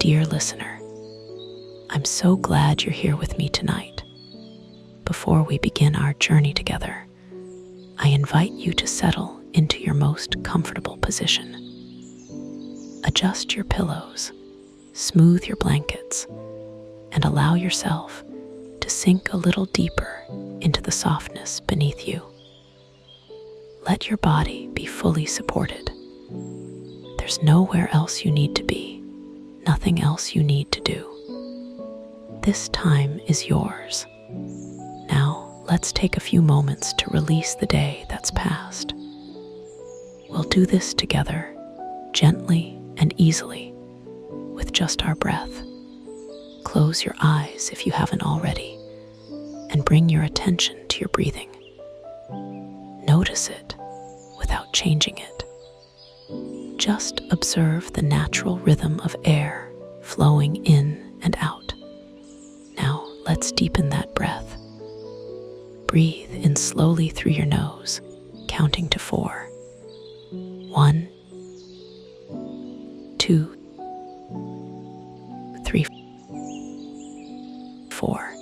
Dear listener, I'm so glad you're here with me tonight. Before we begin our journey together, I invite you to settle into your most comfortable position. Adjust your pillows, smooth your blankets, and allow yourself to sink a little deeper into the softness beneath you. Let your body be fully supported. There's nowhere else you need to be, nothing else you need to do. This time is yours. Now, let's take a few moments to release the day that's passed. We'll do this together, gently and easily, with just our breath. Close your eyes if you haven't already, and bring your attention to your breathing. Notice it without changing it. Just observe the natural rhythm of air flowing in and out. Now, let's deepen that breath. Breathe in slowly through your nose, counting to 4. 1, 2, 3, 4.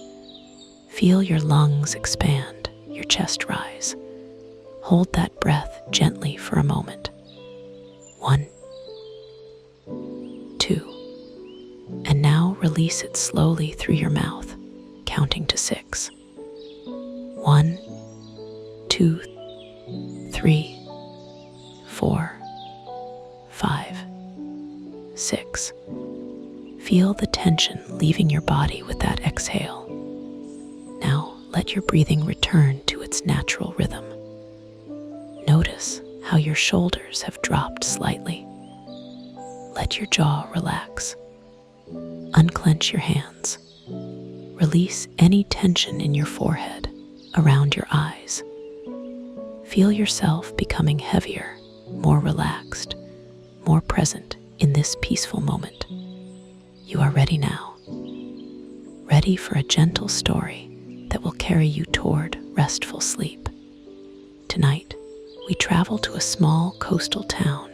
Feel your lungs expand, your chest rise. Hold that breath gently for a moment. 1, 2. And now release it slowly through your mouth, counting to 6. 1, 2, 3, 4, 5, 6. Feel the tension leaving your body with that exhale. Now let your breathing return to its natural rhythm. Notice how your shoulders have dropped slightly. Let your jaw relax. Unclench your hands. Release any tension in your forehead, around your eyes. Feel yourself becoming heavier, more relaxed, more present in this peaceful moment. You are ready now. Ready for a gentle story that will carry you toward restful sleep. Tonight, we travel to a small coastal town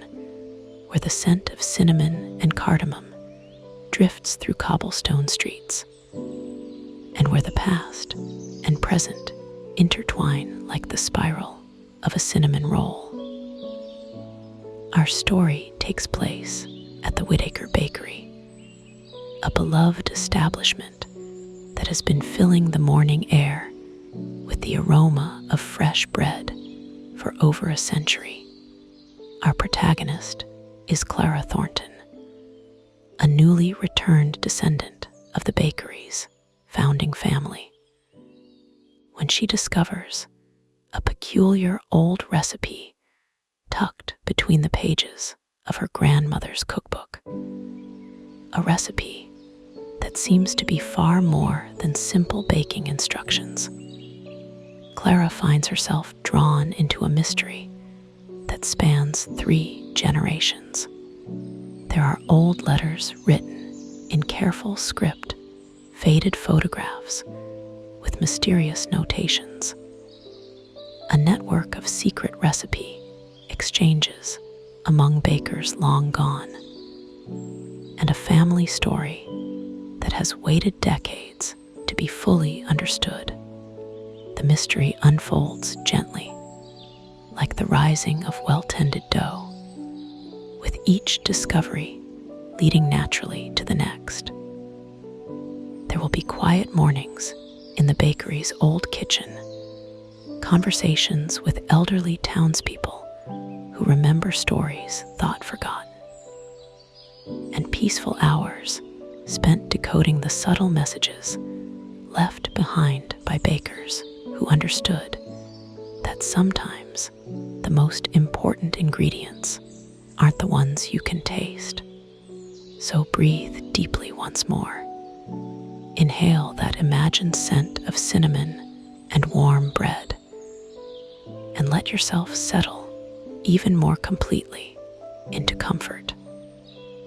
where the scent of cinnamon and cardamom drifts through cobblestone streets, and where the past and present intertwine like the spiral of a cinnamon roll. Our story takes place at the Whitaker Bakery, a beloved establishment that has been filling the morning air with the aroma of fresh bread for over a century. Our protagonist is Clara Thornton, a newly returned descendant of the bakery's founding family. When she discovers a peculiar old recipe tucked between the pages of her grandmother's cookbook, a recipe that seems to be far more than simple baking instructions, Clara finds herself drawn into a mystery that spans 3 generations. There are old letters written in careful script, faded photographs with mysterious notations, a network of secret recipe exchanges among bakers long gone, and a family story that has waited decades to be fully understood. The mystery unfolds gently, like the rising of well-tended dough, with each discovery leading naturally to the next. There will be quiet mornings in the bakery's old kitchen, conversations with elderly townspeople who remember stories thought forgotten, and peaceful hours spent decoding the subtle messages left behind by bakers who understood that sometimes the most important ingredients aren't the ones you can taste. So breathe deeply once more. Inhale that imagined scent of cinnamon and warm bread, and let yourself settle even more completely into comfort.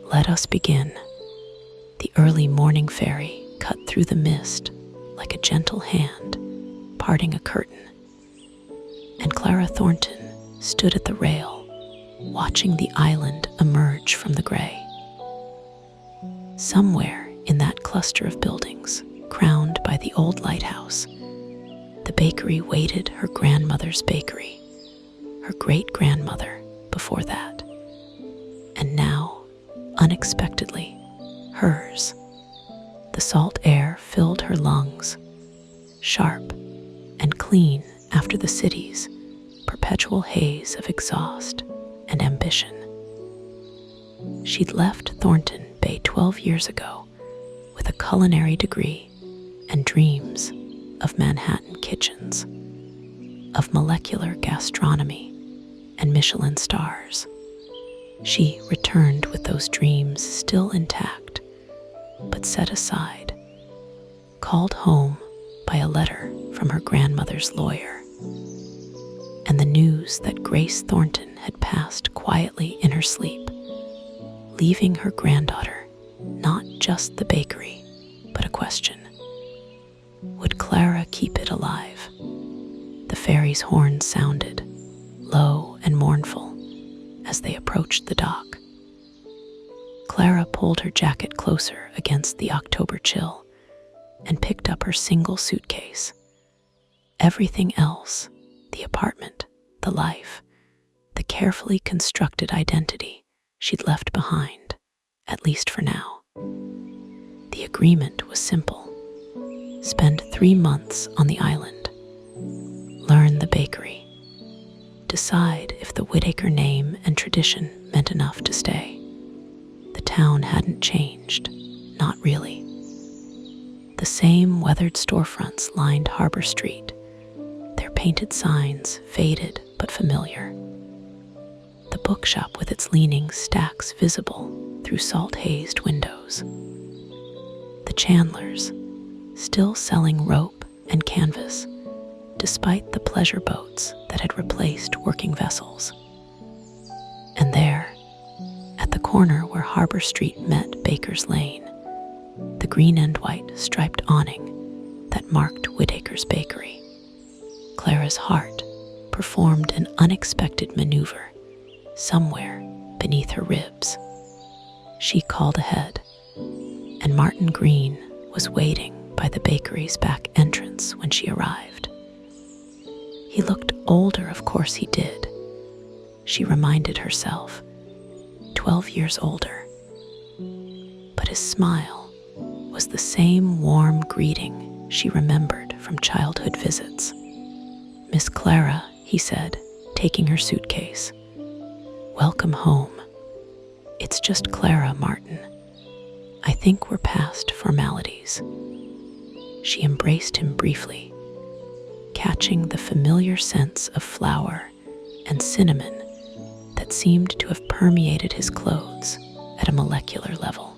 Let us begin. The early morning fairy cut through the mist like a gentle hand parting a curtain, and Clara Thornton stood at the rail, watching the island emerge from the gray. Somewhere in that cluster of buildings, crowned by the old lighthouse, the bakery waited her grandmother's bakery, her great-grandmother before that, and now, unexpectedly, hers. The salt air filled her lungs, sharp and clean after the city's perpetual haze of exhaust and ambition. She'd left Thornton Bay 12 years ago with a culinary degree and dreams of Manhattan kitchens, of molecular gastronomy and Michelin stars. She returned with those dreams still intact, but set aside, called home by a letter from her grandmother's lawyer, and the news that Grace Thornton had passed quietly in her sleep, leaving her granddaughter not just the bakery, but a question. Would Clara keep it alive? The ferry's horn sounded, low and mournful, as they approached the dock. Clara pulled her jacket closer against the October chill and picked up her single suitcase. Everything else, the apartment, the life, the carefully constructed identity she'd left behind, at least for now. The agreement was simple. Spend 3 months on the island. Learn the bakery. Decide if the Whittaker name and tradition meant enough to stay. The town hadn't changed, not really. The same weathered storefronts lined Harbor Street, their painted signs faded but familiar. The bookshop with its leaning stacks visible through salt-hazed windows. The chandlers, still selling rope and canvas, despite the pleasure boats that had replaced working vessels. And there, at the corner where Harbor Street met Baker's Lane, the green and white striped awning that marked Whittaker's Bakery. Clara's heart performed an unexpected maneuver somewhere beneath her ribs. She called ahead, and Martin Green was waiting by the bakery's back entrance when she arrived. He looked older, of course he did. She reminded herself, 12 years older. But his smile was the same warm greeting she remembered from childhood visits. "Miss Clara," he said, taking her suitcase. "Welcome home. It's just Clara, Martin. I think we're past formalities." She embraced him briefly, catching the familiar sense of flour and cinnamon that seemed to have permeated his clothes at a molecular level.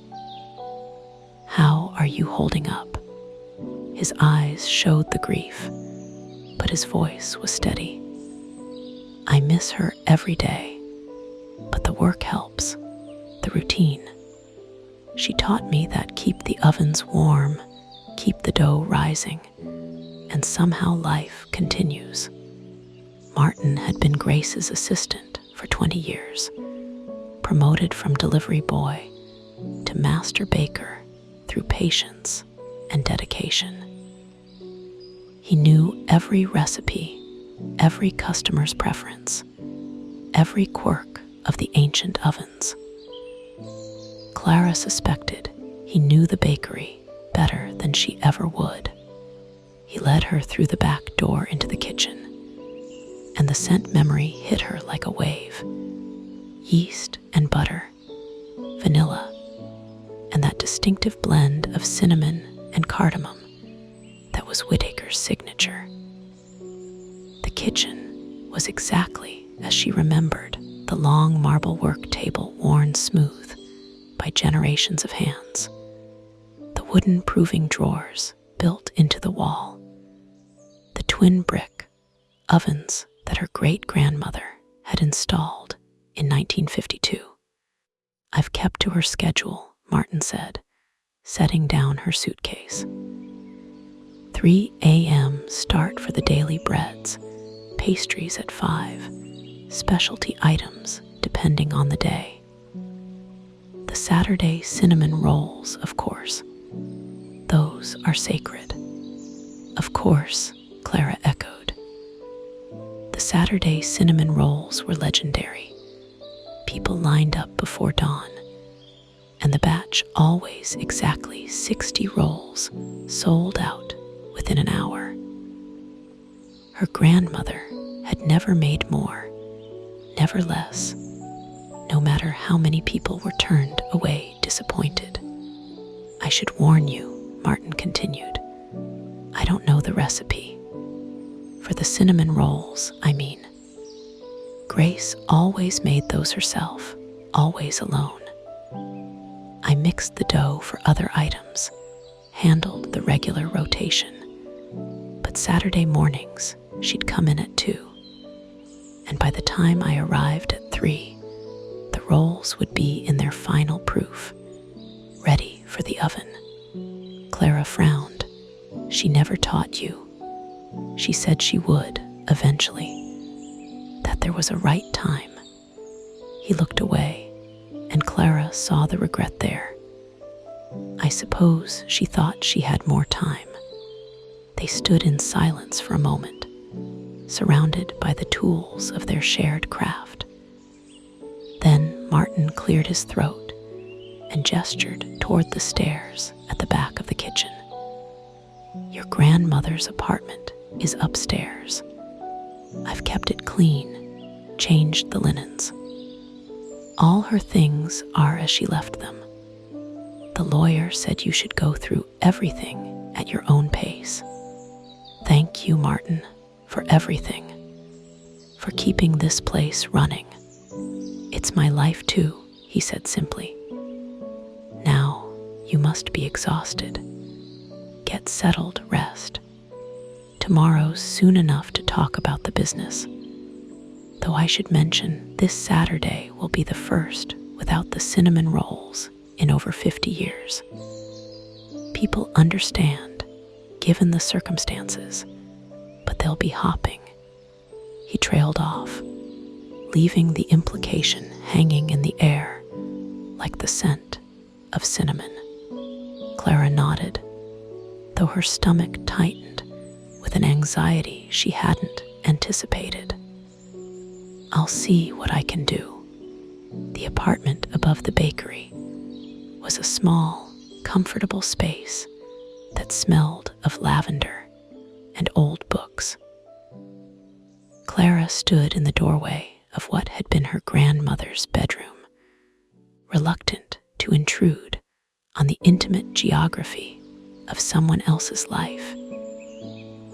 "How are you holding up?" His eyes showed the grief, but his voice was steady. "I miss her every day, but the work helps, the routine. She taught me that keep the ovens warm, keep the dough rising, and somehow life continues." Martin had been Grace's assistant for 20 years, promoted from delivery boy to master baker through patience and dedication. He knew every recipe, every customer's preference, every quirk of the ancient ovens. Clara suspected he knew the bakery better than she ever would. He led her through the back door into the kitchen, and the scent memory hit her like a wave. Yeast and butter, vanilla, and that distinctive blend of cinnamon and cardamom that was Whittaker's signature. The kitchen was exactly as she remembered the long marble work table worn smooth by generations of hands, the wooden proving drawers built into the wall, the twin brick ovens that her great-grandmother had installed in 1952. "I've kept to her schedule," Martin said, setting down her suitcase. 3 a.m. start for the daily breads, pastries at 5, specialty items depending on the day. The Saturday cinnamon rolls, of course. Those are sacred. Of course, Clara echoed. The Saturday cinnamon rolls were legendary. People lined up before dawn, and the batch, always exactly 60 rolls, sold out within an hour. Her grandmother had never made more, never less, no matter how many people were turned away disappointed. I should warn you, Martin continued, I don't know the recipe. For the cinnamon rolls, I mean. Grace always made those herself, always alone. I mixed the dough for other items, handled the regular rotation. But Saturday mornings, she'd come in at 2. And by the time I arrived at 3, the rolls would be in their final proof, ready for the oven. Clara frowned. She never taught you. She said she would, eventually. That there was a right time. He looked away, and Clara saw the regret there. I suppose she thought she had more time. They stood in silence for a moment, surrounded by the tools of their shared craft. Then Martin cleared his throat and gestured toward the stairs at the back of the kitchen. Your grandmother's apartment is upstairs. I've kept it clean, changed the linens. All her things are as she left them. The lawyer said you should go through everything at your own pace. Thank you, Martin, for everything, for keeping this place running. It's my life too, he said simply. Now you must be exhausted. Get settled, rest. Tomorrow's soon enough to talk about the business. Though I should mention, this Saturday will be the first without the cinnamon rolls in over 50 years. People understand, given the circumstances, but they'll be hopping. He trailed off, leaving the implication hanging in the air like the scent of cinnamon. Clara nodded, though her stomach tightened with an anxiety she hadn't anticipated. I'll see what I can do. The apartment above the bakery was a small, comfortable space that smelled of lavender and old books. Clara stood in the doorway of what had been her grandmother's bedroom, reluctant to intrude on the intimate geography of someone else's life,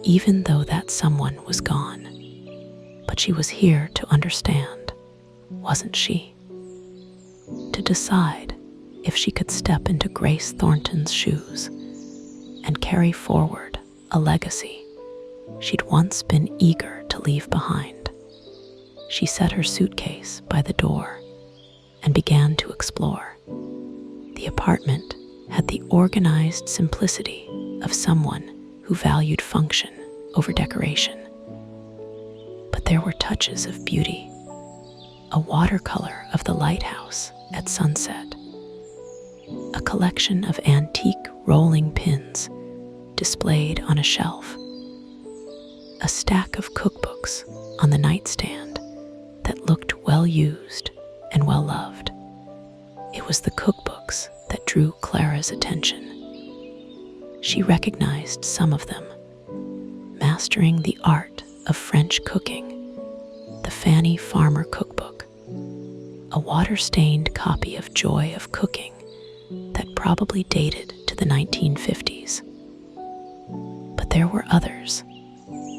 even though that someone was gone. But she was here to understand, wasn't she? To decide if she could step into Grace Thornton's shoes and carry forward a legacy she'd once been eager to leave behind. She set her suitcase by the door and began to explore. The apartment had the organized simplicity of someone who valued function over decoration. But there were touches of beauty. A watercolor of the lighthouse at sunset. A collection of antique rolling pins displayed on a shelf. A stack of cookbooks on the nightstand that looked well used and well loved. It was the cookbooks that drew Clara's attention. She recognized some of them. Mastering the Art of French Cooking, the Fanny Farmer Cookbook, a water-stained copy of Joy of Cooking that probably dated to the 1950s. But there were others,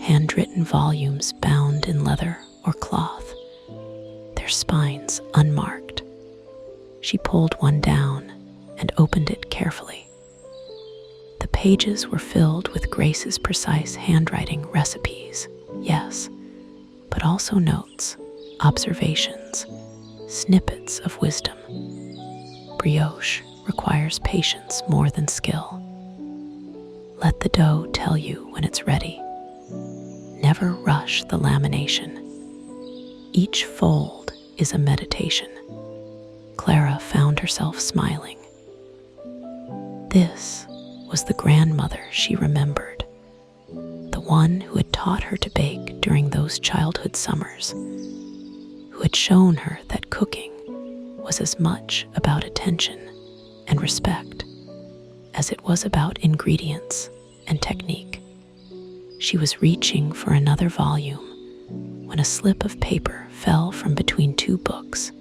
handwritten volumes bound in leather or cloth, their spines unmarked. She pulled one down and opened it carefully. The pages were filled with Grace's precise handwriting recipes, yes, but also notes, observations, snippets of wisdom. Brioche requires patience more than skill. Let the dough tell you when it's ready. Never rush the lamination. Each fold is a meditation. Clara found herself smiling. This was the grandmother she remembered, the one who had taught her to bake during those childhood summers, who had shown her that cooking was as much about attention and respect as it was about ingredients and technique. She was reaching for another volume when a slip of paper fell from between two books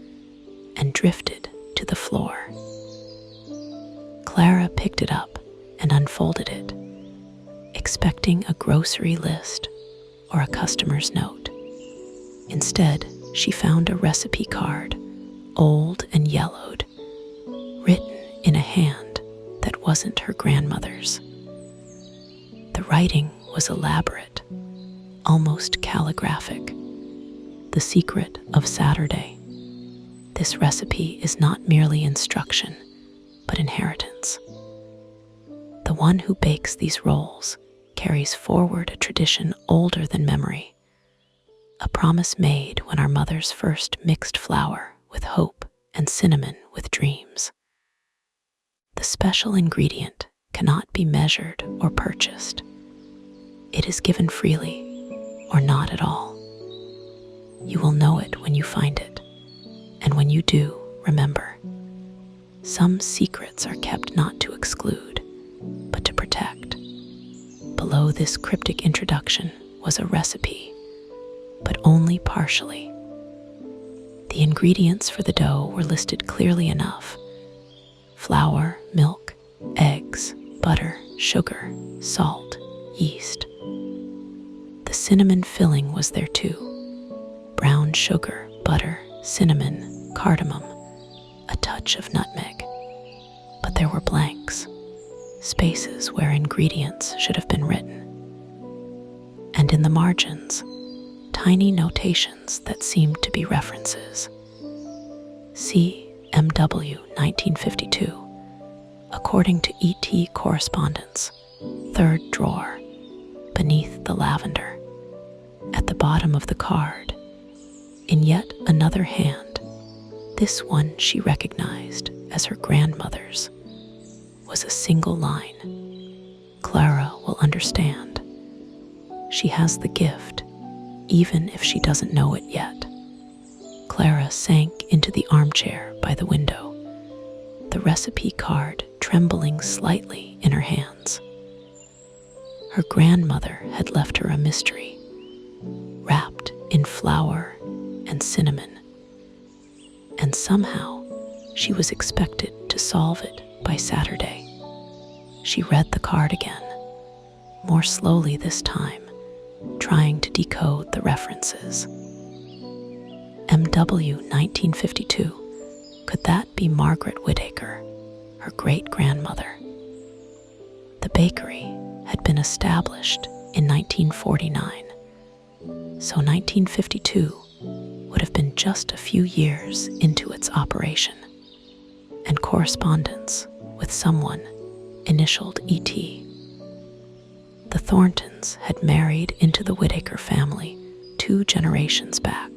and drifted to the floor. Clara picked it up and unfolded it, expecting a grocery list or a customer's note. Instead, she found a recipe card, old and yellowed, written in a hand that wasn't her grandmother's. The writing was elaborate, almost calligraphic. The secret of Saturday. This recipe is not merely instruction, but inheritance. The one who bakes these rolls carries forward a tradition older than memory, a promise made when our mothers first mixed flour with hope and cinnamon with dreams. The special ingredient cannot be measured or purchased. It is given freely or not at all. You will know it when you find it, and when you do, remember, some secrets are kept not to exclude, but to protect. Below this cryptic introduction was a recipe, but only partially. The ingredients for the dough were listed clearly enough: flour, milk, eggs, butter, sugar, salt, yeast. The cinnamon filling was there too: brown sugar, butter, cinnamon, cardamom, a touch of nutmeg. But there were blanks, spaces where ingredients should have been written. And in the margins, tiny notations that seemed to be references. C. M.W. 1952, according to E.T. correspondence, third drawer, beneath the lavender. At the bottom of the card, in yet another hand, this one she recognized as her grandmother's, was a single line: Clara will understand. She has the gift, even if she doesn't know it yet. Clara sank into the armchair by the window, the recipe card trembling slightly in her hands. Her grandmother had left her a mystery, wrapped in flour and cinnamon, and somehow she was expected to solve it by Saturday. She read the card again, more slowly this time, trying to decode the references. M.W. 1952, could that be Margaret Whittaker, her great-grandmother? The bakery had been established in 1949, so 1952 would have been just a few years into its operation, and correspondence with someone initialed E.T. The Thorntons had married into the Whittaker family 2 generations back,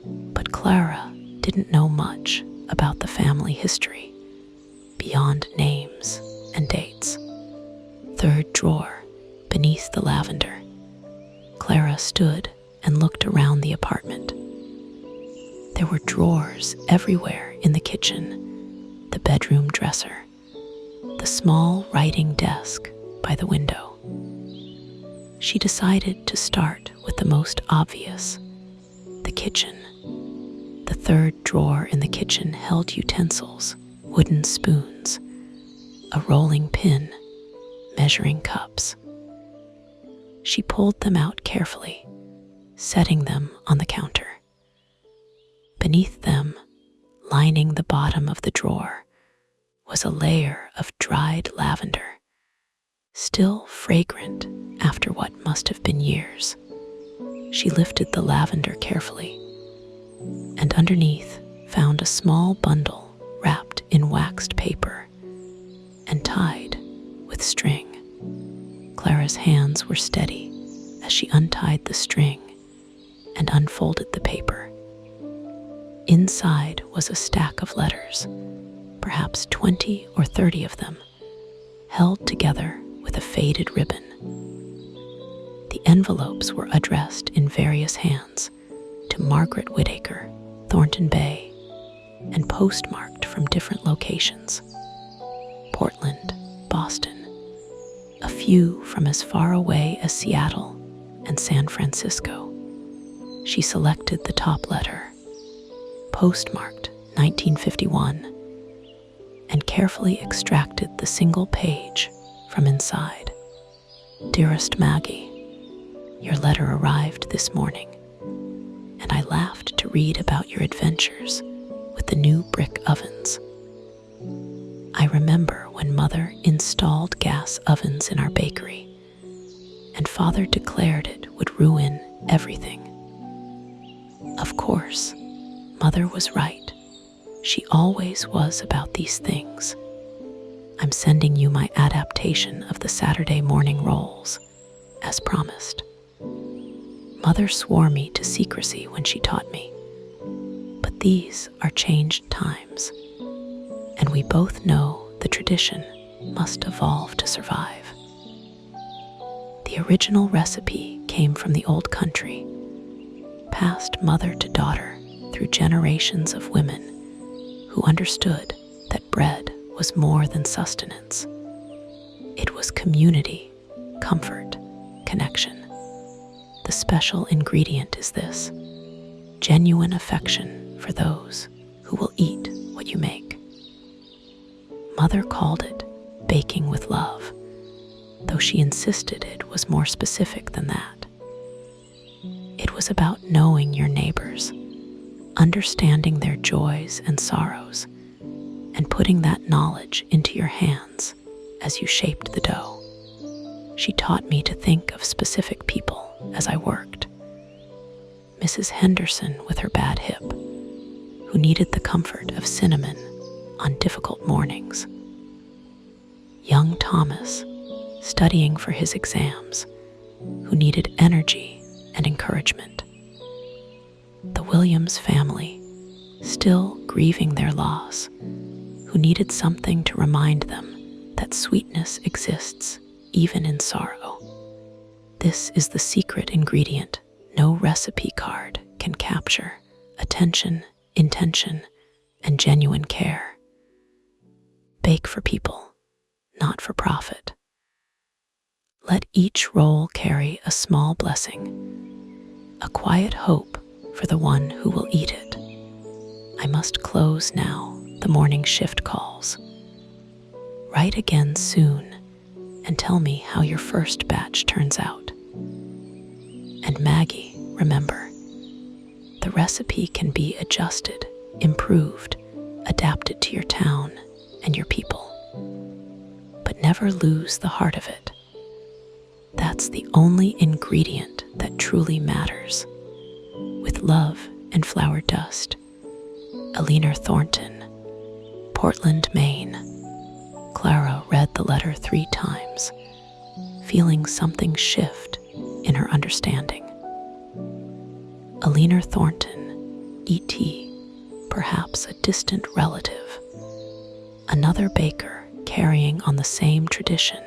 but Clara didn't know much about the family history beyond names and dates. Third drawer, beneath the lavender. Clara stood and looked around the apartment. There were drawers everywhere in the kitchen, the bedroom dresser, the small writing desk by the window. She decided to start with the most obvious: the kitchen. The third drawer in the kitchen held utensils, wooden spoons, a rolling pin, measuring cups. She pulled them out carefully, setting them on the counter. Beneath them, lining the bottom of the drawer, was a layer of dried lavender, still fragrant after what must have been years. She lifted the lavender carefully, and underneath found a small bundle wrapped in waxed paper and tied with string. Clara's hands were steady as she untied the string and unfolded the paper. Inside was a stack of letters, perhaps 20 or 30 of them, held together with a faded ribbon. The envelopes were addressed in various hands to Margaret Whittaker, Thornton Bay, and postmarked from different locations: Portland, Boston, a few from as far away as Seattle and San Francisco. She selected the top letter, postmarked 1951, and carefully extracted the single page from inside. "Dearest Maggie, your letter arrived this morning, and I laughed to read about your adventures with the new brick ovens. I remember when Mother installed gas ovens in our bakery, and Father declared it would ruin everything. Of course, Mother was right. She always was about these things. I'm sending you my adaptation of the Saturday morning rolls, as promised. Mother swore me to secrecy when she taught me, but these are changed times, and we both know the tradition must evolve to survive. The original recipe came from the old country, passed mother to daughter through generations of women who understood that bread was more than sustenance. It was community, comfort, connection. The special ingredient is this: genuine affection for those who will eat what you make. Mother called it baking with love, though she insisted it was more specific than that. It was about knowing your neighbors, understanding their joys and sorrows, and putting that knowledge into your hands as you shaped the dough. She taught me to think of specific people as I worked. Mrs. Henderson with her bad hip, who needed the comfort of cinnamon on difficult mornings. Young Thomas, studying for his exams, who needed energy and encouragement. The Williams family, still grieving their loss, who needed something to remind them that sweetness exists even in sorrow. This is the secret ingredient no recipe card can capture: attention, intention, and genuine care. Bake for people, not for profit. Let each roll carry a small blessing, a quiet hope for the one who will eat it. I must close now, the morning shift calls. Write again soon and tell me how your first batch turns out. And Maggie, remember, the recipe can be adjusted, improved, adapted to your town and your people. But never lose the heart of it. That's the only ingredient that truly matters. With love and flour dust, Alina Thornton, Portland, Maine. Clara read the letter 3 times, feeling something shift in her understanding. Alina Thornton, E.T., perhaps a distant relative, another baker carrying on the same tradition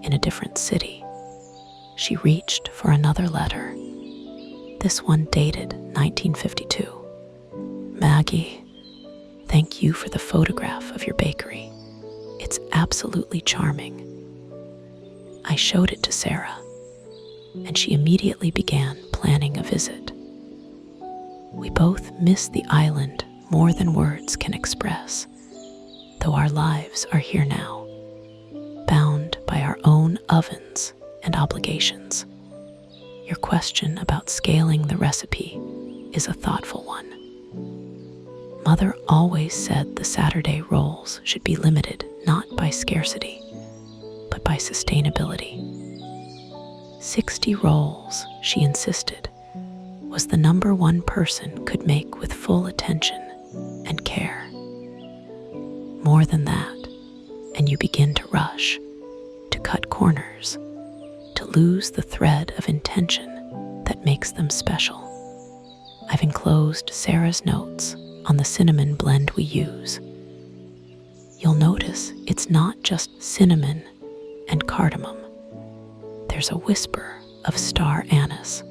in a different city. She reached for another letter, this one dated 1952. Maggie, thank you for the photograph of your bakery. It's absolutely charming. I showed it to Sarah, and she immediately began planning a visit. We both miss the island more than words can express, though our lives are here now, bound by our own ovens and obligations. Your question about scaling the recipe is a thoughtful one. Mother always said the Saturday rolls should be limited not by scarcity, but by sustainability. 60 rolls, she insisted, was the number one person could make with full attention and care. More than that, and you begin to rush, to cut corners, to lose the thread of intention that makes them special. I've enclosed Sarah's notes on the cinnamon blend we use. You'll notice it's not just cinnamon and cardamom. There's a whisper of star anise,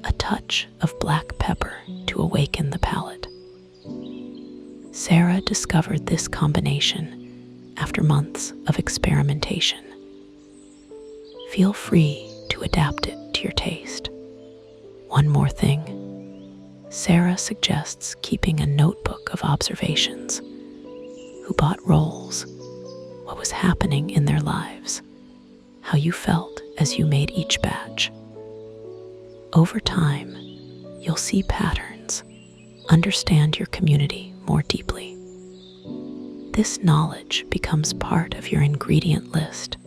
a touch of black pepper to awaken the palate. Sarah discovered this combination after months of experimentation. Feel free to adapt it to your taste. One more thing, Sarah suggests keeping a notebook of observations. Who bought rolls? What was happening in their lives? How you felt as you made each batch. Over time, you'll see patterns, understand your community more deeply. This knowledge becomes part of your ingredient list,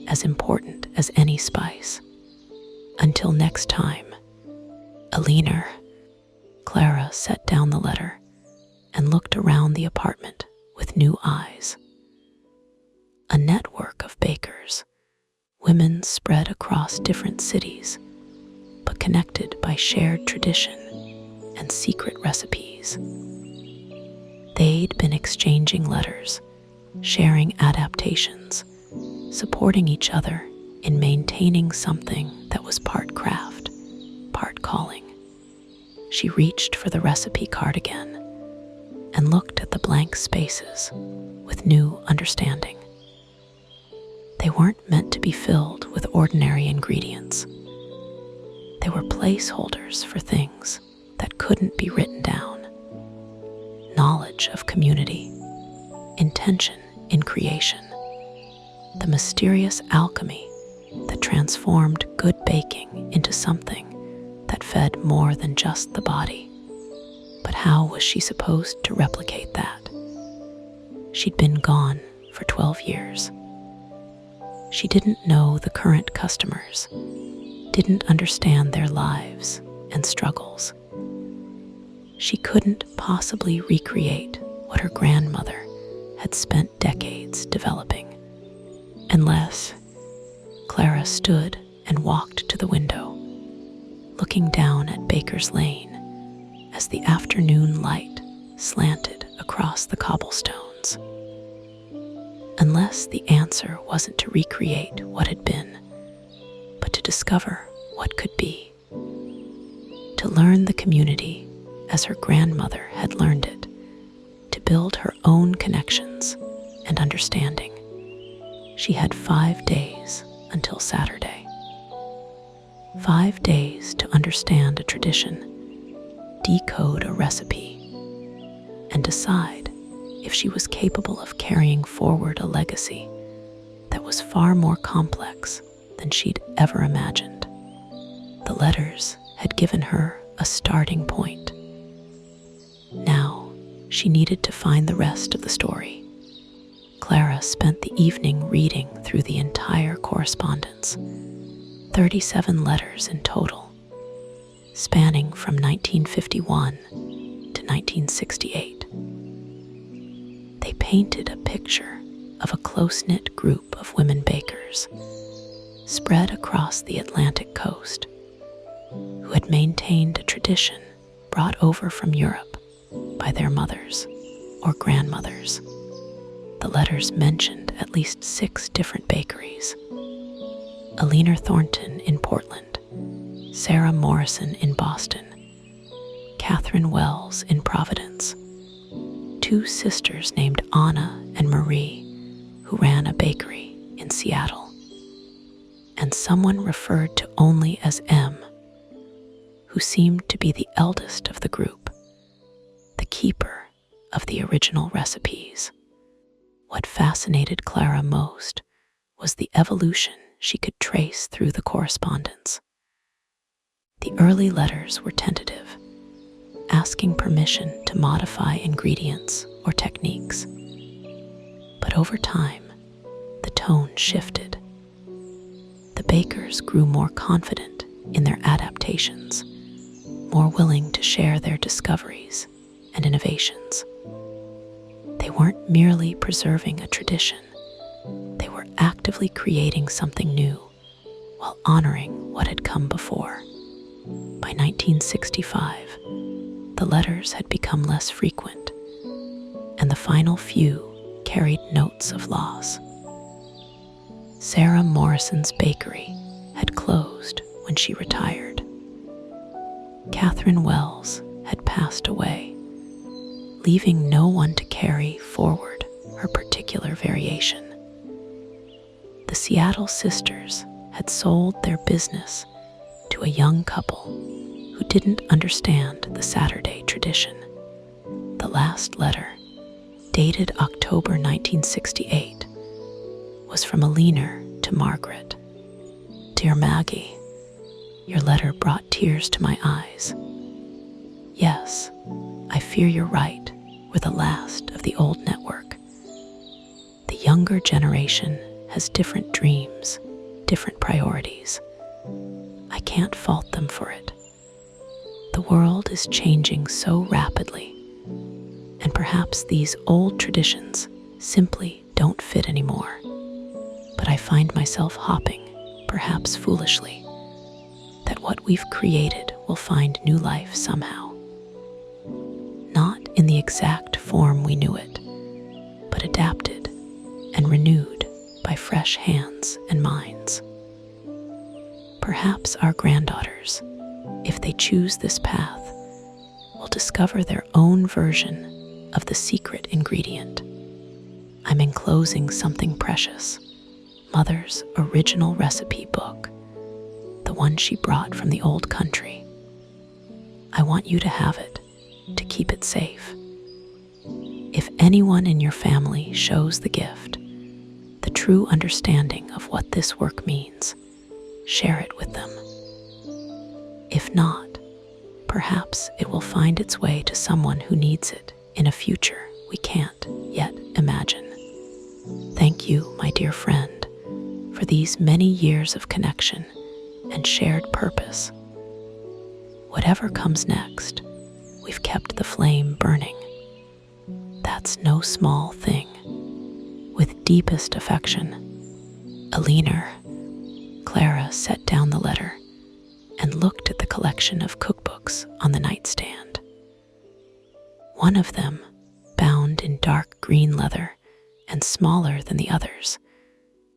as important as any spice. Until next time, Alina. Clara set down the letter and looked around the apartment with new eyes. A network of bakers, women spread across different cities, but connected by shared tradition and secret recipes. They'd been exchanging letters, sharing adaptations, supporting each other in maintaining something that was part craft, part calling. She reached for the recipe card again and looked at the blank spaces with new understanding. They weren't meant to be filled with ordinary ingredients. They were placeholders for things that couldn't be written down. Knowledge of community, intention in creation, the mysterious alchemy that transformed good baking into something that fed more than just the body. But how was she supposed to replicate that? She'd been gone for 12 years. She didn't know the current customers, didn't understand their lives and struggles. She couldn't possibly recreate what her grandmother had spent decades developing. Unless Clara stood and walked to the window, looking down at Baker's Lane as the afternoon light slanted across the cobblestones. Unless the answer wasn't to recreate what had been, but to discover what could be. To learn the community as her grandmother had learned it, to build her own connections and understanding. She had 5 days until Saturday. 5 days to understand a tradition, decode a recipe, and decide if she was capable of carrying forward a legacy that was far more complex than she'd ever imagined. The letters had given her a starting point. Now, she needed to find the rest of the story. Clara spent the evening reading through the entire correspondence, 37 letters in total, spanning from 1951 to 1968. They painted a picture of a close-knit group of women bakers spread across the Atlantic coast who had maintained a tradition brought over from Europe by their mothers or grandmothers. The letters mentioned at least 6 different bakeries: Alina Thornton in Portland, Sarah Morrison in Boston, Catherine Wells in Providence, 2 sisters named Anna and Marie who ran a bakery in Seattle, and someone referred to only as M, who seemed to be the eldest of the group, the keeper of the original recipes. What fascinated Clara most was the evolution she could trace through the correspondence. The early letters were tentative, asking permission to modify ingredients or techniques. But over time, the tone shifted. The bakers grew more confident in their adaptations, more willing to share their discoveries and innovations. They weren't merely preserving a tradition, they were actively creating something new while honoring what had come before. By 1965, The letters had become less frequent, and the final few carried notes of loss. Sarah Morrison's bakery had closed when she retired. Catherine Wells had passed away, leaving no one to carry forward her particular variation. The Seattle sisters had sold their business to a young couple who didn't understand the Saturday tradition. The last letter, dated October 1968, was from a leaner to Margaret. "Dear Maggie, your letter brought tears to my eyes. Yes, I fear you're right, we're the last of the old network. The younger generation has different dreams, different priorities. I can't fault them for it. The world is changing so rapidly, and perhaps these old traditions simply don't fit anymore. But I find myself hoping, perhaps foolishly, that what we've created will find new life somehow. Not in the exact form we knew it, but adapted and renewed by fresh hands and minds. Perhaps our granddaughters, if they choose this path, will discover their own version of the secret ingredient. I'm enclosing something precious, Mother's original recipe book, the one she brought from the old country. I want you to have it, to keep it safe. If anyone in your family shows the gift, the true understanding of what this work means, share it with them. If not, perhaps it will find its way to someone who needs it in a future we can't yet imagine. Thank you, my dear friend, for these many years of connection and shared purpose. Whatever comes next, we've kept the flame burning. That's no small thing. With deepest affection, Alina. Clara set down the letter and looked at the collection of cookbooks on the nightstand. One of them, bound in dark green leather and smaller than the others,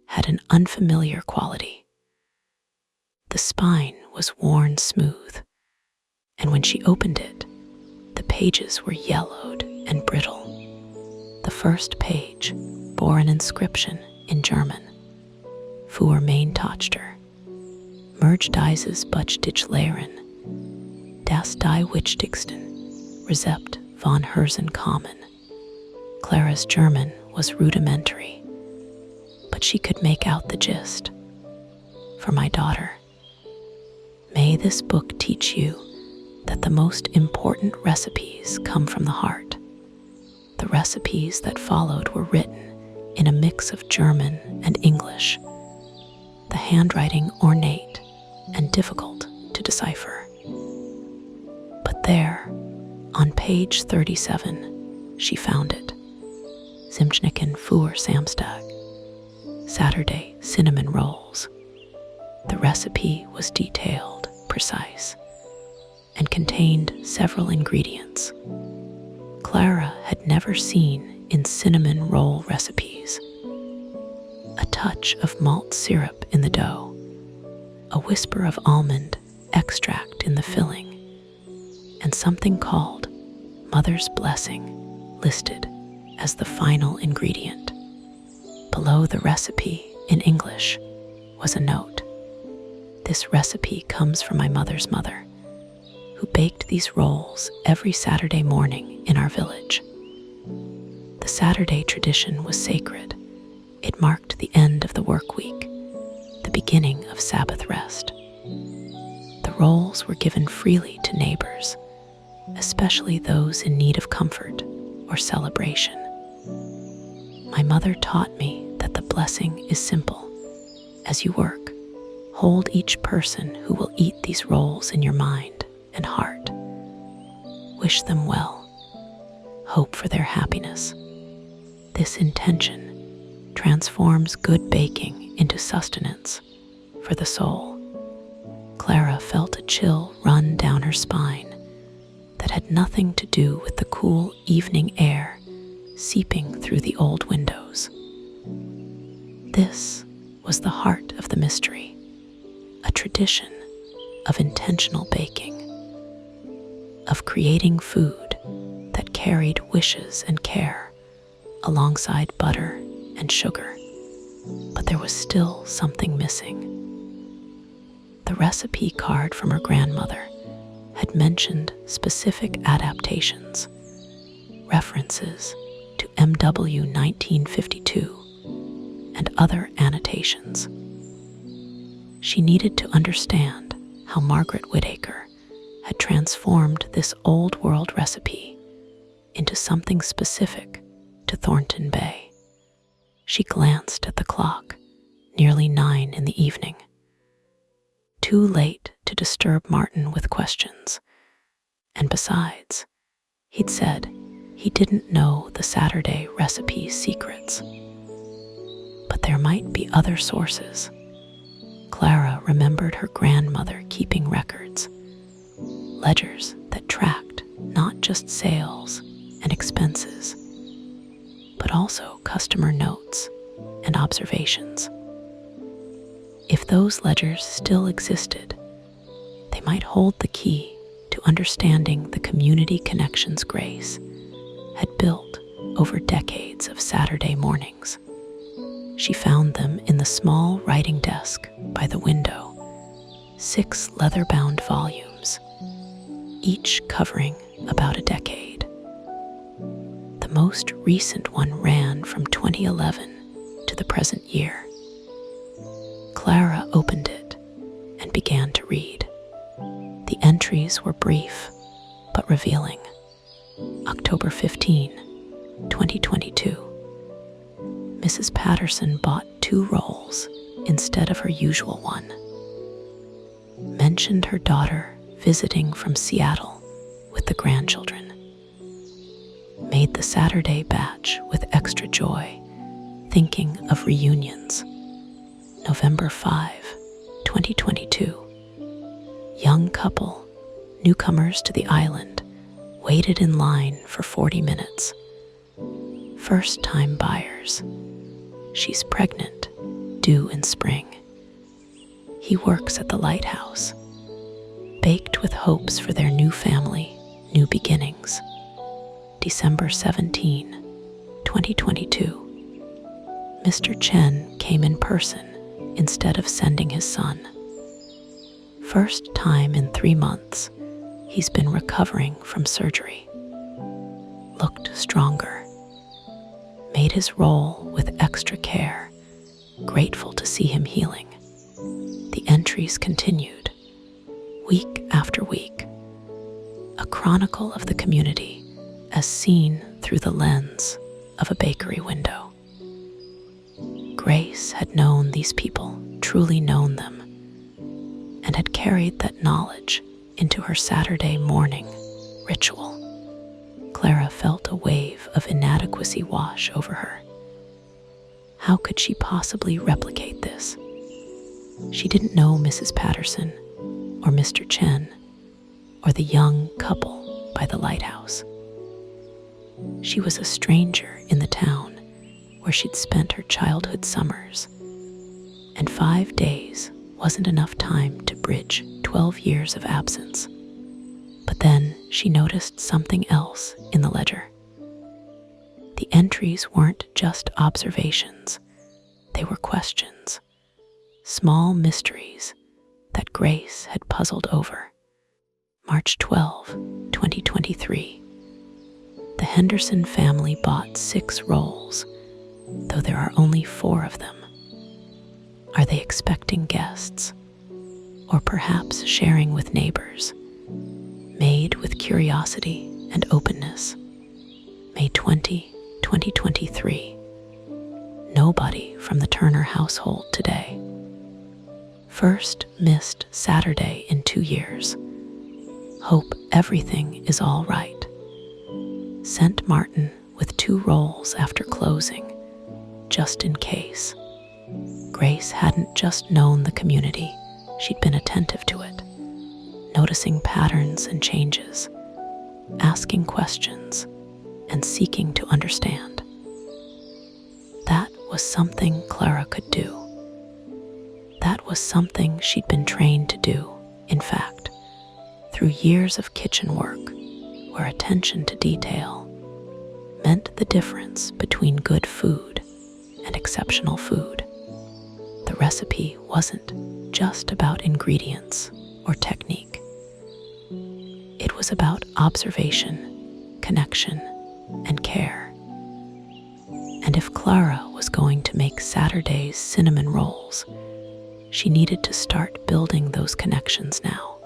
had an unfamiliar quality. The spine was worn smooth, and when she opened it, the pages were yellowed and brittle. The first page bore an inscription in German: Für mein Tochter, Merge dieses Buch dich lehren, das die wichtigsten Rezept von Herzen kommen. Clara's German was rudimentary, but she could make out the gist. For my daughter, may this book teach you that the most important recipes come from the heart. The recipes that followed were written in a mix of German and English, the handwriting ornate and difficult to decipher. But there, on page 37, she found it. Zimtschnicken für Samstag, Saturday cinnamon rolls. The recipe was detailed, precise, and contained several ingredients Clara had never seen in cinnamon roll recipes. A touch of malt syrup in the dough, a whisper of almond extract in the filling, and something called Mother's Blessing listed as the final ingredient. Below the recipe, in English, was a note. This recipe comes from my mother's mother, who baked these rolls every Saturday morning in our village. The Saturday tradition was sacred. It marked the end of the work week, the beginning of Sabbath rest. The rolls were given freely to neighbors, especially those in need of comfort or celebration. My mother taught me that the blessing is simple. As you work, hold each person who will eat these rolls in your mind and heart. Wish them well. Hope for their happiness. This intention transforms good baking into sustenance for the soul. Clara felt a chill run down her spine that had nothing to do with the cool evening air seeping through the old windows. This was the heart of the mystery, a tradition of intentional baking, of creating food that carried wishes and care alongside butter and sugar. But there was still something missing. The recipe card from her grandmother had mentioned specific adaptations, references to MW 1952, and other annotations. She needed to understand how Margaret Whittaker had transformed this old-world recipe into something specific to Thornton Bay. She glanced at the clock, nearly 9 in the evening. Too late to disturb Martin with questions. And besides, he'd said he didn't know the Saturday recipe's secrets. But there might be other sources. Clara remembered her grandmother keeping records, ledgers that tracked not just sales and expenses, but also customer notes and observations. If those ledgers still existed, they might hold the key to understanding the community connections Grace had built over decades of Saturday mornings. She found them in the small writing desk by the window, 6 leather-bound volumes, each covering about a decade. The most recent one ran from 2011 to the present year. Clara opened it and began to read. The entries were brief but revealing. October 15, 2022. Mrs. Patterson bought 2 rolls instead of her usual one. Mentioned her daughter visiting from Seattle with the grandchildren. Made the Saturday batch with extra joy, thinking of reunions. November 5, 2022. Young couple, newcomers to the island, waited in line for 40 minutes. First-time buyers. She's pregnant, due in spring. He works at the lighthouse, baked with hopes for their new family, new beginnings. December 17, 2022. Mr. Chen came in person instead of sending his son. First time in 3 months, he's been recovering from surgery. Looked stronger. Made his roll with extra care, grateful to see him healing. The entries continued, week after week, a chronicle of the community as seen through the lens of a bakery window. Grace had known these people, truly known them, and had carried that knowledge into her Saturday morning ritual. Clara felt a wave of inadequacy wash over her. How could she possibly replicate this? She didn't know Mrs. Patterson, or Mr. Chen, or the young couple by the lighthouse. She was a stranger in the town where she'd spent her childhood summers, and 5 days wasn't enough time to bridge 12 years of absence. But then she noticed something else in the ledger. The entries weren't just observations, they were questions, small mysteries that Grace had puzzled over. March 12, 2023. The Henderson family bought 6 rolls, though there are only 4 of them. Are they expecting guests? Or perhaps sharing with neighbors? Made with curiosity and openness. May 20, 2023. Nobody from the Turner household today. First missed Saturday in 2 years. Hope everything is all right. Sent Martin with 2 rolls after closing, just in case. Grace hadn't just known the community, she'd been attentive to it, noticing patterns and changes, asking questions, and seeking to understand. That was something Clara could do. That was something she'd been trained to do, in fact, through years of kitchen work, where attention to detail meant the difference between good food and exceptional food. The recipe wasn't just about ingredients or technique. It was about observation, connection, and care. And if Clara was going to make Saturday's cinnamon rolls, she needed to start building those connections now.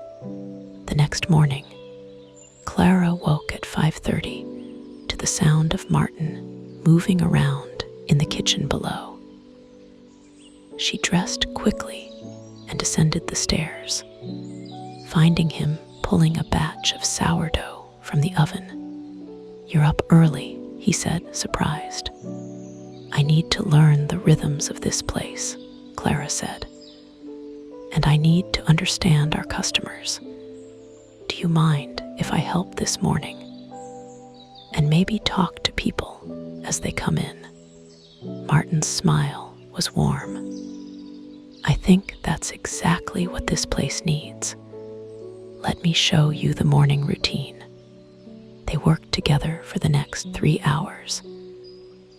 The next morning, Clara woke at 5:30 to the sound of Martin moving around in the kitchen below. She dressed quickly and descended the stairs, finding him pulling a batch of sourdough from the oven. "You're up early," he said, surprised. "I need to learn the rhythms of this place," Clara said. "And I need to understand our customers. Do you mind if I help this morning? And maybe talk to people as they come in." Martin's smile was warm. "I think that's exactly what this place needs. Let me show you the morning routine." They worked together for the next 3 hours,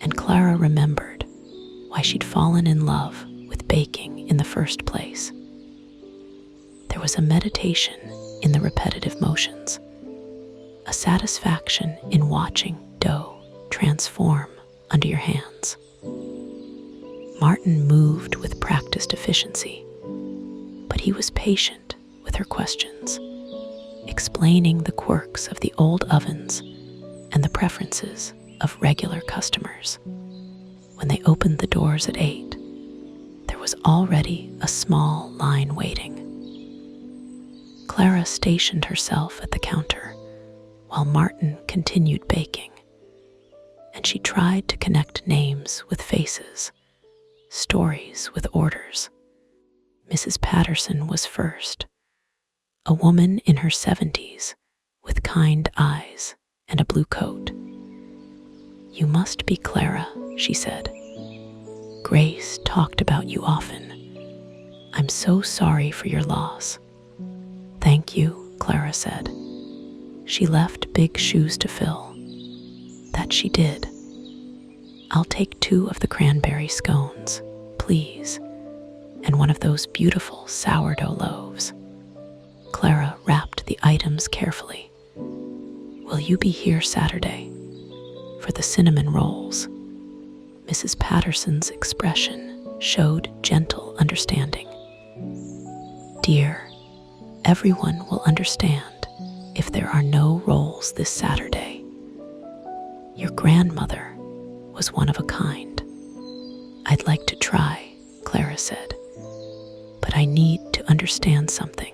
and Clara remembered why she'd fallen in love with baking in the first place. There was a meditation in the repetitive motions, a satisfaction in watching dough transform under your hands. Martin moved with practiced efficiency, but he was patient with her questions, explaining the quirks of the old ovens and the preferences of regular customers. When they opened the doors at 8, there was already a small line waiting. Clara stationed herself at the counter while Martin continued baking, and she tried to connect names with faces, stories with orders. Mrs. Patterson was first, a woman in her 70s with kind eyes and a blue coat. "You must be Clara," she said. "Grace talked about you often. I'm so sorry for your loss." "Thank you," Clara said. She left big shoes to fill. That she did. "I'll take 2 of the cranberry scones, please, and one of those beautiful sourdough loaves." Clara wrapped the items carefully. "Will you be here Saturday for the cinnamon rolls?" Mrs. Patterson's expression showed gentle understanding. "Dear, everyone will understand if there are no rolls this Saturday. Your grandmother was one of a kind." "I'd like to try," Clara said, "but I need to understand something.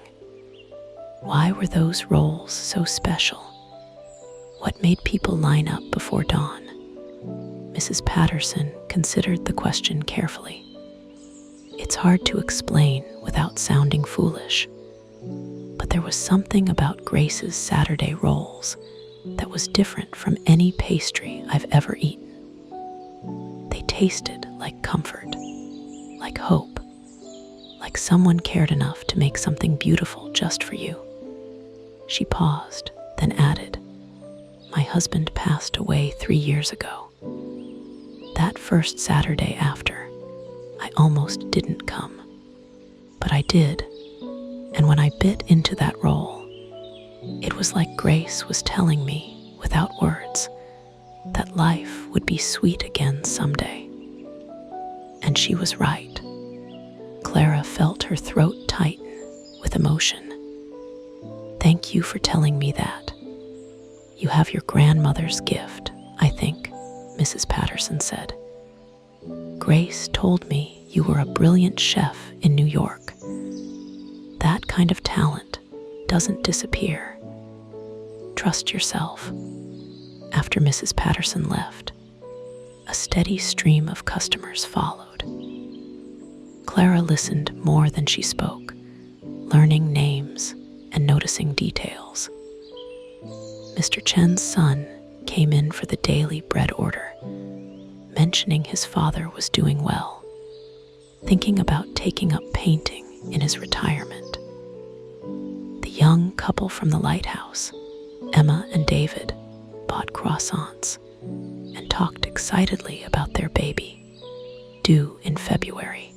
Why were those rolls so special? What made people line up before dawn?" Mrs. Patterson considered the question carefully. "It's hard to explain without sounding foolish, but there was something about Grace's Saturday rolls that was different from any pastry I've ever eaten. They tasted like comfort, like hope, like someone cared enough to make something beautiful just for you." She paused, then added, "My husband passed away 3 years ago. That first Saturday after, I almost didn't come, but I did, and when I bit into that roll, it was like Grace was telling me, without words, that life would be sweet again someday." And she was right. Clara felt her throat tighten with emotion. "Thank you for telling me that. You have your grandmother's gift, I think," Mrs. Patterson said. "Grace told me you were a brilliant chef in New York. That kind of talent doesn't disappear. Trust yourself." After Mrs. Patterson left, a steady stream of customers followed. Clara listened more than she spoke, learning names and noticing details. Mr. Chen's son came in for the daily bread order, mentioning his father was doing well, thinking about taking up painting in his retirement. The young couple from the lighthouse, Emma and David, bought croissants and talked excitedly about their baby, due in February.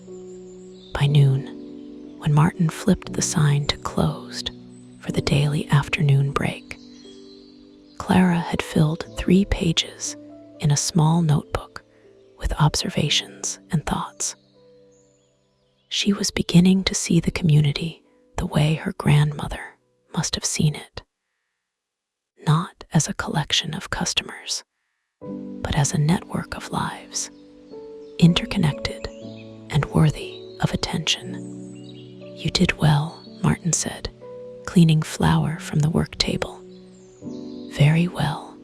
By noon, when Martin flipped the sign to closed for the daily afternoon break, Clara had filled 3 pages in a small notebook with observations and thoughts. She was beginning to see the community the way her grandmother must have seen it, not as a collection of customers, but as a network of lives, interconnected and worthy of attention. "You did well," Martin said, cleaning flour from the work table. "Very well.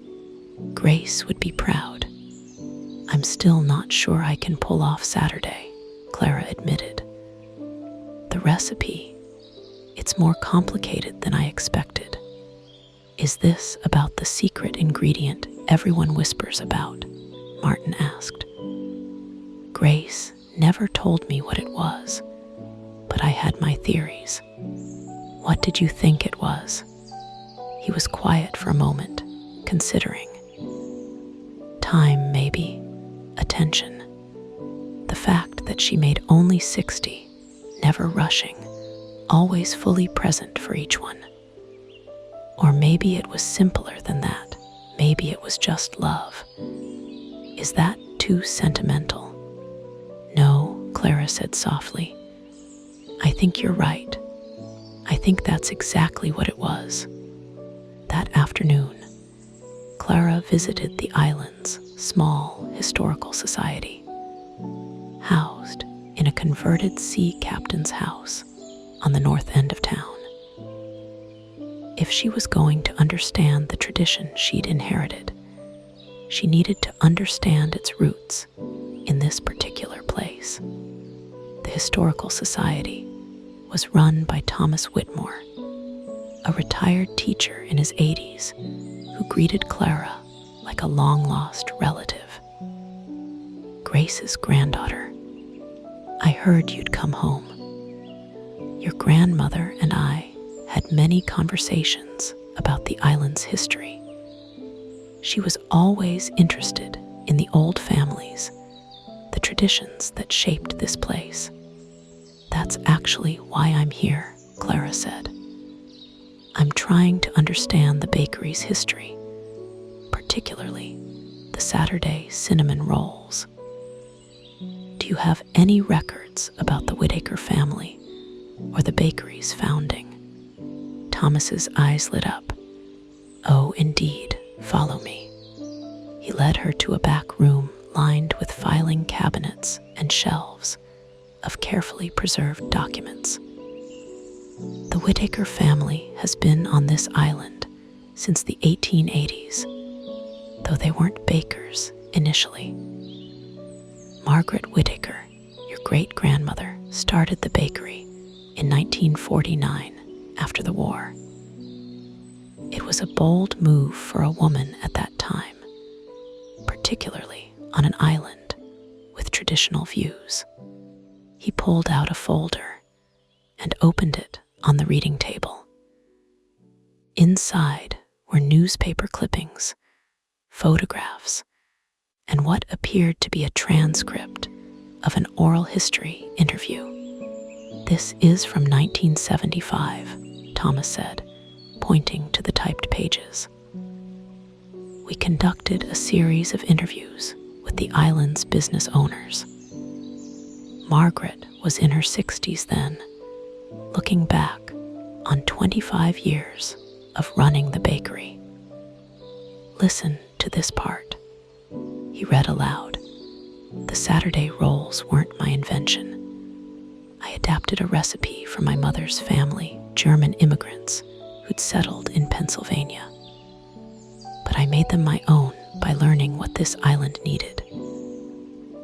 Grace would be proud." "I'm still not sure I can pull off Saturday," Clara admitted. "The recipe, it's more complicated than I expected." "Is this about the secret ingredient everyone whispers about?" Martin asked. "Grace never told me what it was, but I had my theories." "What did you think it was?" He was quiet for a moment, considering. "Time, maybe. Attention. The fact that she made only 60, never rushing, always fully present for each one. Or maybe it was simpler than that. Maybe it was just love. Is that too sentimental?" "No," Clara said softly. "I think you're right. I think that's exactly what it was." That afternoon, Clara visited the island's small historical society, housed in a converted sea captain's house on the north end of town. If she was going to understand the tradition she'd inherited, she needed to understand its roots in this particular place. The Historical Society was run by Thomas Whitmore, a retired teacher in his 80s who greeted Clara like a long-lost relative. "Grace's granddaughter. I heard you'd come home. Your grandmother and I had many conversations about the island's history. She was always interested in the old families, the traditions that shaped this place. That's actually why I'm here," Clara said. "I'm trying to understand the bakery's history, particularly the Saturday cinnamon rolls. Do you have any records about the Whittaker family or the bakery's founding?" Thomas's eyes lit up. "Oh, indeed. Follow me." He led her to a back room lined with filing cabinets and shelves of carefully preserved documents. "The Whittaker family has been on this island since the 1880s, though they weren't bakers initially. Margaret Whittaker, your great-grandmother, started the bakery in 1949 after the war. It was a bold move for a woman at that time, particularly on an island with traditional views." He pulled out a folder and opened it on the reading table. Inside were newspaper clippings, photographs, and what appeared to be a transcript of an oral history interview. "This is from 1975, Thomas said, pointing to the typed pages. "We conducted a series of interviews with the island's business owners. Margaret was in her 60s then, looking back on 25 years of running the bakery. Listen to this part." He read aloud. "The Saturday rolls weren't my invention. I adapted a recipe from my mother's family, German immigrants who'd settled in Pennsylvania. But I made them my own by learning what this island needed.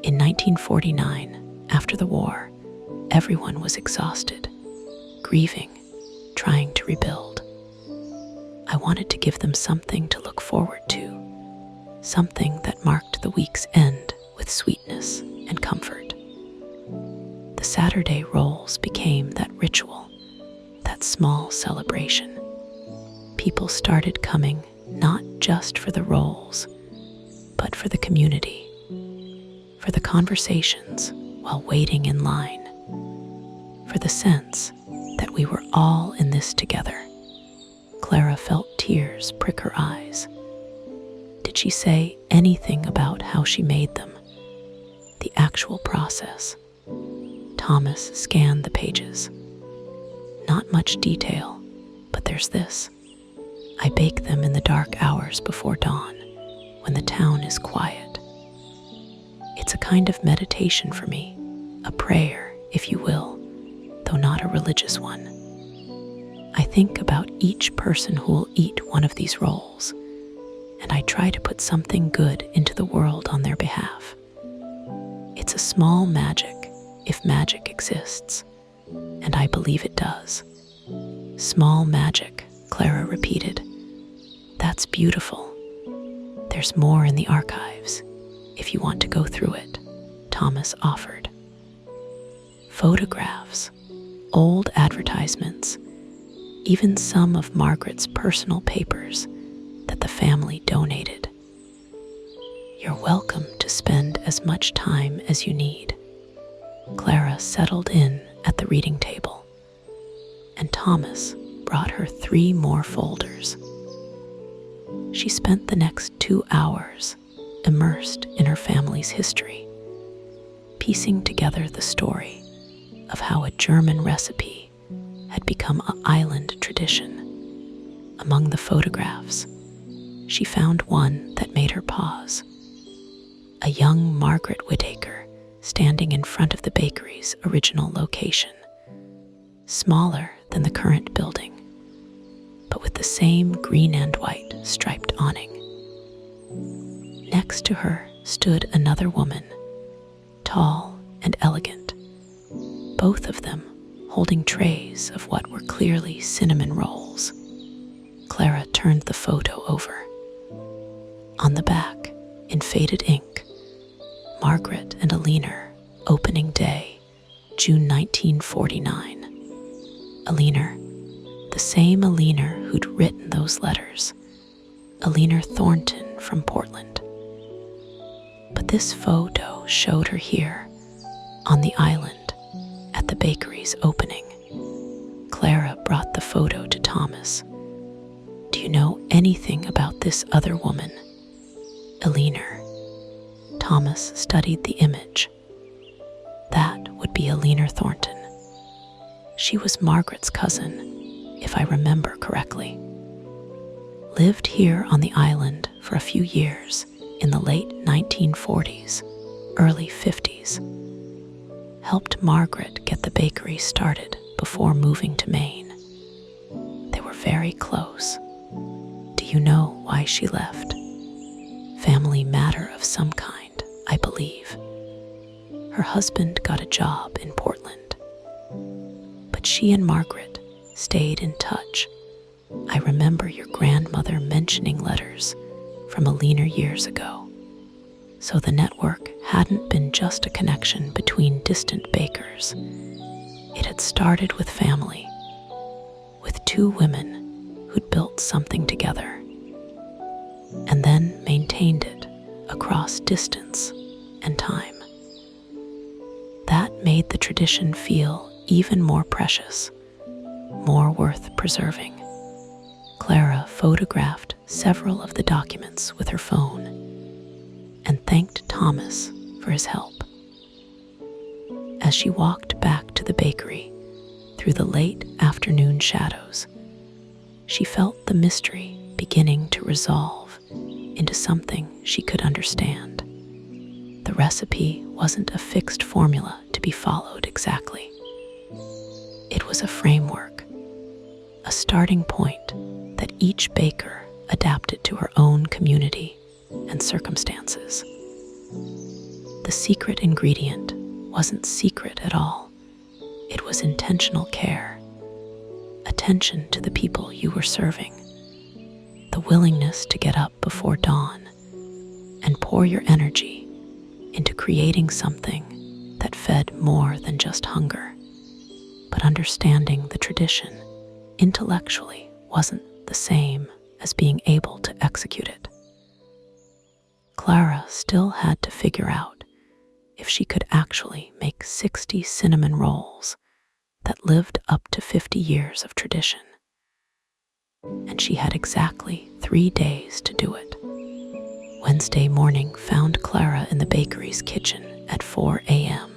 In 1949, after the war, everyone was exhausted, grieving, trying to rebuild. I wanted to give them something to look forward to, something that marked the week's end with sweetness and comfort. The Saturday rolls became that ritual, that small celebration. People started coming not just for the rolls, but for the community, for the conversations while waiting in line, for the sense that we were all in this together. Clara felt tears prick her eyes. Did she say anything about how she made them? The actual process? Thomas scanned the pages. Not much detail, but there's this. I bake them in the dark hours before dawn, when the town is quiet. It's a kind of meditation for me, a prayer, if you will, though not a religious one. I think about each person who will eat one of these rolls, and I try to put something good into the world on their behalf. It's a small magic, if magic exists, and I believe it does. Small magic, Clara repeated. That's beautiful. There's more in the archives, if you want to go through it, Thomas offered. Photographs, old advertisements, even some of Margaret's personal papers that the family donated. You're welcome to spend as much time as you need. Clara settled in at the reading table, and Thomas brought her 3 more folders. She spent the next 2 hours immersed in her family's history, piecing together the story of how a German recipe had become an island tradition. Among the photographs, she found one that made her pause. A young Margaret Whittaker standing in front of the bakery's original location, smaller than the current building, but with the same green and white striped awning. Next to her stood another woman, tall and elegant, both of them holding trays of what were clearly cinnamon rolls. Clara turned the photo over. On the back, in faded ink, Margaret and Alina, opening day, June 1949. Alina, the same Alina who'd written those letters. Alina Thornton from Portland. But this photo showed her here, on the island, at the bakery's opening. Clara brought the photo to Thomas. Do you know anything about this other woman? Alina. Thomas studied the image. That would be Alina Thornton. She was Margaret's cousin, if I remember correctly. Lived here on the island for a few years in the late 1940s, early 50s. Helped Margaret get the bakery started before moving to Maine. They were very close. Do you know why she left? Family matter of some kind, I believe. Her husband got a job in Portland. But she and Margaret stayed in touch. I remember your grandmother mentioning letters from Alina years ago. So the network hadn't been just a connection between distant bakers. It had started with family, with 2 women who'd built something together, and then maintained it across distance and time. That made the tradition feel even more precious, more worth preserving. Clara photographed several of the documents with her phone and thanked Thomas for his help. As she walked back to the bakery through the late afternoon shadows, she felt the mystery beginning to resolve into something she could understand. The recipe wasn't a fixed formula to be followed exactly. It was a framework, a starting point that each baker adapted to her own community and circumstances. The secret ingredient wasn't secret at all. It was intentional care, attention to the people you were serving, willingness to get up before dawn and pour your energy into creating something that fed more than just hunger. But understanding the tradition intellectually wasn't the same as being able to execute it. Clara still had to figure out if she could actually make 60 cinnamon rolls that lived up to 50 years of tradition. And she had exactly 3 days to do it. Wednesday morning found Clara in the bakery's kitchen at 4 a.m.,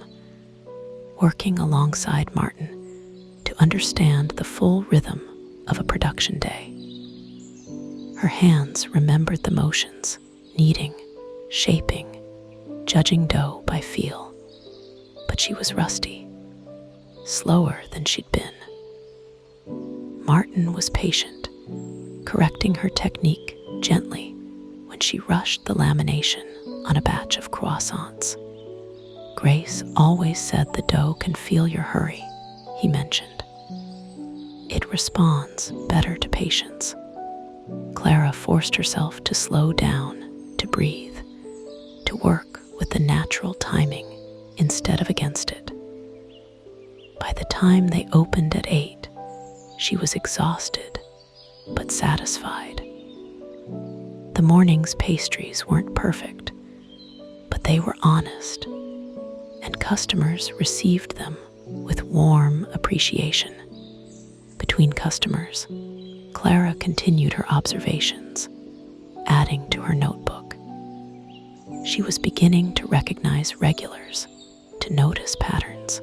working alongside Martin to understand the full rhythm of a production day. Her hands remembered the motions, kneading, shaping, judging dough by feel. But she was rusty, slower than she'd been. Martin was patient, correcting her technique gently when she rushed the lamination on a batch of croissants. Grace always said the dough can feel your hurry, he mentioned. It responds better to patience. Clara forced herself to slow down, to breathe, to work with the natural timing instead of against it. By the time they opened at 8, she was exhausted but satisfied. The morning's pastries weren't perfect, but they were honest, and customers received them with warm appreciation. Between customers, Clara continued her observations, adding to her notebook. She was beginning to recognize regulars, to notice patterns.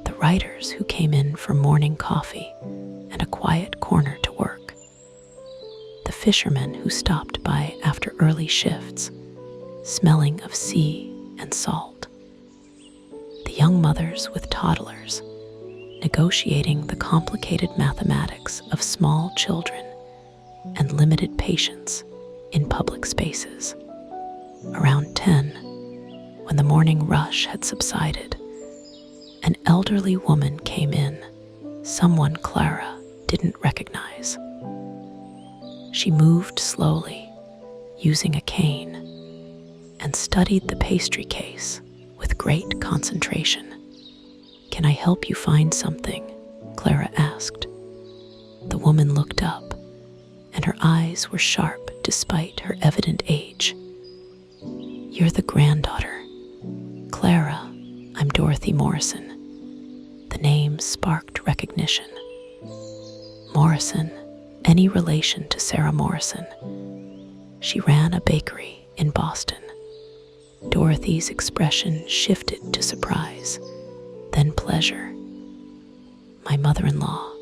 The writers who came in for morning coffee and a quiet corner to work. The fishermen who stopped by after early shifts, smelling of sea and salt. The young mothers with toddlers, negotiating the complicated mathematics of small children and limited patience in public spaces. Around 10, when the morning rush had subsided, an elderly woman came in, someone Clara didn't recognize. She moved slowly, using a cane, and studied the pastry case with great concentration. "Can I help you find something?" Clara asked. The woman looked up, and her eyes were sharp despite her evident age. "You're the granddaughter." "Clara, I'm Dorothy Morrison." The name sparked recognition. Morrison, any relation to Sarah Morrison. She ran a bakery in Boston. Dorothy's expression shifted to surprise, then pleasure. "My mother-in-law.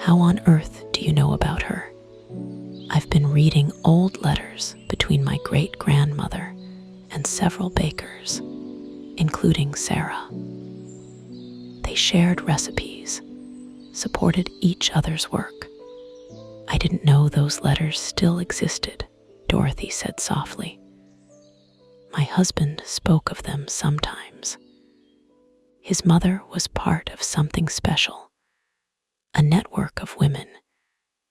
How on earth do you know about her?" "I've been reading old letters between my great-grandmother and several bakers, including Sarah. They shared recipes, supported each other's work. I didn't know those letters still existed," Dorothy said softly. "My husband spoke of them sometimes. His mother was part of something special, a network of women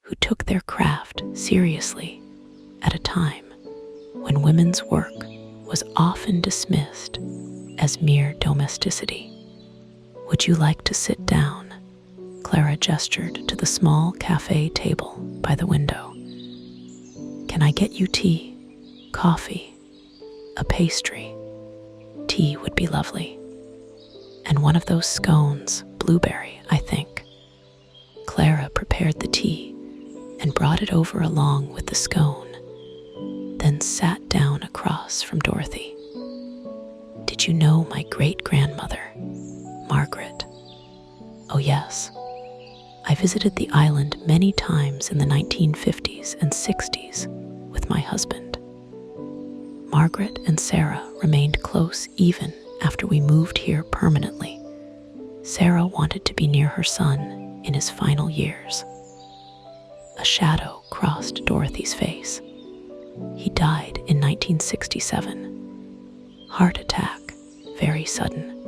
who took their craft seriously at a time when women's work was often dismissed as mere domesticity. Would you like to sit down?" Clara gestured to the small cafe table by the window. "Can I get you tea, coffee, a pastry?" "Tea would be lovely. And one of those scones, blueberry, I think." Clara prepared the tea and brought it over along with the scone, then sat down across from Dorothy. "Did you know my great-grandmother, Margaret?" "Oh yes. I visited the island many times in the 1950s and 60s with my husband. Margaret and Sarah remained close even after we moved here permanently. Sarah wanted to be near her son in his final years." A shadow crossed Dorothy's face. "He died in 1967. Heart attack, very sudden.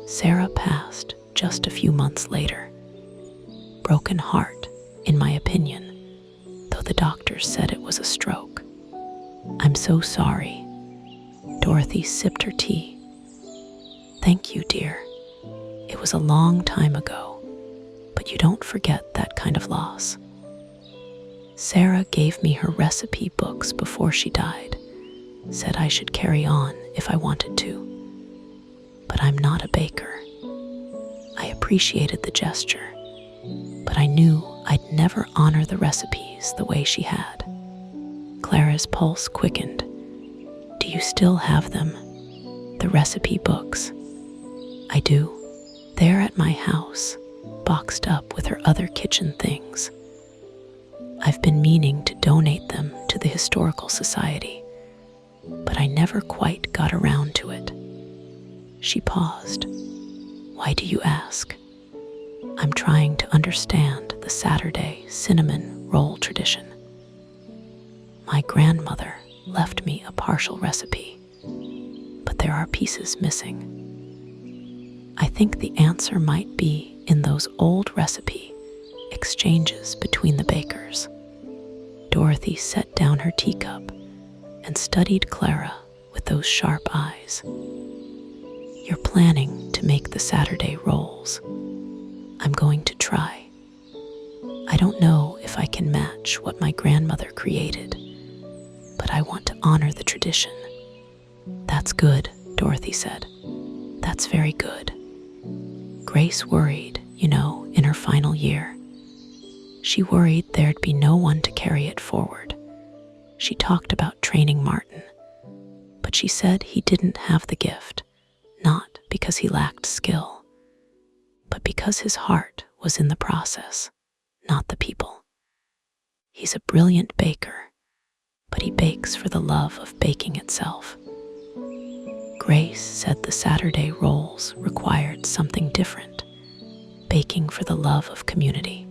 Sarah passed just a few months later. Broken heart, in my opinion, though the The doctors said it was a stroke. I'm so sorry. Dorothy sipped her tea. Thank you, dear. It was a long time ago, but you don't forget that kind of loss. Sarah gave me her recipe books before she died, said I should carry on if I wanted to. But I'm not a baker. I appreciated the gesture, but I knew I'd never honor the recipes the way she had. Clara's pulse quickened. Do you still have them? The recipe books? I do. They're at my house, boxed up with her other kitchen things. I've been meaning to donate them to the Historical Society, but I never quite got around to it. She paused. Why do you ask? I'm trying to understand the Saturday cinnamon roll tradition. My grandmother left me a partial recipe, but there are pieces missing. I think the answer might be in those old recipe exchanges between the bakers. Dorothy set down her teacup and studied Clara with those sharp eyes. You're planning to make the Saturday rolls. I'm going to try. I don't know if I can match what my grandmother created, but I want to honor the tradition. That's good, Dorothy said. That's very good. Grace worried, in her final year. She worried there'd be no one to carry it forward. She talked about training Martin, but she said he didn't have the gift, not because he lacked skill, but because his heart was in the process, not the people. He's a brilliant baker, but he bakes for the love of baking itself. Grace said the Saturday rolls required something different, baking for the love of community.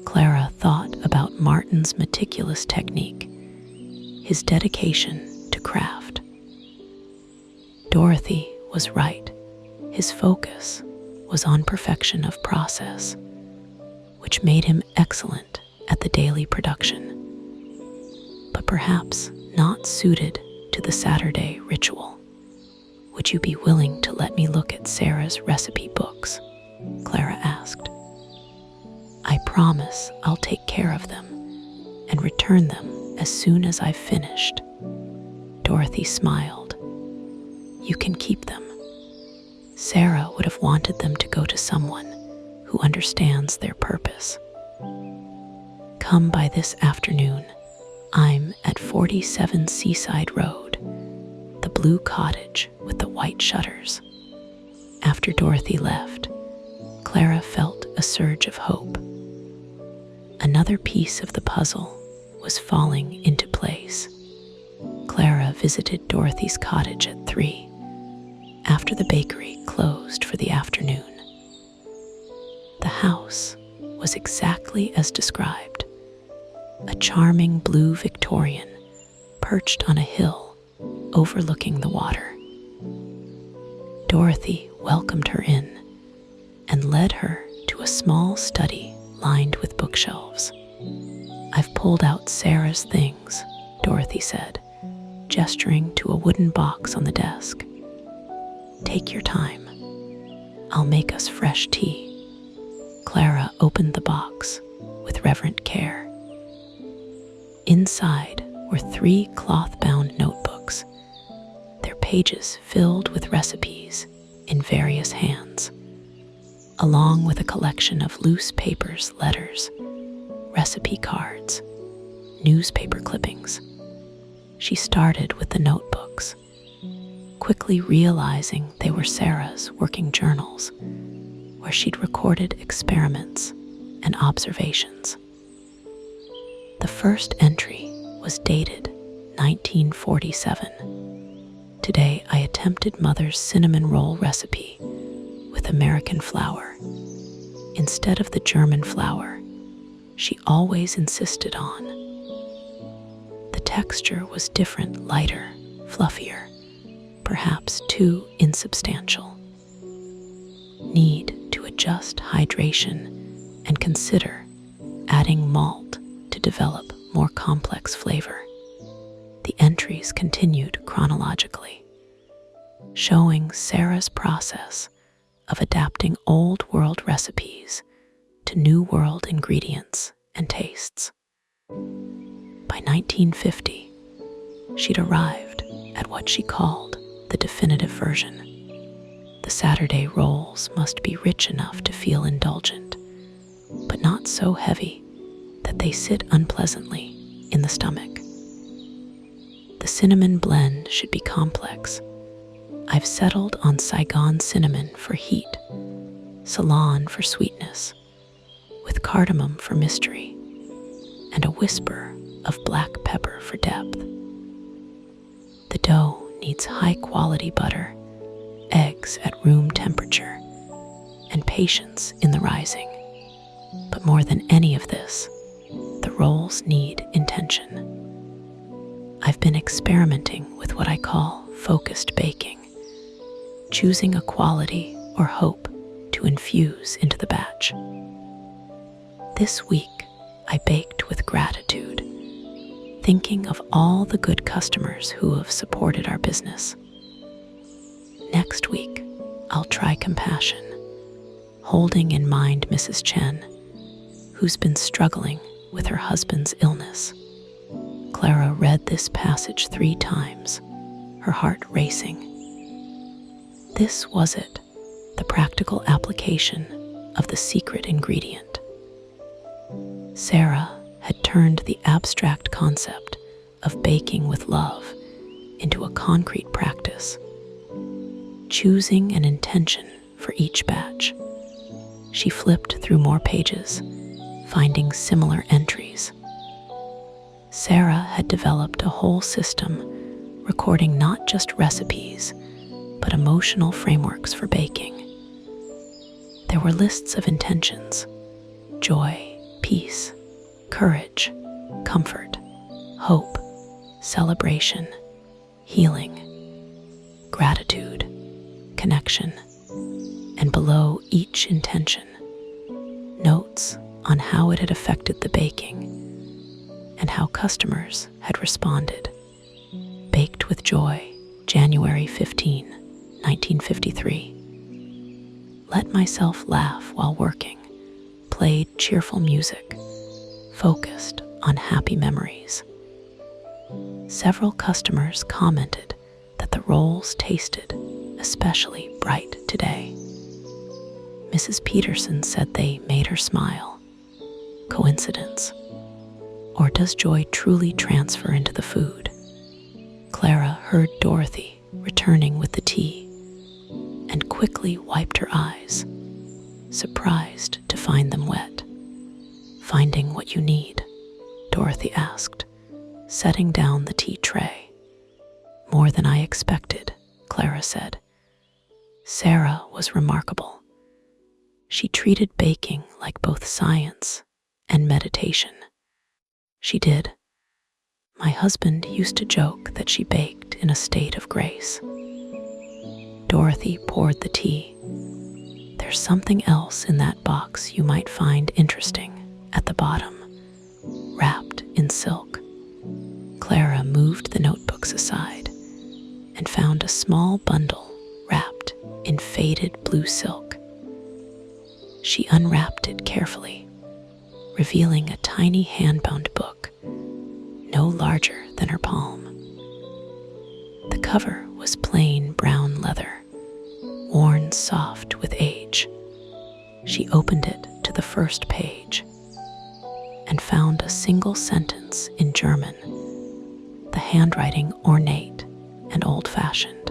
Clara thought about Martin's meticulous technique, his dedication to craft. Dorothy was right. His focus was on perfection of process, which made him excellent at the daily production, but perhaps not suited to the Saturday ritual. Would you be willing to let me look at Sarah's recipe books? Clara asked. I promise I'll take care of them and return them as soon as I've finished. Dorothy smiled. You can keep them. Sarah would have wanted them to go to someone who understands their purpose. Come by this afternoon. I'm at 47 Seaside Road, the blue cottage with the white shutters. After Dorothy left, Clara felt a surge of hope. Another piece of the puzzle was falling into place. Clara visited Dorothy's cottage at 3, after the bakery closed for the afternoon. The house was exactly as described, a charming blue Victorian perched on a hill overlooking the water. Dorothy welcomed her in and led her to a small study lined with bookshelves. I've pulled out Sarah's things, Dorothy said, gesturing to a wooden box on the desk. Take your time. I'll make us fresh tea. Clara opened the box with reverent care. Inside were 3 cloth-bound notebooks, their pages filled with recipes in various hands, along with a collection of loose papers, letters, recipe cards, newspaper clippings. She started with the notebooks, quickly realizing they were Sarah's working journals, where she'd recorded experiments and observations. The first entry was dated 1947. Today I attempted Mother's cinnamon roll recipe with American flour instead of the German flour she always insisted on. The texture was different, lighter, fluffier, perhaps too insubstantial. Need to adjust hydration and consider adding malt to develop more complex flavor. The entries continued chronologically, showing Sarah's process of adapting old world recipes to new world ingredients and tastes. By 1950, she'd arrived at what she called the definitive version. The Saturday rolls must be rich enough to feel indulgent, but not so heavy that they sit unpleasantly in the stomach. The cinnamon blend should be complex. I've settled on Saigon cinnamon for heat, Ceylon for sweetness, with cardamom for mystery, and a whisper of black pepper for depth. The dough needs high-quality butter, eggs at room temperature, and patience in the rising. But more than any of this, the rolls need intention. I've been experimenting with what I call focused baking, choosing a quality or hope to infuse into the batch. This week, I baked with gratitude, thinking of all the good customers who have supported our business. Next week, I'll try compassion, holding in mind Mrs. Chen, who's been struggling with her husband's illness. Clara read this passage 3 times, her heart racing. This was it, the practical application of the secret ingredient. Sarah had turned the abstract concept of baking with love into a concrete practice, choosing an intention for each batch. She flipped through more pages, finding similar entries. Sarah had developed a whole system, recording not just recipes, but emotional frameworks for baking. There were lists of intentions: joy, peace, courage, comfort, hope, celebration, healing, gratitude, connection, and below each intention, notes on how it had affected the baking and how customers had responded. Baked with Joy, January 15, 1953. Let myself laugh while working, played cheerful music, focused on happy memories. Several customers commented that the rolls tasted especially bright today. Mrs. Peterson said they made her smile. Coincidence? Or does joy truly transfer into the food? Clara heard Dorothy returning with the tea and quickly wiped her eyes, surprised to find them wet. Finding what you need? Dorothy asked, setting down the tea tray. More than I expected, Clara said. Sarah was remarkable. She treated baking like both science and meditation. She did. My husband used to joke that she baked in a state of grace. Dorothy poured the tea. There's something else in that box you might find interesting at the bottom, wrapped in silk. Clara moved the notebooks aside and found a small bundle wrapped in faded blue silk. She unwrapped it carefully, revealing a tiny hand-bound book, no larger than her palm. The cover was plain brown leather, worn soft with age. She opened it to the first page and found a single sentence in German, the handwriting ornate and old-fashioned.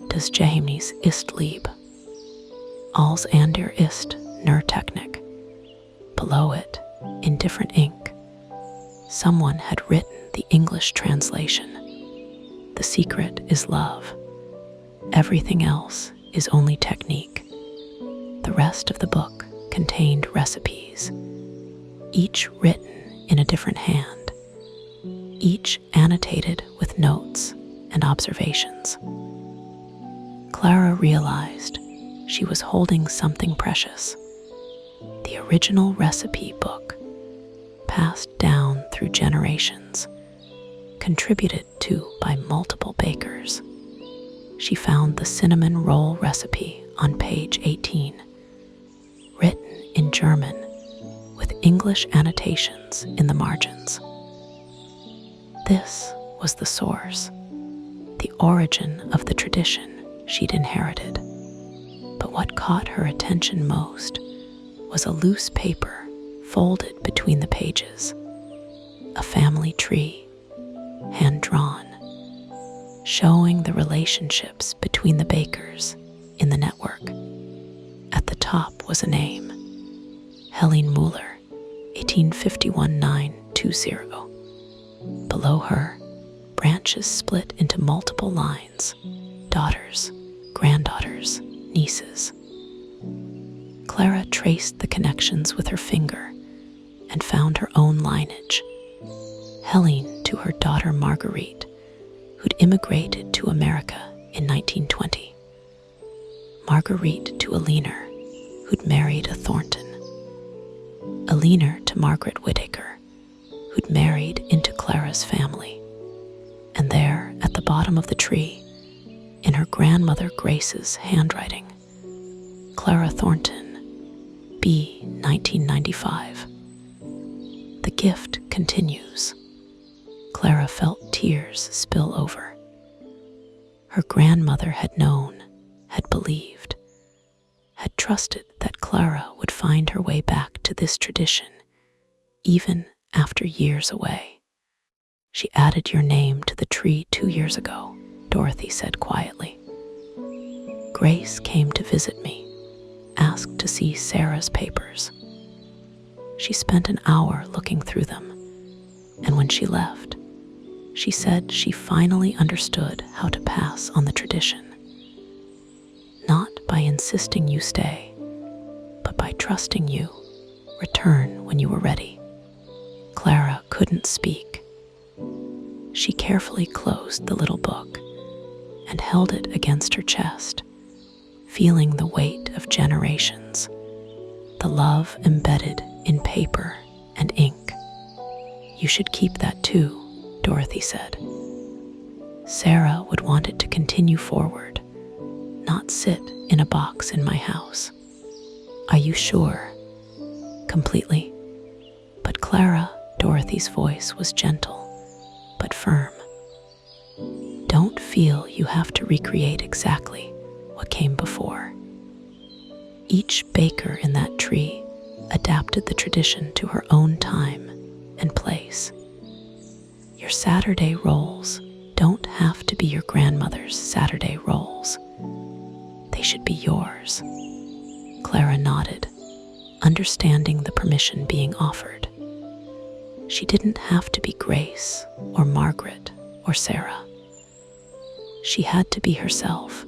Das Geheimnis ist Liebe. Alles andere ist nur Technik. Below it, in different ink, someone had written the English translation. The secret is love. Everything else is only technique. The rest of the book contained recipes, each written in a different hand, each annotated with notes and observations. Clara realized she was holding something precious, the original recipe book, passed down through generations, contributed to by multiple bakers. She found the cinnamon roll recipe on page 18, written in German with English annotations in the margins. This was the source, the origin of the tradition she'd inherited. But what caught her attention most was a loose paper folded between the pages, a family tree, hand-drawn, showing the relationships between the bakers in the network. At the top was a name, Helene Mueller, 1851-920. Below her, branches split into multiple lines, daughters, granddaughters, nieces. Clara traced the connections with her finger and found her own lineage. Helene to her daughter Marguerite, who'd immigrated to America in 1920. Marguerite to Eleanor, who'd married a Thornton. Eleanor to Margaret Whittaker, who'd married into Clara's family. And there, at the bottom of the tree, in her grandmother Grace's handwriting, Clara Thornton, B. 1995. The gift continues. Clara felt tears spill over. Her grandmother had known, had believed, had trusted that Clara would find her way back to this tradition, even after years away. She added your name to the tree 2 years ago, Dorothy said quietly. Grace came to visit me, asked to see Sarah's papers. She spent an hour looking through them, and when she left, she said she finally understood how to pass on the tradition. Not by insisting you stay, but by trusting you return when you were ready. Clara couldn't speak. She carefully closed the little book and held it against her chest, feeling the weight of generations, the love embedded in paper and ink. You should keep that too, Dorothy said. Sarah would want it to continue forward, not sit in a box in my house. Are you sure? Completely. But Clara, Dorothy's voice was gentle, but firm. Don't feel you have to recreate exactly what came before. Each baker in that tree adapted the tradition to her own time and place. Your Saturday rolls don't have to be your grandmother's Saturday rolls. They should be yours. Clara nodded, understanding the permission being offered. She didn't have to be Grace or Margaret or Sarah. She had to be herself,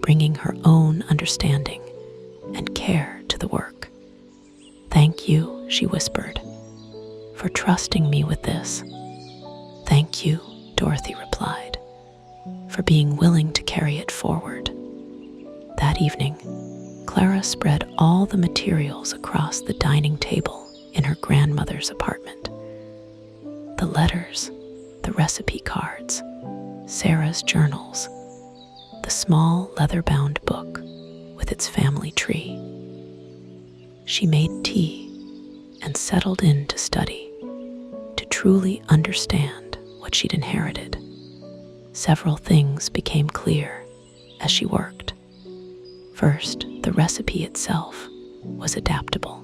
bringing her own understanding and care to the work. Thank you, she whispered, for trusting me with this. Thank you, Dorothy replied, for being willing to carry it forward. That evening, Clara spread all the materials across the dining table in her grandmother's apartment. The letters, the recipe cards, Sarah's journals, the small leather-bound book with its family tree. She made tea and settled in to study, to truly understand what she'd inherited. Several things became clear as she worked. First, the recipe itself was adaptable.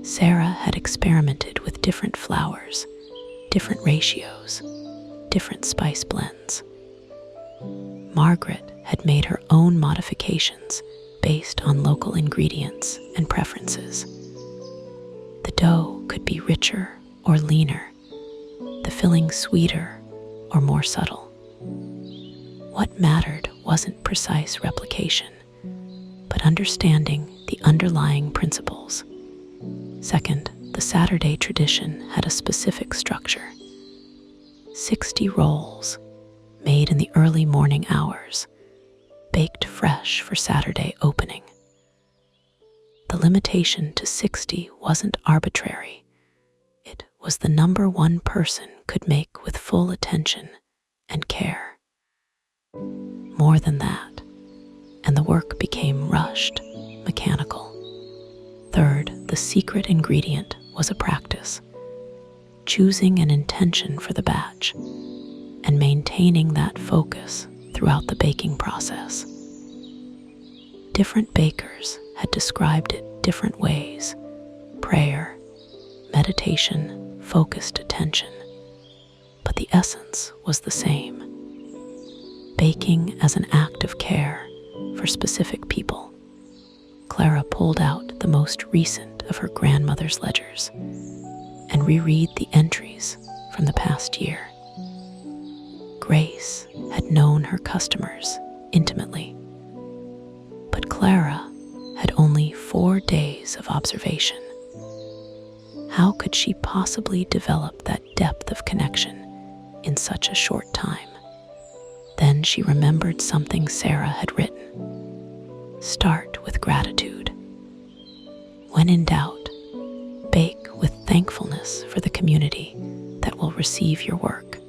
Sarah had experimented with different flours, different ratios, different spice blends. Margaret had made her own modifications based on local ingredients and preferences. The dough could be richer or leaner, the filling sweeter or more subtle. What mattered wasn't precise replication, but understanding the underlying principles. Second, the Saturday tradition had a specific structure. 60 rolls, made in the early morning hours, baked fresh for Saturday opening. The limitation to 60 wasn't arbitrary. It was the number one person could make with full attention and care. More than that, and the work became rushed, mechanical. Third, the secret ingredient was a practice, choosing an intention for the batch and maintaining that focus throughout the baking process. Different bakers had described it different ways: prayer, meditation, focused attention. But the essence was the same: baking as an act of care for specific people. Clara pulled out the most recent of her grandmother's ledgers and reread the entries from the past year. Grace had known her customers intimately, but Clara had only 4 days of observation. How could she possibly develop that depth of connection in such a short time? Then she remembered something Sarah had written: start with gratitude. When in doubt, bake with thankfulness for the community that will receive your work.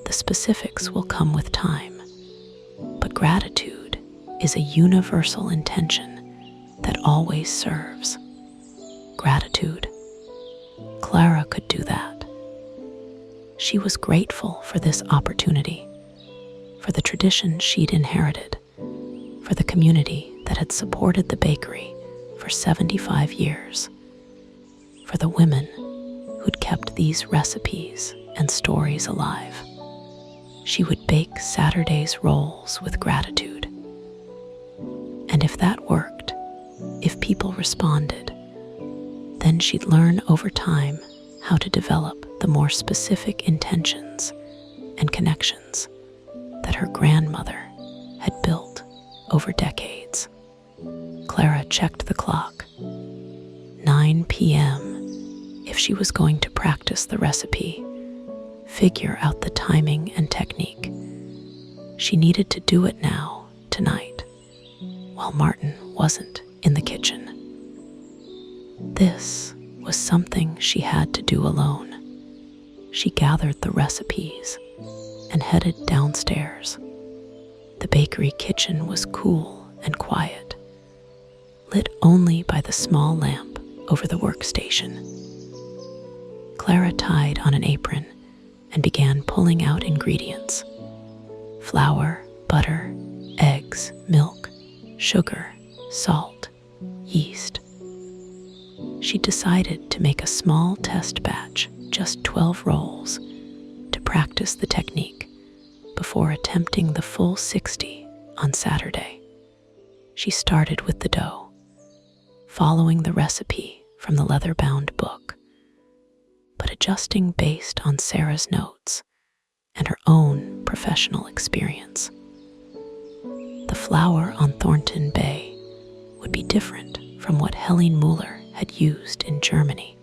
The specifics will come with time, but gratitude is a universal intention that always serves. Gratitude. Clara could do that. She was grateful for this opportunity, for the tradition she'd inherited, for the community that had supported the bakery for 75 years, for the women who'd kept these recipes and stories alive. She would bake Saturday's rolls with gratitude. And if that worked, if people responded, then she'd learn over time how to develop the more specific intentions and connections that her grandmother had built over decades. Clara checked the clock. 9 p.m. if she was going to practice the recipe, figure out the timing and technique. She needed to do it now, tonight, while Martin wasn't in the kitchen. This was something she had to do alone. She gathered the recipes and headed downstairs. The bakery kitchen was cool and quiet, lit only by the small lamp over the workstation. Clara tied on an apron and began pulling out ingredients: flour, butter, eggs, milk, sugar, salt, yeast. She decided to make a small test batch, just 12 rolls, to practice the technique before attempting the full 60 on Saturday. She started with the dough, following the recipe from the leather-bound book, but adjusting based on Sarah's notes and her own professional experience. The flour on Thornton Bay would be different from what Helene Mueller had used in Germany,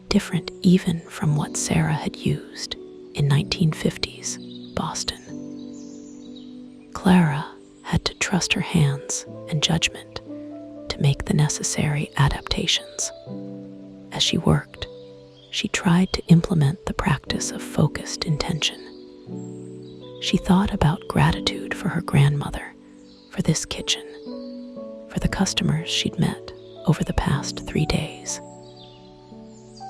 different even from what Sarah had used in 1950s Boston. Clara had to trust her hands and judgment to make the necessary adaptations. As she worked, she tried to implement the practice of focused intention. She thought about gratitude for her grandmother, for this kitchen, for the customers she'd met over the past 3 days.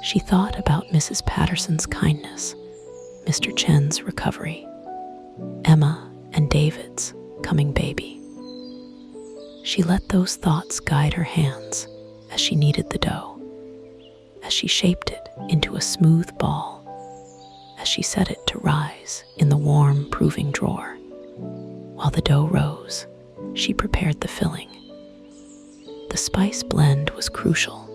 She thought about Mrs. Patterson's kindness, Mr. Chen's recovery, Emma and David's coming baby. She let those thoughts guide her hands as she kneaded the dough, as she shaped it into a smooth ball, as she set it to rise in the warm proving drawer. While the dough rose, she prepared the filling. The spice blend was crucial,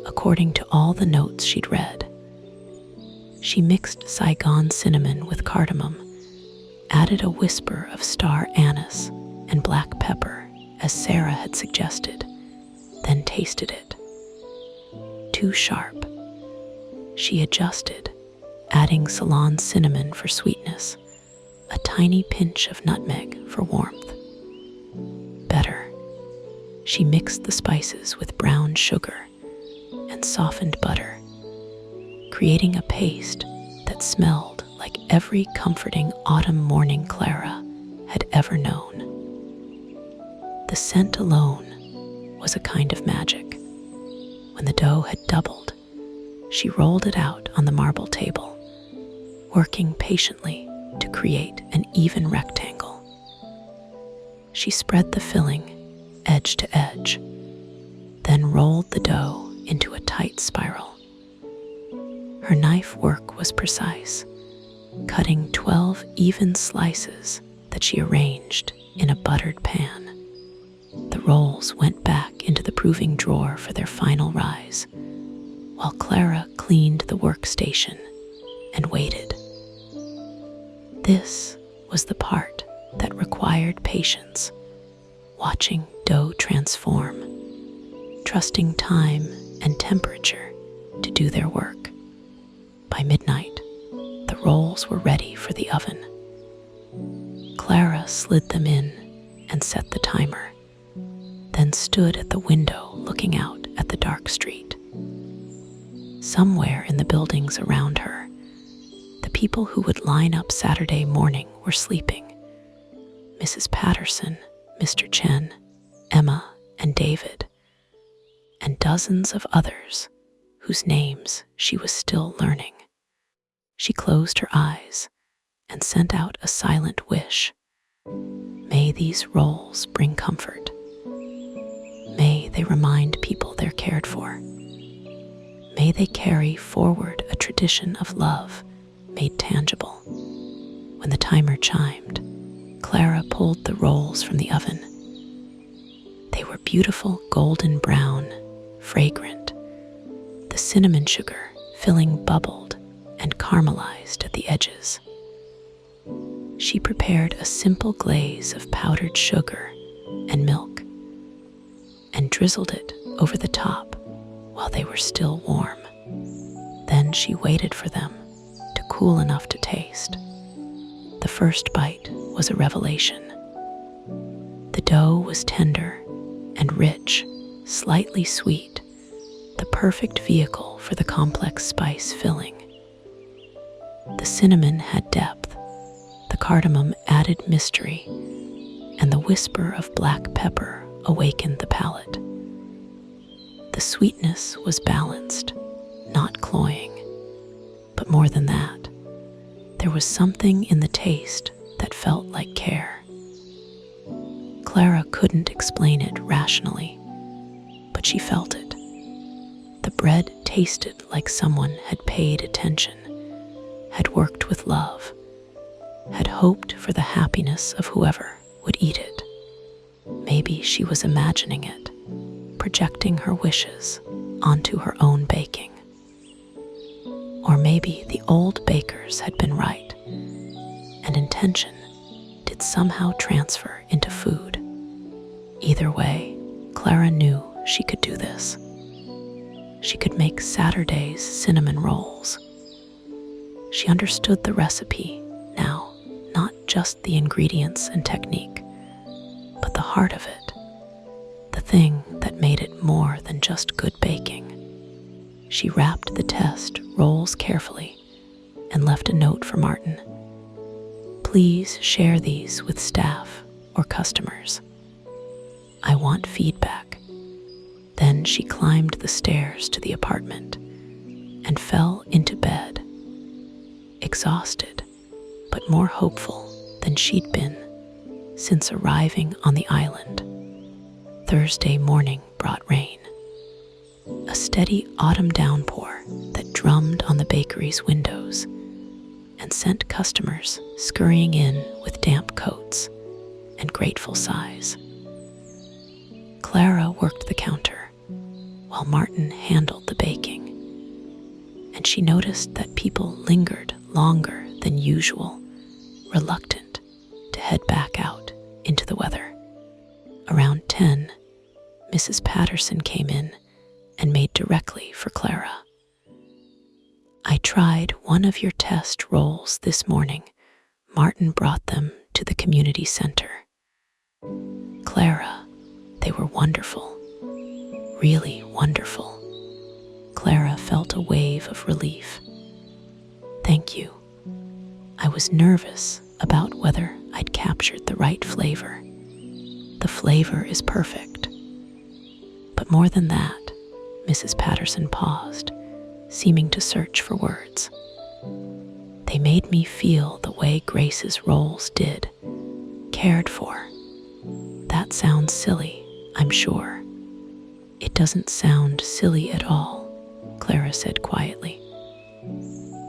according to all the notes she'd read. She mixed Saigon cinnamon with cardamom, added a whisper of star anise and black pepper as Sarah had suggested, then tasted it. Too sharp. She adjusted, adding Ceylon cinnamon for sweetness, a tiny pinch of nutmeg for warmth. Better. She mixed the spices with brown sugar and softened butter, creating a paste that smelled like every comforting autumn morning Clara had ever known. The scent alone was a kind of magic. When the dough had doubled, she rolled it out on the marble table, working patiently to create an even rectangle. She spread the filling edge to edge, then rolled the dough into a tight spiral. Her knife work was precise, cutting 12 even slices that she arranged in a buttered pan. The rolls went back into the proving drawer for their final rise, while Clara cleaned the workstation and waited. This was the part that required patience, watching dough transform, trusting time and temperature to do their work. By midnight, the rolls were ready for the oven. Clara slid them in and set the timer, then stood at the window looking out at the dark street. Somewhere in the buildings around her, the people who would line up Saturday morning were sleeping. Mrs. Patterson, Mr. Chen, Emma, and David, and dozens of others whose names she was still learning. She closed her eyes and sent out a silent wish. May these rolls bring comfort. May they remind people they're cared for. May they carry forward a tradition of love made tangible. When the timer chimed, Clara pulled the rolls from the oven. They were beautiful golden brown, fragrant. The cinnamon sugar filling bubbled and caramelized at the edges. She prepared a simple glaze of powdered sugar and milk and drizzled it over the top while they were still warm. Then she waited for them to cool enough to taste. The first bite was a revelation. The dough was tender and rich, slightly sweet, the perfect vehicle for the complex spice filling. The cinnamon had depth, the cardamom added mystery, and the whisper of black pepper awakened the palate. The sweetness was balanced, not cloying, but more than that, there was something in the taste that felt like care. Clara couldn't explain it rationally, but she felt it. The bread tasted like someone had paid attention, had worked with love, had hoped for the happiness of whoever would eat it. Maybe she was imagining it, projecting her wishes onto her own baking. Or maybe the old bakers had been right, and intention did somehow transfer into food. Either way, Clara knew she could do this. She could make Saturday's cinnamon rolls. She understood the recipe now, not just the ingredients and technique, but the heart of it, the thing that made it more than just good baking. She wrapped the test rolls carefully and left a note for Martin. Please share these with staff or customers. I want feedback. Then she climbed the stairs to the apartment and fell into bed, exhausted, but more hopeful than she'd been since arriving on the island. Thursday morning brought rain, a steady autumn downpour that drummed on the bakery's windows and sent customers scurrying in with damp coats and grateful sighs. Clara worked the counter while Martin handled the baking, and she noticed that people lingered longer than usual, reluctant to head back out into the weather. Around 10, Mrs. Patterson came in and made directly for Clara. I tried one of your test rolls this morning. Martin brought them to the community center. Clara, they were wonderful, really wonderful. Clara Clara felt a wave of relief. "Thank you. I was nervous about whether I'd captured the right flavor. The flavor is perfect. But more than that," Mrs. Patterson paused, seeming to search for words. "They made me feel the way Grace's rolls did, cared for. That sounds silly, I'm sure." "It doesn't sound silly at all," Clara said quietly.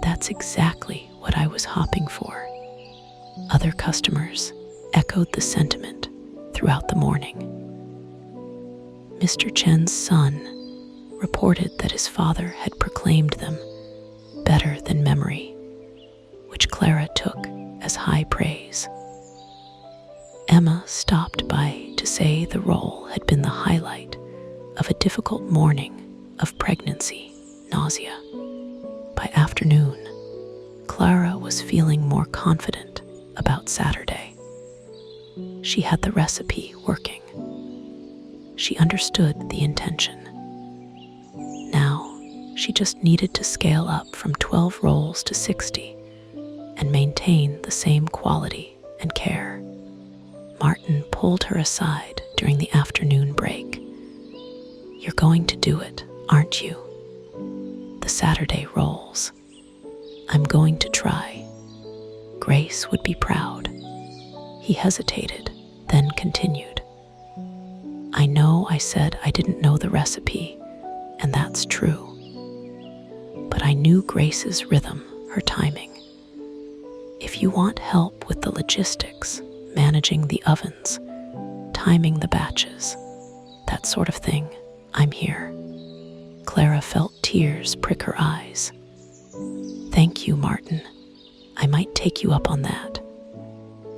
"That's exactly what I was hoping for." Other customers echoed the sentiment throughout the morning. Mr. Chen's son reported that his father had proclaimed them better than memory, which Clara took as high praise. Emma stopped by to say the roll had been the highlight of a difficult morning of pregnancy, nausea. By afternoon, Clara was feeling more confident about Saturday. She had the recipe working. She understood the intention. Now, she just needed to scale up from 12 rolls to 60 and maintain the same quality and care. Martin pulled her aside during the afternoon break. "You're going to do it, aren't you? The Saturday rolls." "I'm going to try. Grace would be proud." He hesitated, then continued. "I know I said I didn't know the recipe, and that's true. But I knew Grace's rhythm, her timing. If you want help with the logistics, managing the ovens, timing the batches, that sort of thing, I'm here." Clara felt tears prick her eyes. "Thank you, Martin. I might take you up on that."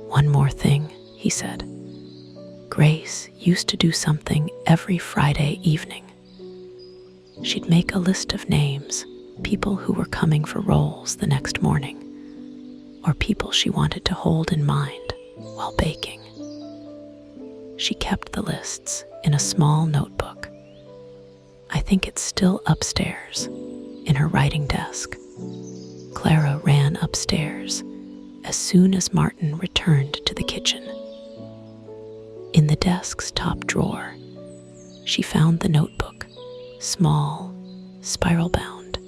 "One more thing," he said. "Grace used to do something every Friday evening. She'd make a list of names, people who were coming for rolls the next morning, or people she wanted to hold in mind while baking. She kept the lists in a small notebook. I think it's still upstairs, in her writing desk." Clara ran upstairs as soon as Martin returned to the kitchen. In the desk's top drawer, she found the notebook, small, spiral-bound,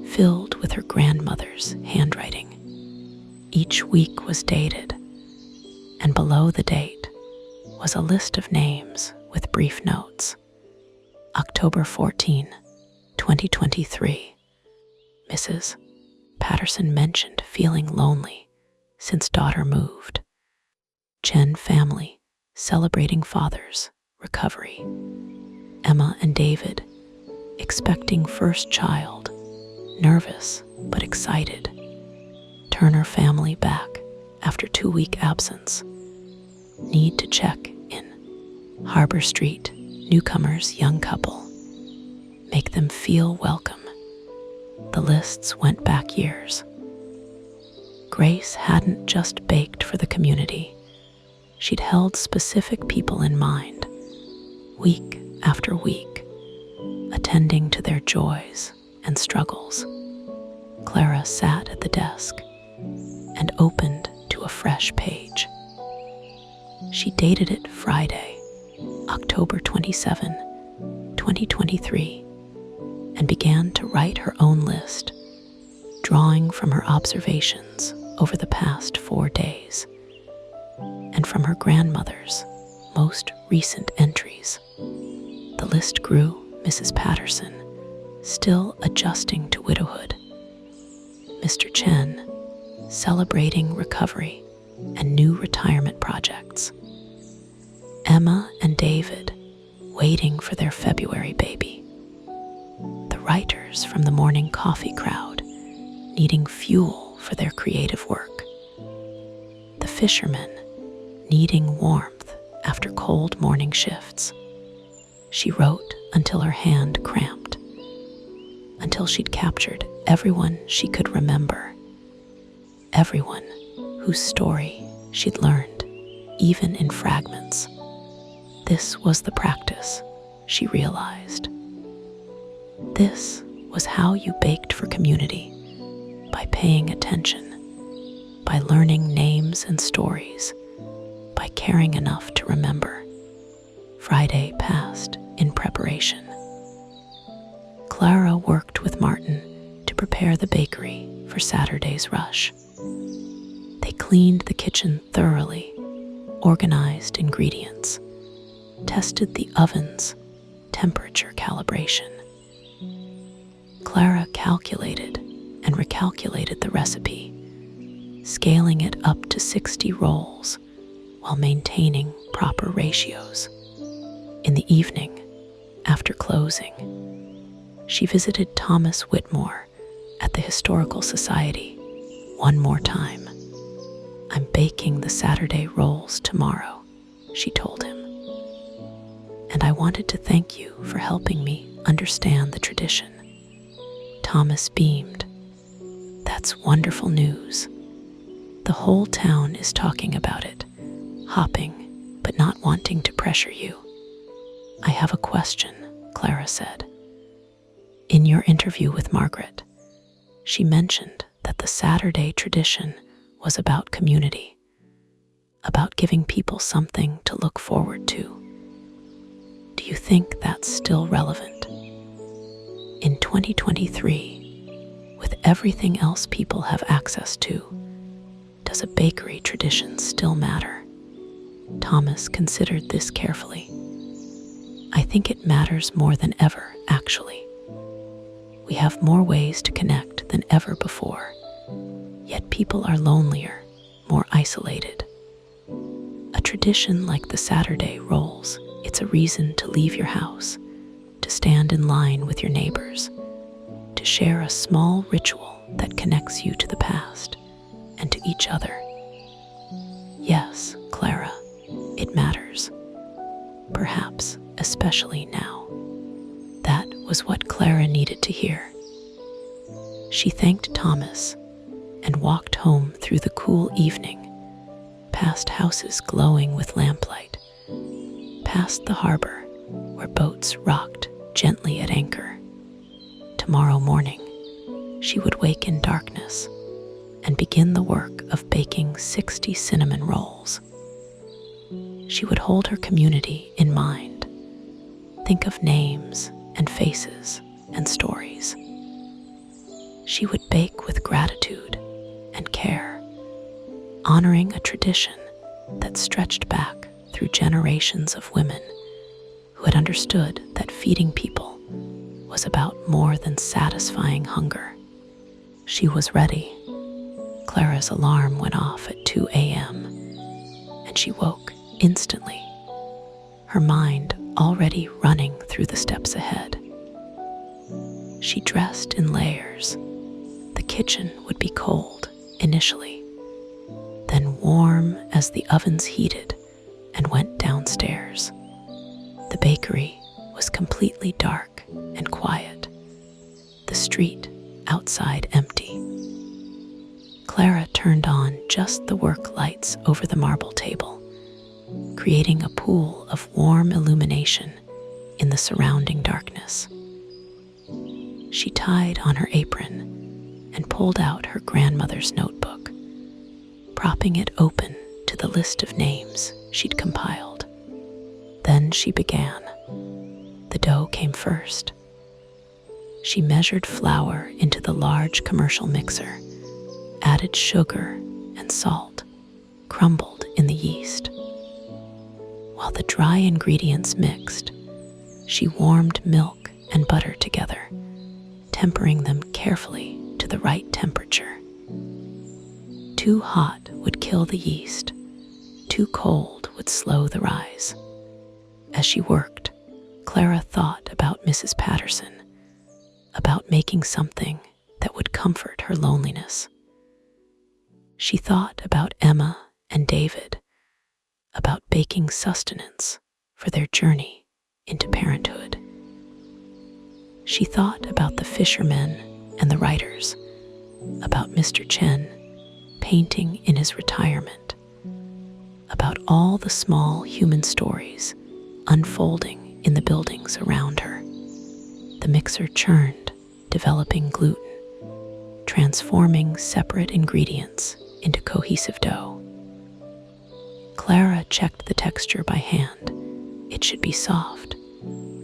filled with her grandmother's handwriting. Each week was dated, and below the date was a list of names with brief notes. October 14, 2023. Mrs. Patterson mentioned feeling lonely since daughter moved. Chen family celebrating father's recovery. Emma and David expecting first child, nervous but excited. Turner family back after 2-week absence. Need to check in. Harbor Street, newcomers, young couple. Make them feel welcome. The lists went back years. Grace hadn't just baked for the community. She'd held specific people in mind, week after week, attending to their joys and struggles. Clara sat at the desk and opened to a fresh page. She dated it Friday, October 27, 2023, and began to write her own list, drawing from her observations over the past 4 days and from her grandmother's most recent entries. The list grew, Mrs. Patterson, still adjusting to widowhood. Mr. Chen, celebrating recovery and new retirement projects. Emma and David, waiting for their February baby. The writers from the morning coffee crowd, needing fuel for their creative work. The fishermen, needing warmth after cold morning shifts. She wrote until her hand cramped, until she'd captured everyone she could remember, everyone whose story she'd learned, even in fragments. This was the practice, she realized. This was how you baked for community, by paying attention, by learning names and stories, by caring enough to remember. Friday passed in preparation. Clara worked with Martin to prepare the bakery for Saturday's rush. They cleaned the kitchen thoroughly, organized ingredients, tested the oven's temperature calibration. Clara calculated and recalculated the recipe, scaling it up to 60 rolls while maintaining proper ratios. In the evening, after closing, she visited Thomas Whitmore at the Historical Society one more time. "I'm baking the Saturday rolls tomorrow," she told him. "And I wanted to thank you for helping me understand the tradition." Thomas beamed. "That's wonderful news. The whole town is talking about it, hopping, but not wanting to pressure you." "I have a question," Clara said. In your interview with Margaret, she mentioned that the Saturday tradition was about community, about giving people something to look forward to. Do you think that's still relevant? In 2023, with everything else people have access to, does a bakery tradition still matter? Thomas considered this carefully. "I think it matters more than ever, actually. We have more ways to connect than ever before, yet people are lonelier, more isolated. A tradition like the Saturday rolls, it's a reason to leave your house, to stand in line with your neighbors, to share a small ritual that connects you to the past and to each other." "Yes, Clara, it matters. Perhaps especially now." That was what Clara needed to hear. She thanked Thomas and walked home through the cool evening, past houses glowing with lamplight, past the harbor where boats rocked gently at anchor. Tomorrow morning, she would wake in darkness and begin the work of baking 60 cinnamon rolls. She would hold her community in mind, think of names and faces and stories. She would bake with gratitude and care, honoring a tradition that stretched back through generations of women who had understood that feeding people was about more than satisfying hunger. She was ready. Clara's alarm went off at 2 a.m., and she woke instantly, her mind already running through the steps ahead. She dressed in layers. The kitchen would be cold initially, then warm as the ovens heated, and went downstairs. The bakery was completely dark and quiet, the street outside empty. Clara turned on just the work lights over the marble table, creating a pool of warm illumination in the surrounding darkness. She tied on her apron and pulled out her grandmother's notebook, propping it open to the list of names she'd compiled. Then she began. The dough came first. She measured flour into the large commercial mixer, added sugar and salt, crumbled in the yeast. While the dry ingredients mixed, she warmed milk and butter together, tempering them carefully to the right temperature. Too hot would kill the yeast, too cold would slow the rise. As she worked, Clara thought about Mrs. Patterson, about making something that would comfort her loneliness. She thought about Emma and David, about baking sustenance for their journey into parenthood. She thought about the fishermen and the writers, about Mr. Chen painting in his retirement, about all the small human stories unfolding in the buildings around her. The mixer churned, developing gluten, transforming separate ingredients into cohesive dough. Clara checked the texture by hand. It should be soft,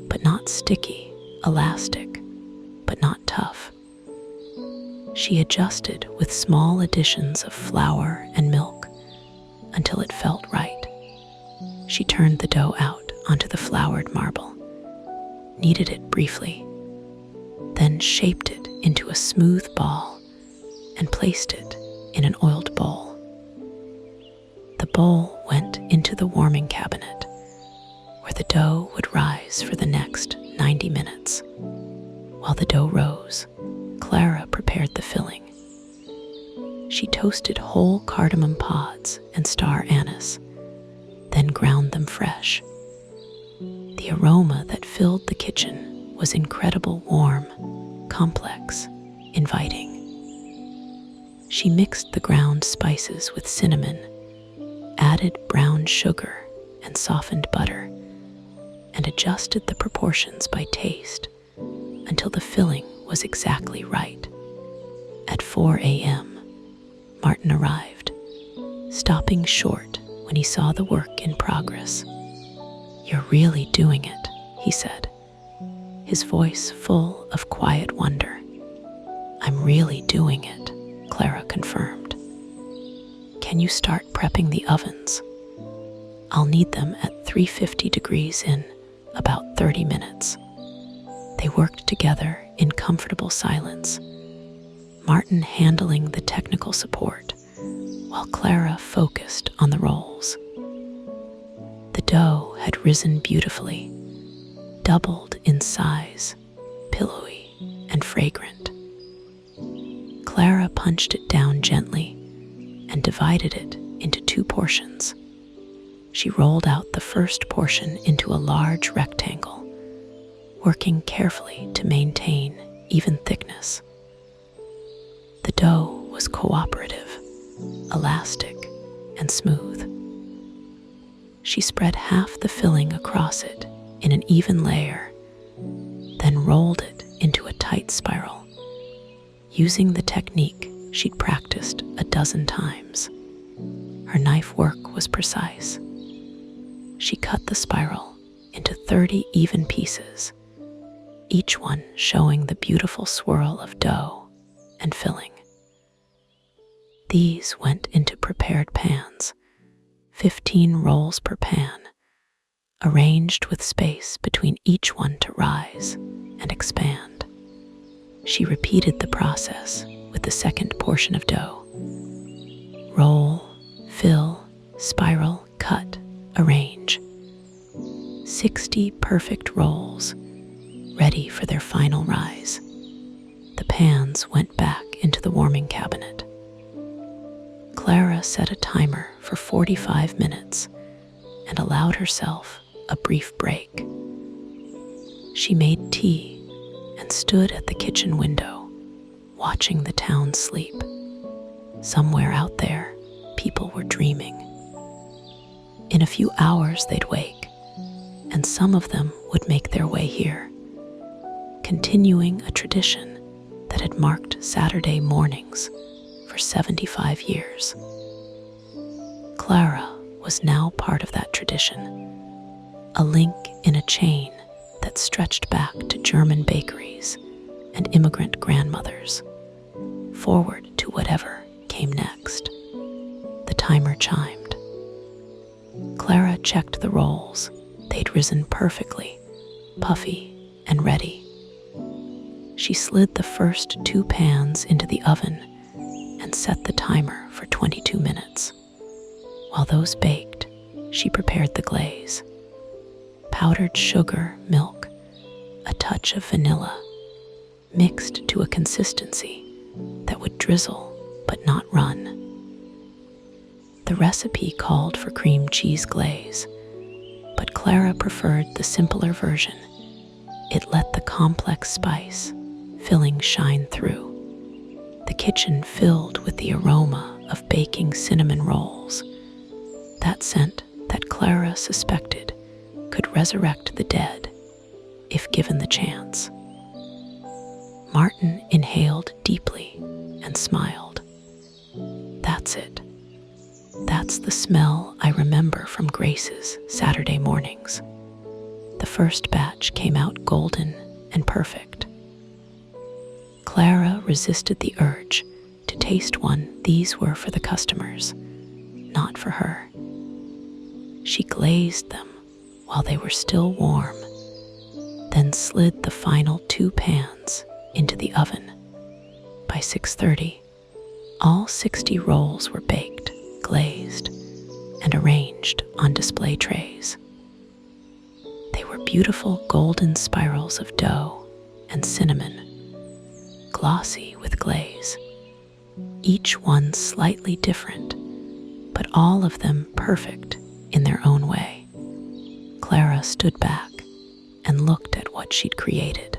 but not sticky, elastic, but not tough. She adjusted with small additions of flour and milk until it felt right. She turned the dough out onto the floured marble, kneaded it briefly, then shaped it into a smooth ball and placed it in an oiled bowl. The bowl went into the warming cabinet, where the dough would rise for the next 90 minutes. While the dough rose, Clara prepared the filling. She toasted whole cardamom pods and star anise, then ground them fresh. The aroma that filled the kitchen was incredible, warm, complex, inviting. She mixed the ground spices with cinnamon, added brown sugar and softened butter, and adjusted the proportions by taste until the filling was exactly right. At 4 a.m., Martin arrived, stopping short when he saw the work in progress. "You're really doing it," he said, his voice full of quiet wonder. "I'm really doing it," Clara confirmed. "Can you start prepping the ovens? I'll need them at 350 degrees in about 30 minutes." They worked together in comfortable silence, Martin handling the technical support while Clara focused on the rolls. The dough had risen beautifully, doubled in size, pillowy and fragrant. Clara punched it down gently and divided it into 2 portions. She rolled out the first portion into a large rectangle, working carefully to maintain even thickness. The dough was cooperative, elastic, and smooth. She spread half the filling across it in an even layer, then rolled it into a tight spiral, using the technique she'd practiced a dozen times. Her knife work was precise. She cut the spiral into 30 even pieces, each one showing the beautiful swirl of dough and filling. These went into prepared pans, 15 rolls per pan, arranged with space between each one to rise and expand. She repeated the process with the second portion of dough. Roll, fill, spiral, cut, arrange. 60 perfect rolls, ready for their final rise. The pans went back into the warming cabinet. Clara set a timer for 45 minutes and allowed herself a brief break. She made tea and stood at the kitchen window, watching the town sleep. Somewhere out there, people were dreaming. In a few hours they'd wake, and some of them would make their way here, continuing a tradition that had marked Saturday mornings for 75 years. Clara was now part of that tradition, a link in a chain that stretched back to German bakeries and immigrant grandmothers, forward to whatever came next. The timer chimed. Clara checked the rolls. They'd risen perfectly, puffy and ready. She slid the first 2 pans into the oven and set the timer for 22 minutes. While those baked, she prepared the glaze. Powdered sugar, milk, a touch of vanilla, mixed to a consistency that would drizzle but not run. The recipe called for cream cheese glaze, but Clara preferred the simpler version. It let the complex spice filling shine through. The kitchen filled with the aroma of baking cinnamon rolls, that scent that Clara suspected could resurrect the dead if given the chance. Martin inhaled deeply and smiled. That's it. That's the smell I remember from Grace's Saturday mornings. The first batch came out golden and perfect. Clara resisted the urge to taste one. These were for the customers, not for her. She glazed them while they were still warm, then slid the final 2 pans into the oven. By 6:30, all 60 rolls were baked, glazed, and arranged on display trays. They were beautiful golden spirals of dough and cinnamon, glossy with glaze, each one slightly different, but all of them perfect in their own way. Clara stood back and looked at what she'd created.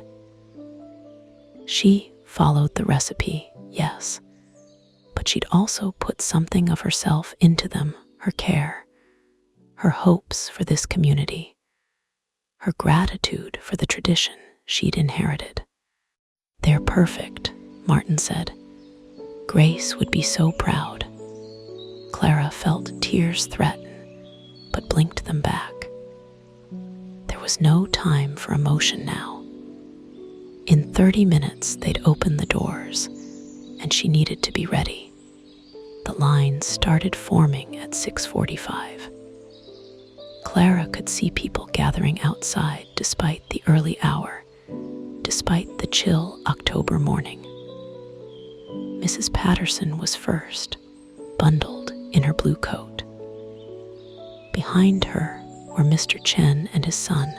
She followed the recipe, yes, but she'd also put something of herself into them, her care, her hopes for this community, her gratitude for the tradition she'd inherited. "They're perfect," Martin said. "Grace would be so proud." Clara felt tears threaten, but blinked them back. There was no time for emotion now. In 30 minutes, they'd open the doors, and she needed to be ready. The lines started forming at 6:45. Clara could see people gathering outside despite the early hour, despite the chill October morning. Mrs. Patterson was first, bundled in her blue coat. Behind her were Mr. Chen and his son,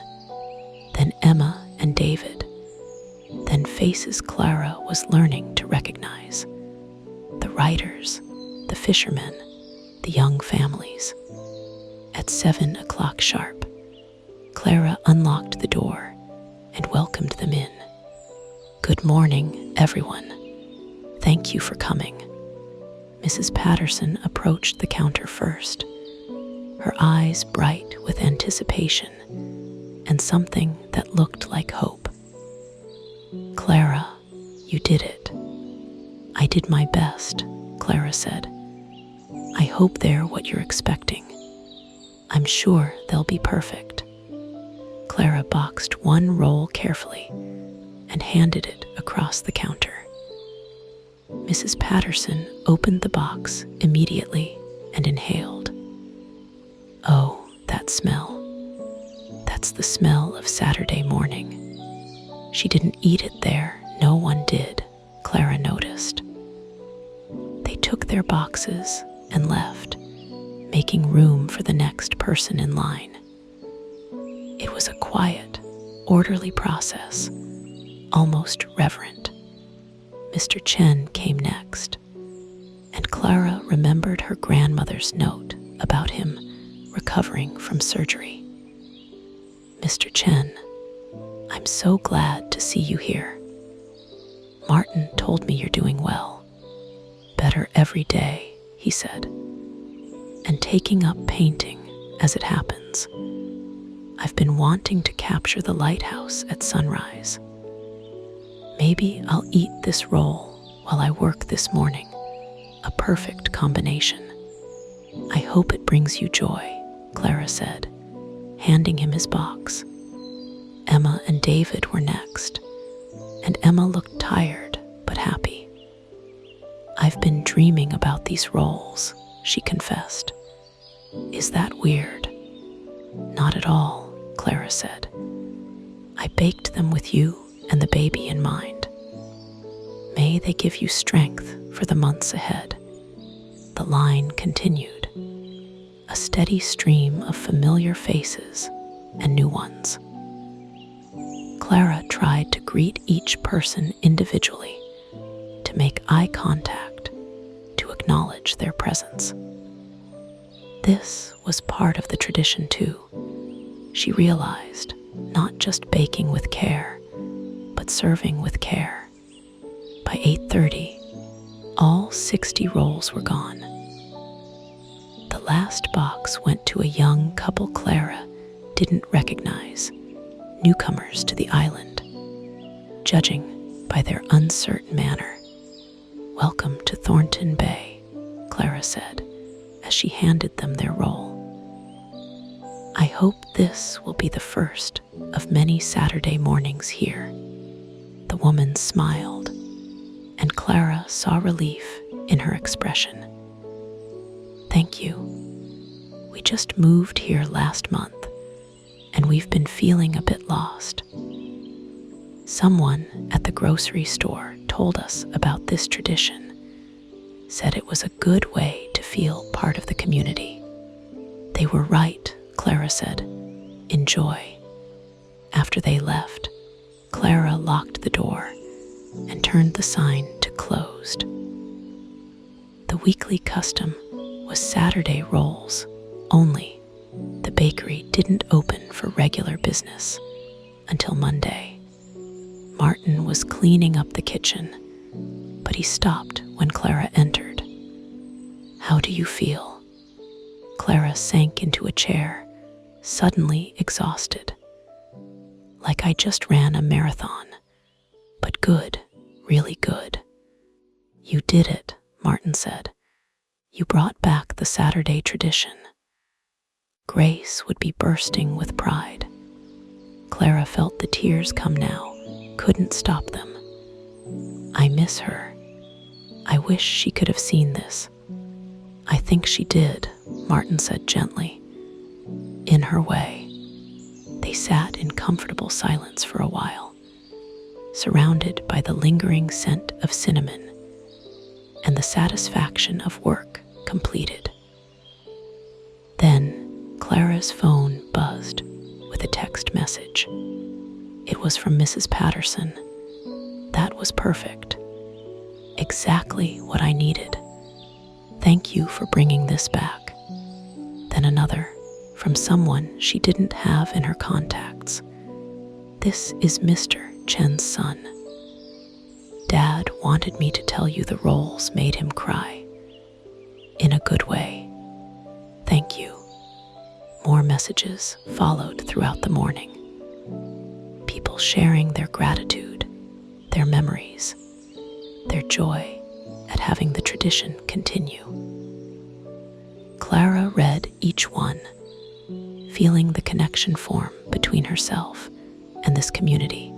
then Emma and David, then faces Clara was learning to recognize. The writers, the fishermen, the young families. At 7 o'clock sharp, Clara unlocked the door and welcomed them in. "Good morning, everyone. Thank you for coming." Mrs. Patterson approached the counter first, her eyes bright with anticipation and something that looked like hope. "Clara, you did it." "I did my best," Clara said. "I hope they're what you're expecting. I'm sure they'll be perfect." Clara boxed one roll carefully and handed it across the counter. Mrs. Patterson opened the box immediately and inhaled. "Oh, that smell. That's the smell of Saturday morning." She didn't eat it there, no one did, Clara noticed. They took their boxes and left, making room for the next person in line. It was a quiet, orderly process, almost reverent. Mr. Chen came next, and Clara remembered her grandmother's note about him recovering from surgery. "Mr. Chen, I'm so glad to see you here. Martin told me you're doing well. Better every day," he said. "And taking up painting as it happens. I've been wanting to capture the lighthouse at sunrise. Maybe I'll eat this roll while I work this morning. A perfect combination." "I hope it brings you joy," Clara said, handing him his box. Emma and David were next, and Emma looked tired but happy. "I've been dreaming about these rolls," she confessed. "Is that weird?" "Not at all," Clara said. "I baked them with you and the baby in mind. May they give you strength for the months ahead." The line continued, a steady stream of familiar faces and new ones. Clara tried to greet each person individually, to make eye contact, to acknowledge their presence. This was part of the tradition too. She realized, not just baking with care, but serving with care. By 8:30, all 60 rolls were gone. The last box went to a young couple Clara didn't recognize, newcomers to the island. Judging by their uncertain manner. "Welcome to Thornton Bay," Clara said as she handed them their roll. "I hope this will be the first of many Saturday mornings here." The woman smiled, and Clara saw relief in her expression. "Thank you. We just moved here last month, and we've been feeling a bit lost. Someone at the grocery store told us about this tradition, said it was a good way to feel part of the community." "They were right," Clara said. "Enjoy." After they left, Clara locked the door and turned the sign to closed. The weekly custom was Saturday rolls only. The bakery didn't open for regular business until Monday. Martin was cleaning up the kitchen, but he stopped when Clara entered. "How do you feel?" Clara sank into a chair, suddenly exhausted. "Like I just ran a marathon, but good, really good." "You did it," Martin said. "You brought back the Saturday tradition." Grace would be bursting with pride. Clara felt the tears come now, couldn't stop them. "I miss her. I wish she could have seen this." "I think she did," Martin said gently. "In her way." They sat in comfortable silence for a while, surrounded by the lingering scent of cinnamon and the satisfaction of work completed. Then Clara's phone buzzed with a text message. It was from Mrs. Patterson. "That was perfect. Exactly what I needed. Thank you for bringing this back." Then another, from someone she didn't have in her contacts. "This is Mr. Chen's son. Dad wanted me to tell you the rolls made him cry. In a good way. Thank you." More messages followed throughout the morning. People sharing their gratitude, their memories, their joy at having the tradition continue. Clara read each one, feeling the connection form between herself and this community,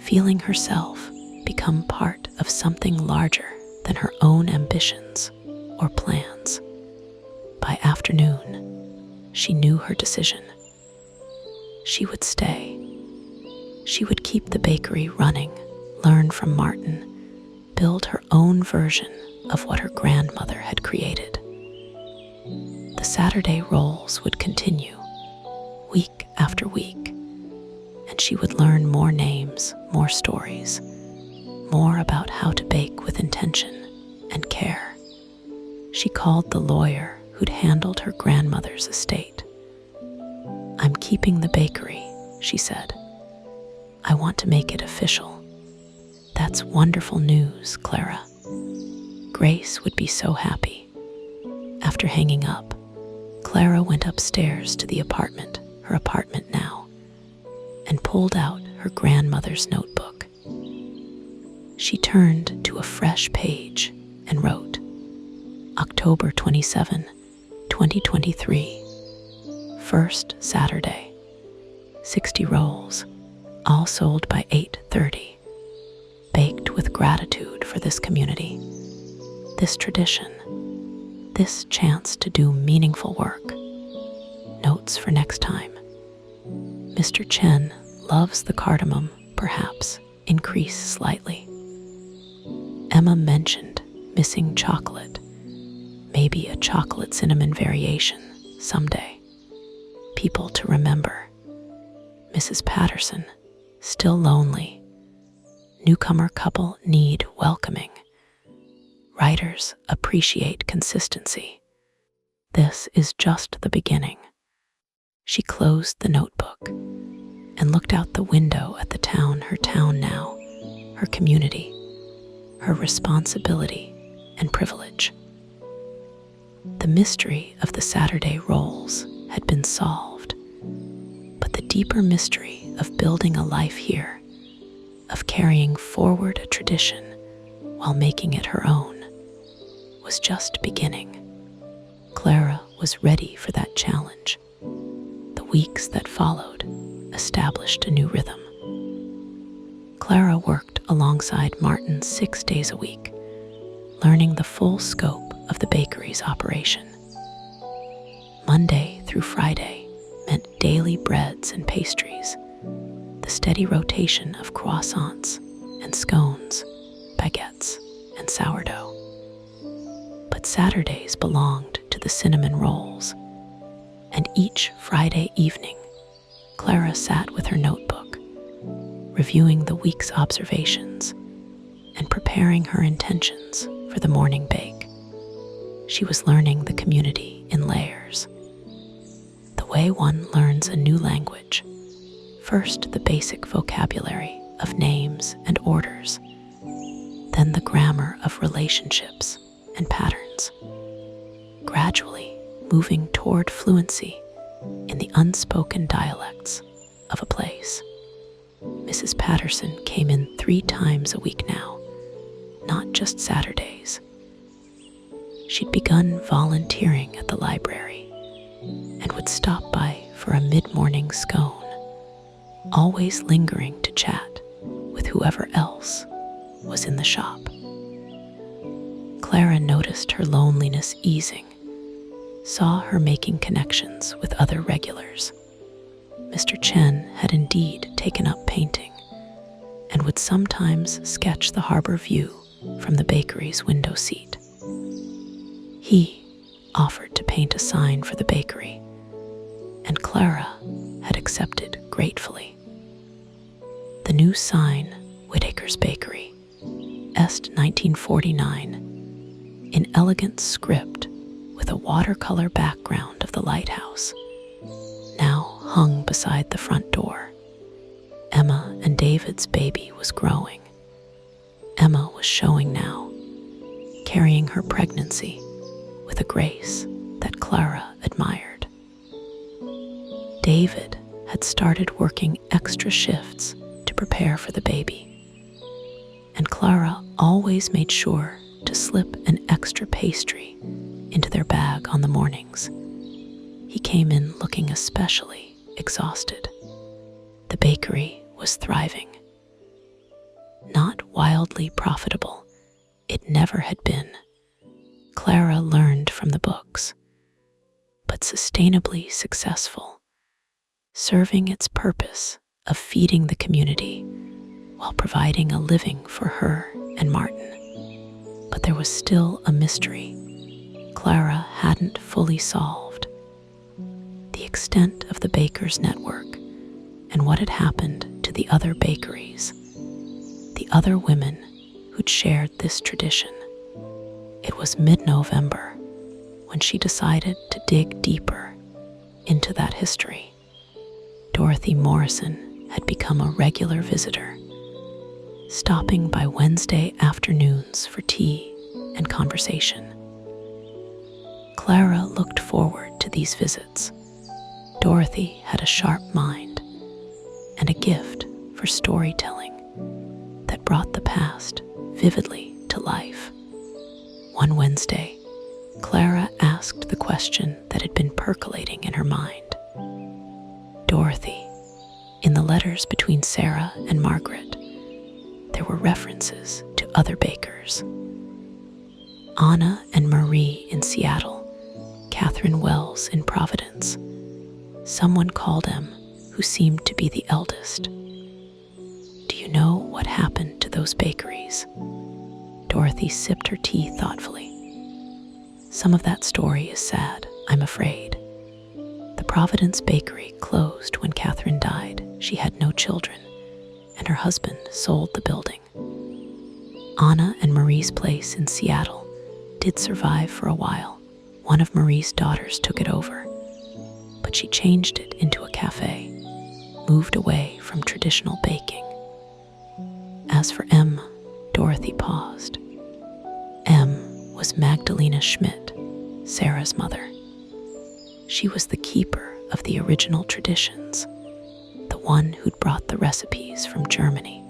feeling herself become part of something larger than her own ambitions or plans. By afternoon, she knew her decision. She would stay. She would keep the bakery running, learn from Martin, build her own version of what her grandmother had created. The Saturday rolls would continue, week after week, and she would learn more names, more stories, more about how to bake with intention and care. She called the lawyer who'd handled her grandmother's estate. "I'm keeping the bakery," she said. "I want to make it official." "That's wonderful news, Clara." Grace would be so happy. After hanging up, Clara went upstairs to the apartment, her apartment now, and pulled out her grandmother's notebook. She turned to a fresh page and wrote, "October 27, 2023, first Saturday, 60 rolls, all sold by 8:30, baked with gratitude for this community, this tradition, this chance to do meaningful work. Notes for next time. Mr. Chen loves the cardamom, perhaps increase slightly. Emma mentioned missing chocolate, maybe a chocolate cinnamon variation someday. People to remember. Mrs. Patterson, still lonely. Newcomer couple need welcoming. Writers appreciate consistency. This is just the beginning." She closed the notebook and looked out the window at the town, her town now, her community, her responsibility and privilege. The mystery of the Saturday rolls had been solved, but the deeper mystery of building a life here of carrying forward a tradition while making it her own was just beginning. Clara was ready for that challenge. The weeks that followed established a new rhythm. Clara worked alongside Martin 6 days a week, learning the full scope of the bakery's operation. Monday through Friday meant daily breads and pastries, the steady rotation of croissants and scones, baguettes and sourdough. But Saturdays belonged to the cinnamon rolls, and each Friday evening, Clara sat with her notebook, reviewing the week's observations and preparing her intentions for the morning bake. She was learning the community in layers. The way one learns a new language, first the basic vocabulary of names and orders, then the grammar of relationships and patterns, gradually moving toward fluency in the unspoken dialects of a place. Mrs. Patterson came in 3 times a week now, not just Saturdays. She'd begun volunteering at the library and would stop by for a mid-morning scone, always lingering to chat with whoever else was in the shop. Clara noticed her loneliness easing, saw her making connections with other regulars. Mr. Chen had indeed taken up painting and would sometimes sketch the harbor view from the bakery's window seat. He offered to paint a sign for the bakery, and Clara had accepted gratefully. The new sign, Whitaker's Bakery, Est 1949, in elegant script with a watercolor background of the lighthouse, now hung beside the front door. Emma and David's baby was growing. Emma was showing now, carrying her pregnancy with a grace that Clara admired. David had started working extra shifts to prepare for the baby, and Clara always made sure to slip an extra pastry into their bag on the mornings. He came in looking especially exhausted. The bakery was thriving. Not wildly profitable, it never had been. Clara learned from the books, but sustainably successful, serving its purpose of feeding the community while providing a living for her and Martin. But there was still a mystery Clara hadn't fully solved: the extent of the baker's network and what had happened to the other bakeries, the other women who'd shared this tradition. It was mid-November when she decided to dig deeper into that history. Dorothy Morrison had become a regular visitor, stopping by Wednesday afternoons for tea and conversation. Clara looked forward to these visits. Dorothy had a sharp mind and a gift for storytelling that brought the past vividly to life. One Wednesday, Clara asked the question that had been percolating in her mind. Dorothy, in the letters between Sarah and Margaret, there were references to other bakers. Anna and Marie in Seattle, Catherine Wells in Providence. Someone called M, who seemed to be the eldest. Do you know what happened to those bakeries? Dorothy sipped her tea thoughtfully. Some of that story is sad, I'm afraid. The Providence bakery closed when Catherine died. She had no children, and her husband sold the building. Anna and Marie's place in Seattle did survive for a while. One of Marie's daughters took it over, but she changed it into a cafe, moved away from traditional baking. As for M, Dorothy paused. M was Magdalena Schmidt, Sarah's mother. She was the keeper of the original traditions, the one who'd brought the recipes from Germany.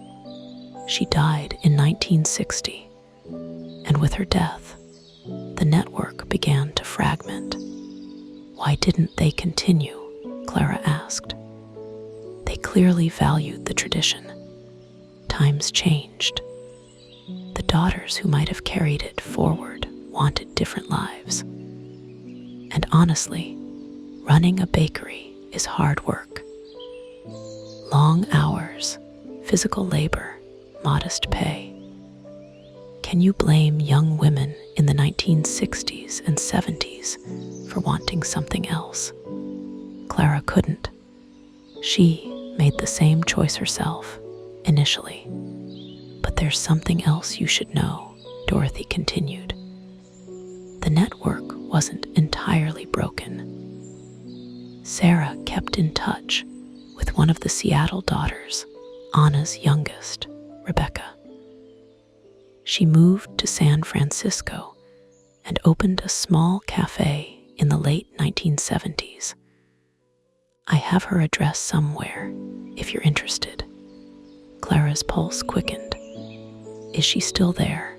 She died in 1960, and with her death, the network began to fragment. Why didn't they continue? Clara asked. They clearly valued the tradition. Times changed. The daughters who might have carried it forward wanted different lives. And honestly, running a bakery is hard work. Long hours, physical labor, modest pay. Can you blame young women in the 1960s and 70s for wanting something else? Clara couldn't. She made the same choice herself, initially. But there's something else you should know, Dorothy continued. The network wasn't entirely broken. Sarah kept in touch with one of the Seattle daughters, Anna's youngest, Rebecca. She moved to San Francisco and opened a small cafe in the late 1970s. I have her address somewhere, if you're interested. Clara's pulse quickened. Is she still there?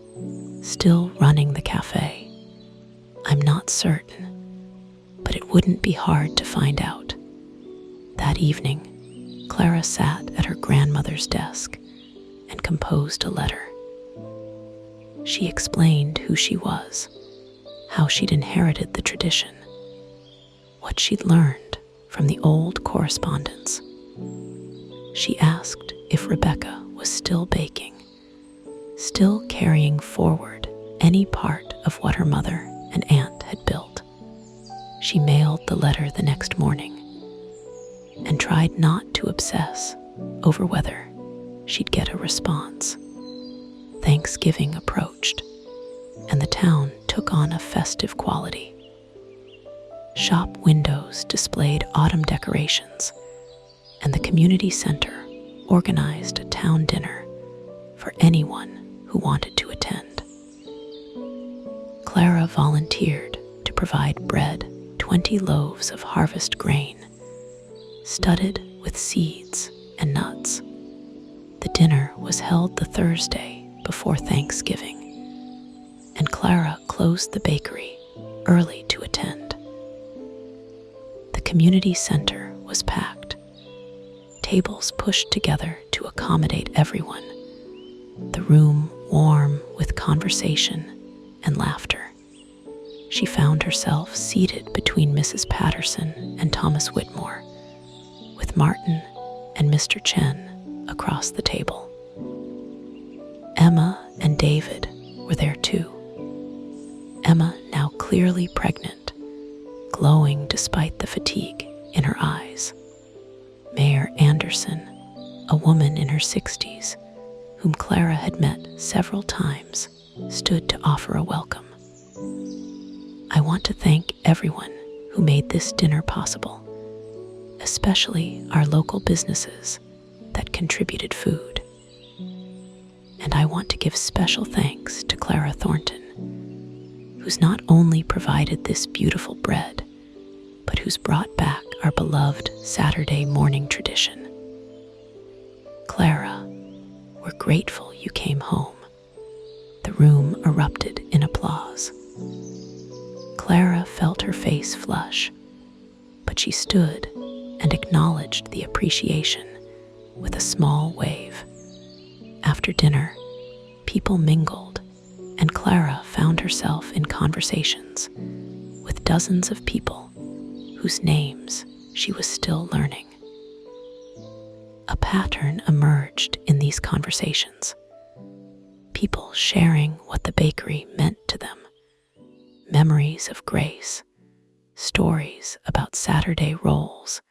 Still running the cafe? I'm not certain, but it wouldn't be hard to find out. That evening, Clara sat at her grandmother's desk and composed a letter. She explained who she was, how she'd inherited the tradition, what she'd learned from the old correspondence. She asked if Rebecca was still baking, still carrying forward any part of what her mother and aunt had built. She mailed the letter the next morning and tried not to obsess over whether she'd get a response. Thanksgiving approached, and the town took on a festive quality. Shop windows displayed autumn decorations, and the community center organized a town dinner for anyone who wanted to attend. Clara volunteered to provide bread, 20 loaves of harvest grain, studded with seeds and nuts. The dinner was held the Thursday before Thanksgiving, and Clara closed the bakery early to attend. The community center was packed, tables pushed together to accommodate everyone, the room warm with conversation and laughter. She found herself seated between Mrs. Patterson and Thomas Whitmore, with Martin and Mr. Chen across the table. Emma and David were there too. Emma, now clearly pregnant, glowing despite the fatigue in her eyes. Mayor Anderson, a woman in her 60s, whom Clara had met several times, stood to offer a welcome. I want to thank everyone who made this dinner possible, especially our local businesses that contributed food. And I want to give special thanks to Clara Thornton, who's not only provided this beautiful bread, but who's brought back our beloved Saturday morning tradition. Clara, we're grateful you came home. The room erupted in applause. Clara felt her face flush, but she stood and acknowledged the appreciation with a small wave. After dinner, people mingled, and Clara found herself in conversations with dozens of people whose names she was still learning. A pattern emerged in these conversations. People sharing what the bakery meant to them, memories of grace, stories about Saturday rolls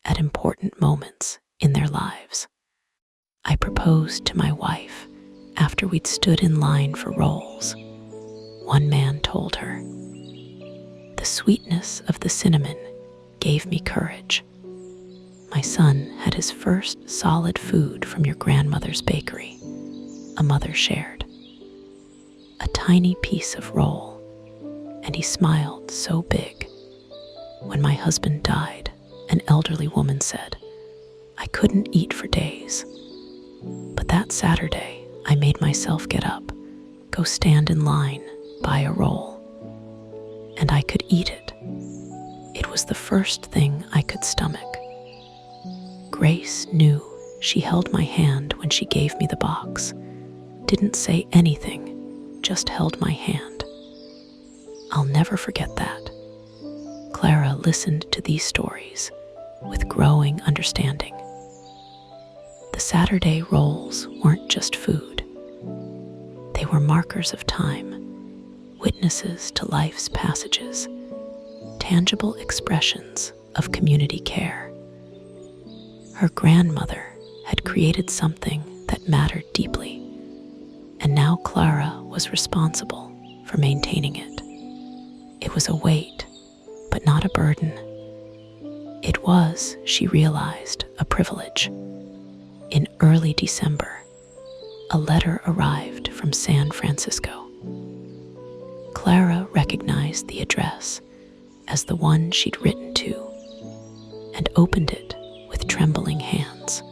at important moments in their lives. I proposed to my wife after we'd stood in line for rolls, one man told her. The sweetness of the cinnamon gave me courage. My son had his first solid food from your grandmother's bakery, a mother shared. A tiny piece of roll, and he smiled so big. When my husband died, an elderly woman said, I couldn't eat for days. But that Saturday, I made myself get up, go stand in line, buy a roll, and I could eat it. It was the first thing I could stomach. Grace knew. She held my hand when she gave me the box, didn't say anything, just held my hand. I'll never forget that. Clara listened to these stories with growing understanding. The Saturday rolls weren't just food. They were markers of time, witnesses to life's passages, tangible expressions of community care. Her grandmother had created something that mattered deeply, and now Clara was responsible for maintaining it. It was a weight, but not a burden. It was, she realized, a privilege. In early December, a letter arrived from San Francisco. Clara recognized the address as the one she'd written to and opened it with trembling hands.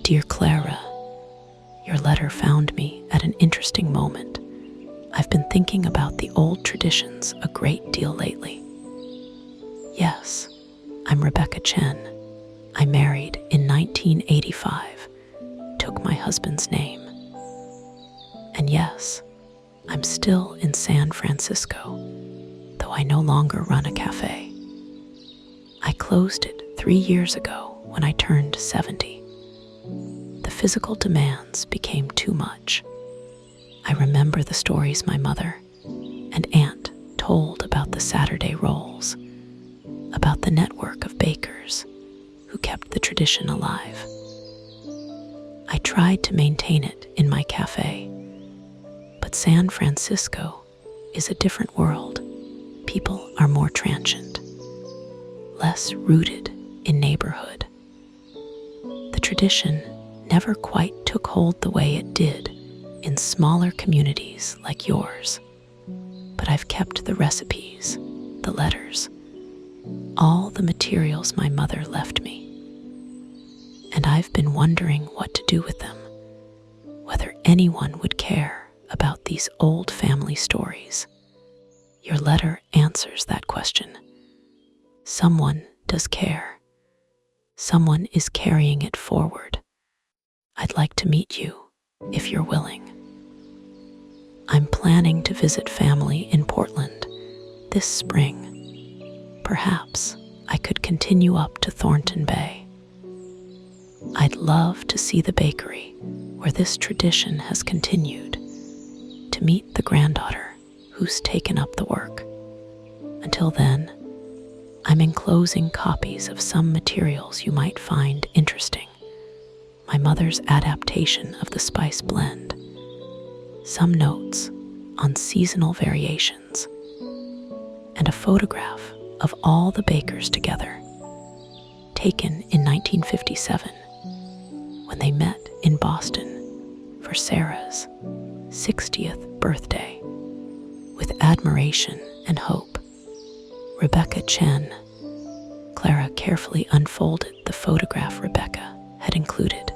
Dear Clara, your letter found me at an interesting moment. I've been thinking about the old traditions a great deal lately. Yes, I'm Rebecca Chen. I married in 1985, took my husband's name. And yes, I'm still in San Francisco, though I no longer run a cafe. I closed it 3 years ago when I turned 70. The physical demands became too much. I remember the stories my mother and aunt told about the Saturday rolls, about the network of bakers who kept the tradition alive. I tried to maintain it in my cafe, but San Francisco is a different world. People are more transient, less rooted in neighborhood. The tradition never quite took hold the way it did in smaller communities like yours. But I've kept the recipes, the letters, all the materials my mother left me. And I've been wondering what to do with them, whether anyone would care about these old family stories. Your letter answers that question. Someone does care. Someone is carrying it forward. I'd like to meet you, if you're willing. I'm planning to visit family in Portland this spring. Perhaps I could continue up to Thornton Bay. I'd love to see the bakery where this tradition has continued, to meet the granddaughter who's taken up the work. Until then, I'm enclosing copies of some materials you might find interesting. My mother's adaptation of the spice blend, some notes on seasonal variations, and a photograph of all the bakers together, taken in 1957 when they met in Boston for Sarah's 60th birthday. With admiration and hope, Rebecca Chen. Clara carefully unfolded the photograph Rebecca had included.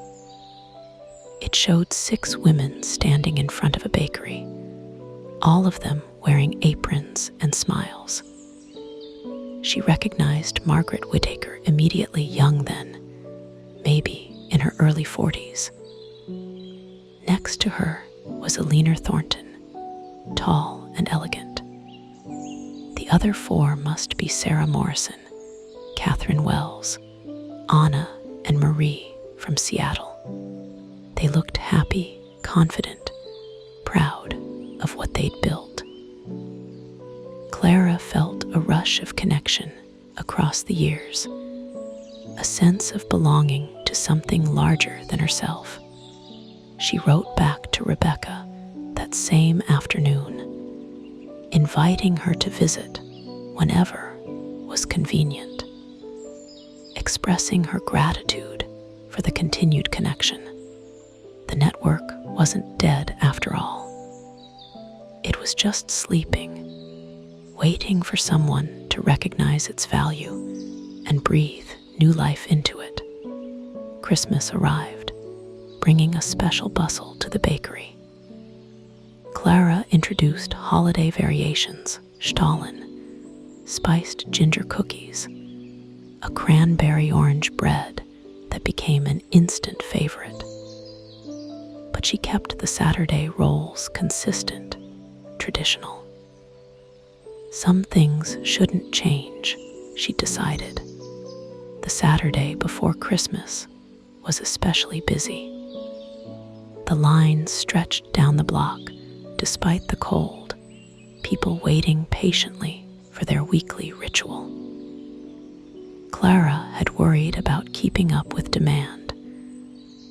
It showed 6 women standing in front of a bakery, all of them wearing aprons and smiles. She recognized Margaret Whittaker immediately, young then, maybe in her early 40s. Next to her was Alina Thornton, tall and elegant. The other 4 must be Sarah Morrison, Catherine Wells, Anna, and Marie from Seattle. They looked happy, confident, proud of what they'd built. Clara felt a rush of connection across the years, a sense of belonging to something larger than herself. She wrote back to Rebecca that same afternoon, inviting her to visit whenever was convenient, expressing her gratitude for the continued connection. The network wasn't dead after all. It was just sleeping, waiting for someone to recognize its value and breathe new life into it. Christmas arrived, bringing a special bustle to the bakery. Clara introduced holiday variations, Stahlen, spiced ginger cookies, a cranberry orange bread that became an instant favorite. But she kept the Saturday rolls consistent, traditional. Some things shouldn't change, she decided. The Saturday before Christmas was especially busy. The lines stretched down the block despite the cold, people waiting patiently for their weekly ritual. Clara had worried about keeping up with demand,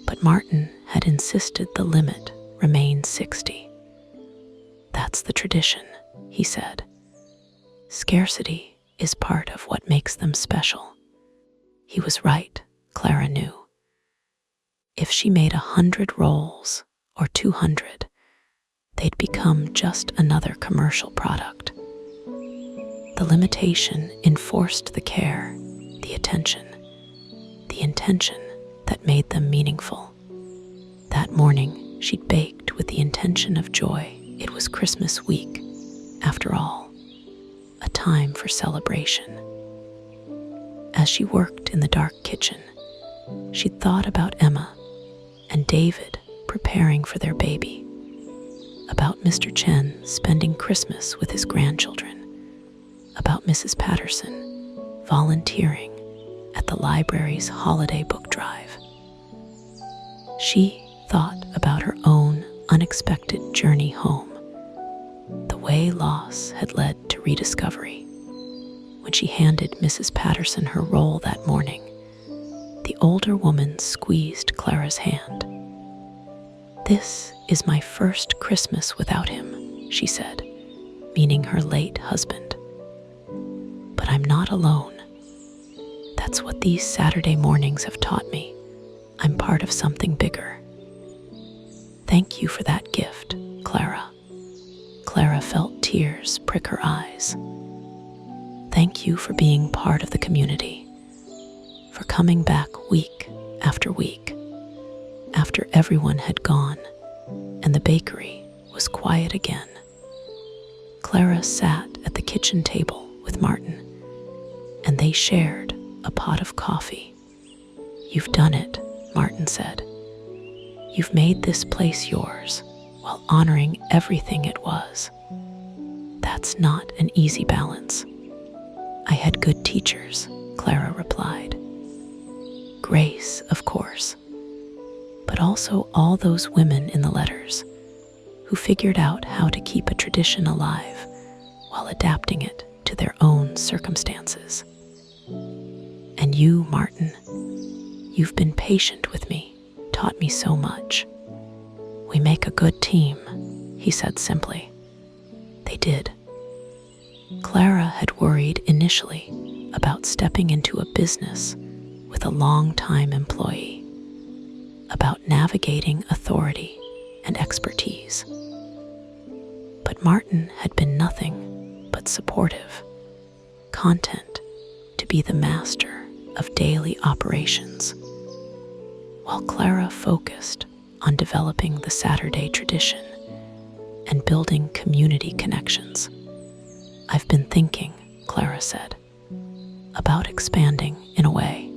but Martin had insisted the limit remain 60. That's the tradition, he said. Scarcity is part of what makes them special. He was right, Clara knew. If she made 100 rolls or 200, they'd become just another commercial product. The limitation enforced the care, the attention, the intention that made them meaningful. That morning, she'd baked with the intention of joy. It was Christmas week, after all, a time for celebration. As she worked in the dark kitchen, she thought about Emma and David preparing for their baby, about Mr. Chen spending Christmas with his grandchildren, about Mrs. Patterson volunteering at the library's holiday book drive. She thought about her own unexpected journey home, the way loss had led to rediscovery. When she handed Mrs. Patterson her roll that morning, the older woman squeezed Clara's hand. "This is my first Christmas without him," she said, meaning her late husband. "But I'm not alone. That's what these Saturday mornings have taught me. I'm part of something bigger." "Thank you for that gift, Clara." Clara felt tears prick her eyes. "Thank you for being part of the community, for coming back week after week, after everyone had gone and the bakery was quiet again." Clara sat at the kitchen table with Martin, and they shared a pot of coffee. "You've done it," Martin said. "You've made this place yours while honoring everything it was. That's not an easy balance." "I had good teachers," Clara replied. "Grace, of course, but also all those women in the letters who figured out how to keep a tradition alive while adapting it to their own circumstances. And you, Martin, you've been patient with me, taught me so much. We make a good team," he said simply. They did. Clara had worried initially about stepping into a business with a long-time employee, about navigating authority and expertise. But Martin had been nothing but supportive, content to be the master of daily operations, while Clara focused on developing the Saturday tradition and building community connections. "I've been thinking," Clara said, "about expanding in a way.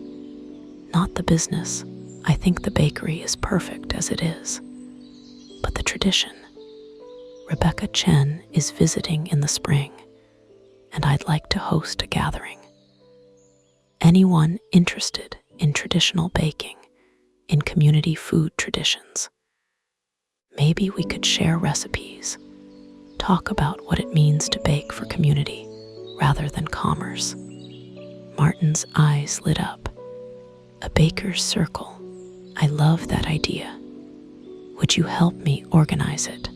Not the business. I think the bakery is perfect as it is. But the tradition. Rebecca Chen is visiting in the spring, and I'd like to host a gathering. Anyone interested in traditional baking, in community food traditions. Maybe we could share recipes, talk about what it means to bake for community rather than commerce." Martin's eyes lit up. "A baker's circle. I love that idea. Would you help me organize it?"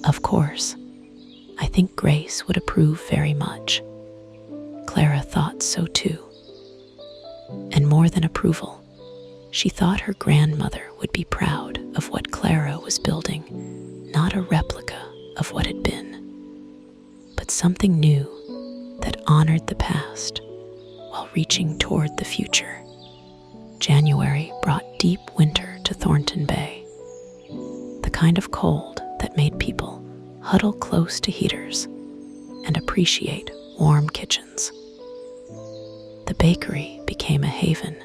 "Of course. I think Grace would approve very much." Clara thought so too. And more than approval, she thought her grandmother would be proud of what Clara was building, not a replica of what had been, but something new that honored the past while reaching toward the future. January brought deep winter to to Thornton Bay, the kind of cold that made people huddle close to heaters and appreciate warm kitchens. The bakery became a haven,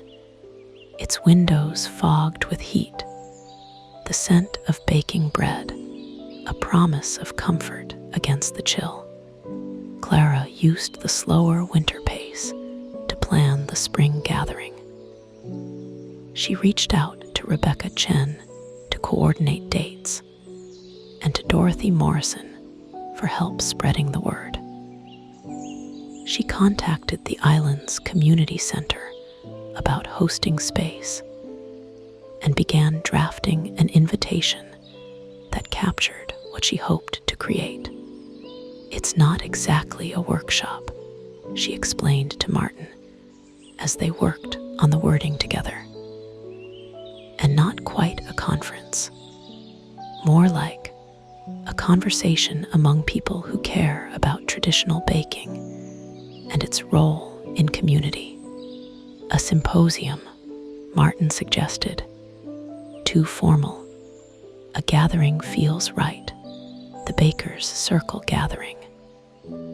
its windows fogged with heat, the scent of baking bread, a promise of comfort against the chill. Clara used the slower winter pace to plan the spring gathering. She reached out to Rebecca Chen to coordinate dates, and to Dorothy Morrison for help spreading the word. She contacted the island's community center about hosting space and began drafting an invitation that captured what she hoped to create. "It's not exactly a workshop," she explained to Martin as they worked on the wording together. "And not quite a conference. More like a conversation among people who care about traditional baking and its role in community." "A symposium," Martin suggested. "Too formal. A gathering feels right. The Bakers' Circle gathering."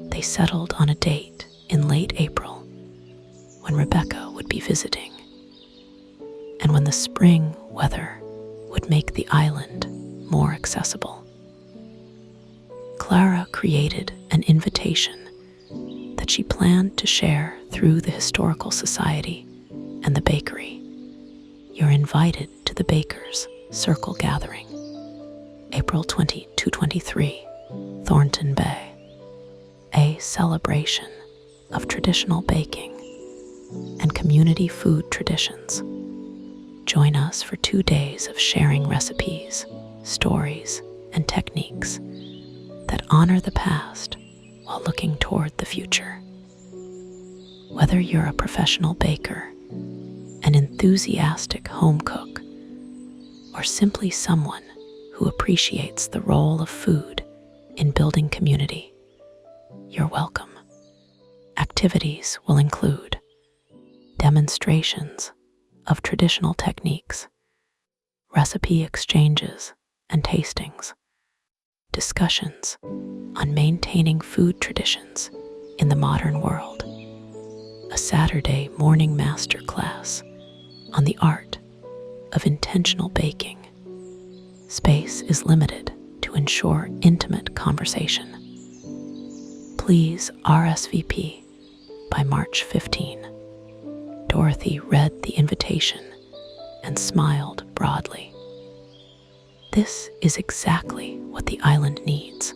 They settled on a date in late April, when Rebecca would be visiting, and when the spring weather would make the island more accessible. Clara created an invitation that she planned to share through the Historical Society and the bakery. "You're invited to the Bakers' Circle gathering, April 2023, Thornton Bay. A celebration of traditional baking and community food traditions. Join us for 2 days of sharing recipes, stories, and techniques that honor the past while looking toward the future." Whether you're a professional baker, an enthusiastic home cook, or simply someone who appreciates the role of food in building community, you're welcome. Activities will include demonstrations of traditional techniques, recipe exchanges and tastings, discussions on maintaining food traditions in the modern world, a Saturday morning masterclass on the art of intentional baking. Space is limited to ensure intimate conversation. Please RSVP by March 15. Dorothy read the invitation and smiled broadly. This is exactly what the island needs.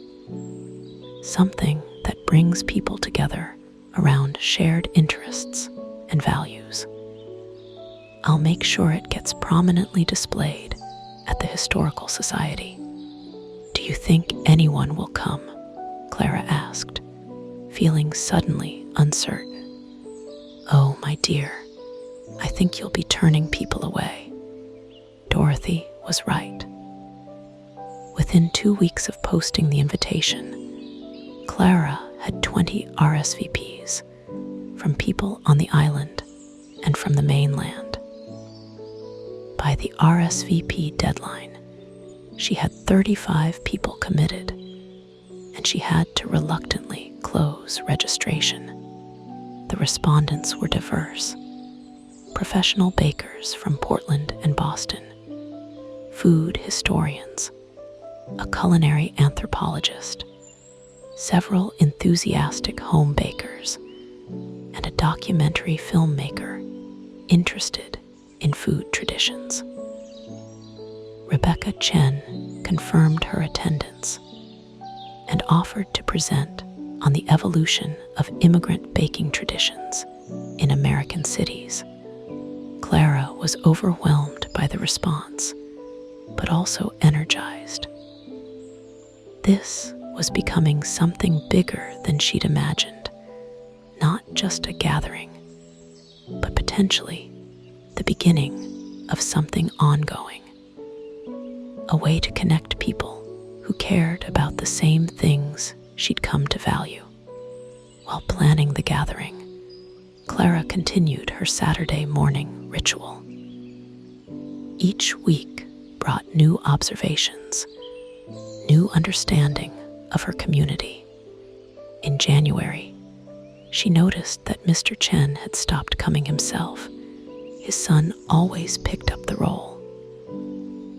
Something that brings people together around shared interests and values. I'll make sure it gets prominently displayed at the Historical Society. "Do you think anyone will come?" Clara asked, feeling suddenly uncertain. "Oh, my dear, I think you'll be turning people away." Dorothy was right. Within 2 weeks of posting the invitation, Clara had 20 RSVPs from people on the island and from the mainland. By the RSVP deadline, she had 35 people committed, and she had to reluctantly close registration. The respondents were diverse: professional bakers from Portland and Boston, food historians, a culinary anthropologist, several enthusiastic home bakers, and a documentary filmmaker interested in food traditions. Rebecca Chen confirmed her attendance and offered to present on the evolution of immigrant baking traditions in American cities. Clara was overwhelmed by the response, but also energized. This was becoming something bigger than she'd imagined, not just a gathering, but potentially the beginning of something ongoing. A way to connect people who cared about the same things she'd come to value. While planning the gathering, Clara continued her Saturday morning ritual. Each week brought new observations, new understanding of her community. In January, she noticed that Mr. Chen had stopped coming himself. His son always picked up the role.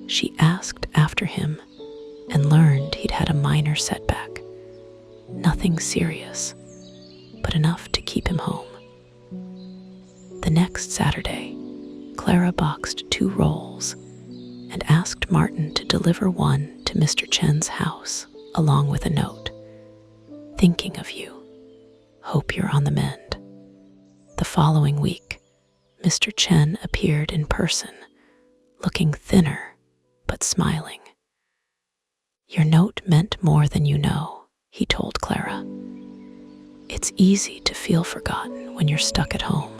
She asked after him and learned he'd had a minor setback. Nothing serious, but enough to keep him home. The next Saturday, Clara boxed 2 rolls and asked Martin to deliver one to Mr. Chen's house along with a note. "Thinking of you. Hope you're on the mend." The following week, Mr. Chen appeared in person, looking thinner but smiling. "Your note meant more than you know," he told Clara. "It's easy to feel forgotten when you're stuck at home.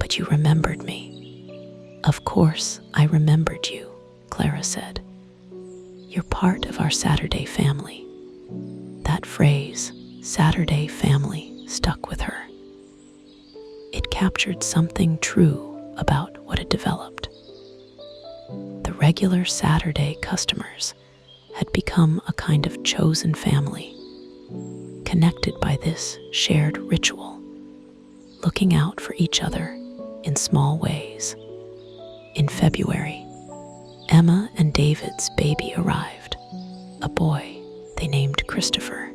But you remembered me." "Of course I remembered you," Clara said. "You're part of our Saturday family." That phrase, Saturday family, stuck with her. It captured something true about what had developed. The regular Saturday customers had become a kind of chosen family, connected by this shared ritual, looking out for each other in small ways. In February, Emma and David's baby arrived, a boy they named Christopher.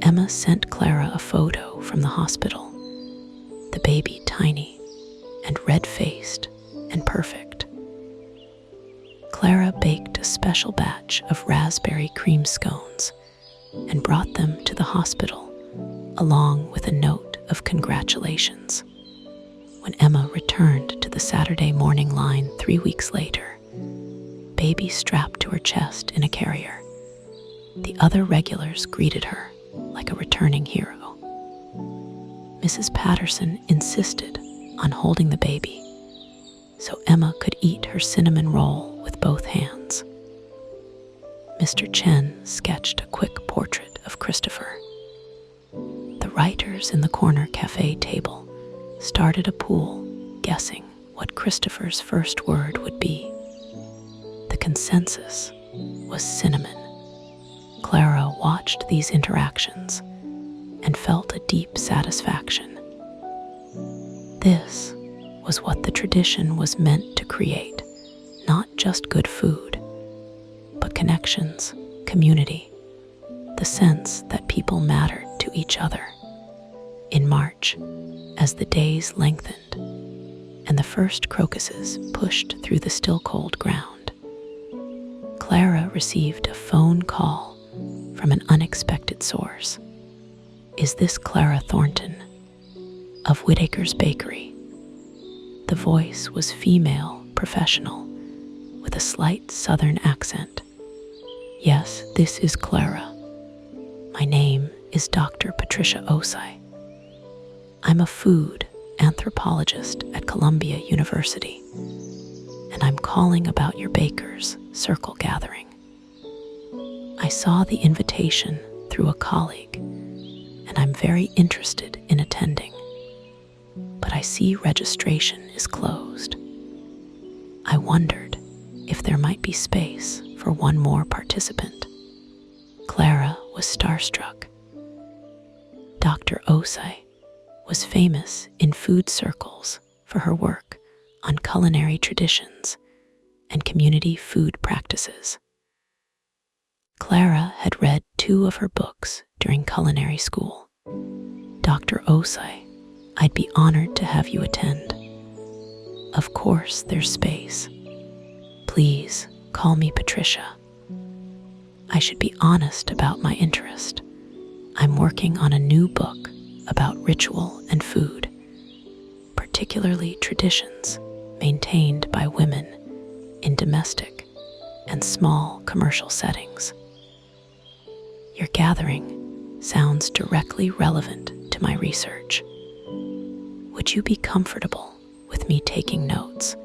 Emma sent Clara a photo from the hospital, the baby tiny and red-faced and perfect. Clara baked a special batch of raspberry cream scones and brought them to the hospital, along with a note of congratulations. When Emma returned to the Saturday morning line 3 weeks later, baby strapped to her chest in a carrier, the other regulars greeted her like a returning hero. Mrs. Patterson insisted on holding the baby so Emma could eat her cinnamon roll with both hands. Mr. Chen sketched a quick portrait of Christopher. The writers in the corner cafe table started a pool guessing what Christopher's first word would be. The consensus was cinnamon. Clara watched these interactions and felt a deep satisfaction. This was what the tradition was meant to create, not just good food, but connections, community, the sense that people mattered to each other. In March, as the days lengthened and the first crocuses pushed through the still cold ground, Clara received a phone call from an unexpected source. "Is this Clara Thornton of Whitaker's Bakery?" The voice was female, professional, with a slight southern accent. "Yes, this is Clara. My name is Dr. Patricia Osai. I'm a food anthropologist at Columbia University, and I'm calling about your baker's circle gathering. I saw the invitation through a colleague, and I'm very interested in attending, but I see registration is closed. I wondered if there might be space for one more participant." Clara was starstruck. Dr. Osai was famous in food circles for her work on culinary traditions and community food practices. Clara had read 2 of her books during culinary school. "Dr. Osai, I'd be honored to have you attend. Of course there's space. Please call me Patricia. I should be honest about my interest. I'm working on a new book about ritual and food, particularly traditions maintained by women in domestic and small commercial settings. Your gathering sounds directly relevant to my research. Would you be comfortable with me taking notes,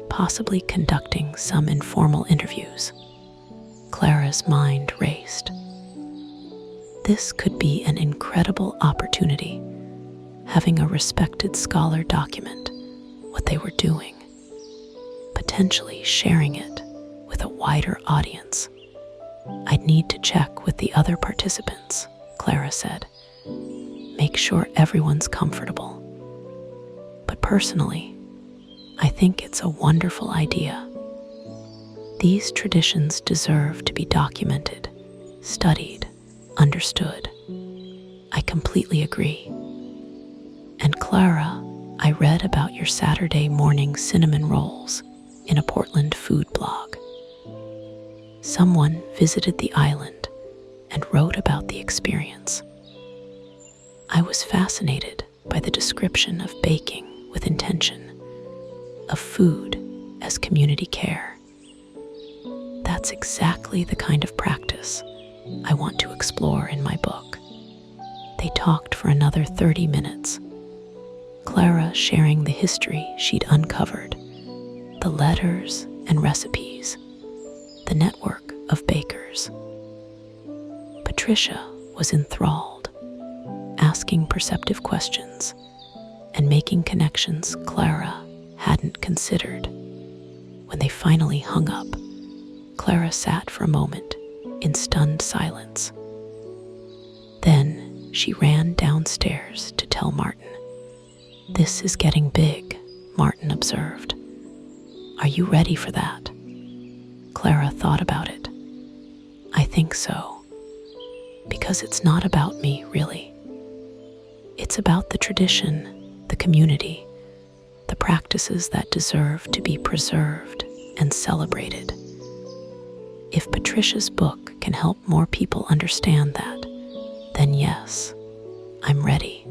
possibly conducting some informal interviews?" Clara's mind raced. This could be an incredible opportunity, having a respected scholar document what they were doing. potentially sharing it with a wider audience. I'd need to check with the other participants, Clara said. Make sure everyone's comfortable. But personally, I think it's a wonderful idea. These traditions deserve to be documented, studied, understood. I completely agree. And Clara, I read about your Saturday morning cinnamon rolls in a Portland food blog. Someone visited the island and wrote about the experience. I was fascinated by the description of baking with intention, of food as community care. That's exactly the kind of practice I want to explore in my book. They talked for another 30 minutes, Clara sharing the history she'd uncovered, the letters and recipes, the network of bakers. Patricia was enthralled, asking perceptive questions and making connections Clara hadn't considered. When they finally hung up, Clara sat for a moment in stunned silence. Then she ran downstairs to tell Martin. "This is getting big," Martin observed. "Are you ready for that?" Clara thought about it. "I think so. Because it's not about me, really. It's about the tradition, the community, the practices that deserve to be preserved and celebrated. If Patricia's book can help more people understand that, then yes, I'm ready."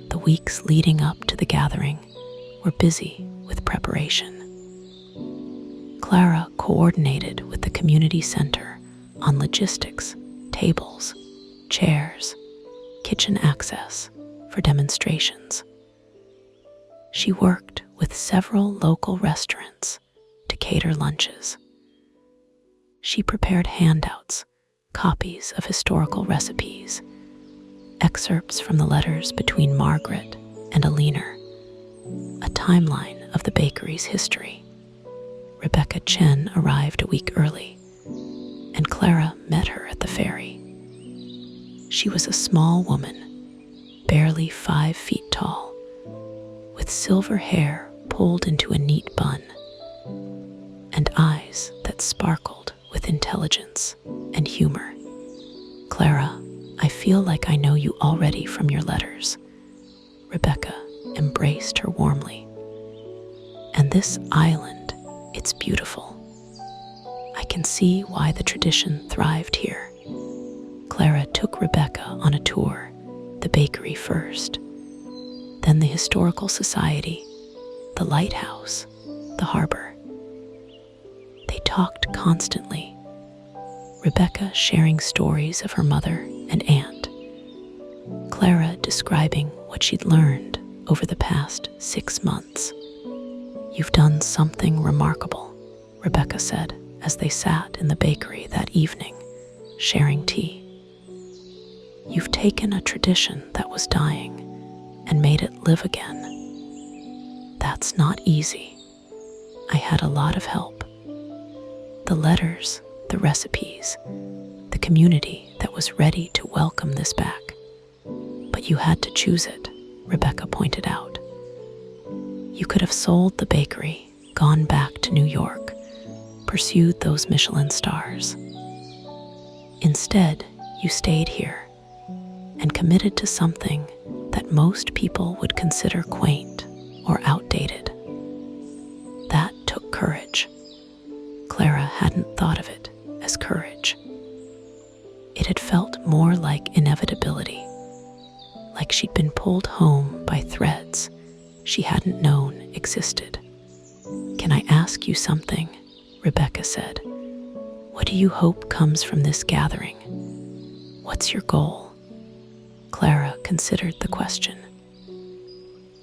The weeks leading up to the gathering were busy with preparation. Clara coordinated with the community center on logistics, tables, chairs, kitchen access for demonstrations. She worked with several local restaurants to cater lunches. She prepared handouts, copies of historical recipes, excerpts from the letters between Margaret and Alina, a timeline of the bakery's history. Rebecca Chen arrived a week early, and Clara met her at the ferry. She was a small woman, barely 5 feet tall, with silver hair pulled into a neat bun, and eyes that sparkled with intelligence and humor. "Clara, I feel like I know you already from your letters." Rebecca embraced her warmly. "And this island, it's beautiful. I can see why the tradition thrived here." Clara took Rebecca on a tour, the bakery first, then the historical society, the lighthouse, the harbor. They talked constantly, Rebecca sharing stories of her mother and aunt, Clara describing what she'd learned over the past 6 months. "You've done something remarkable," Rebecca said as they sat in the bakery that evening, sharing tea. "You've taken a tradition that was dying and made it live again. That's not easy. I had a lot of help. The letters, the recipes, the community that was ready to welcome this back. But you had to choose it," Rebecca pointed out. "You could have sold the bakery, gone back to New York, pursued those Michelin stars. Instead, you stayed here and committed to something that most people would consider quaint or outdated. That took courage." Clara hadn't thought of it as courage. It had felt more like inevitability, like she'd been pulled home by threads she hadn't known existed. "Can I ask you something?" Rebecca said. "What do you hope comes from this gathering? What's your goal?" Clara considered the question.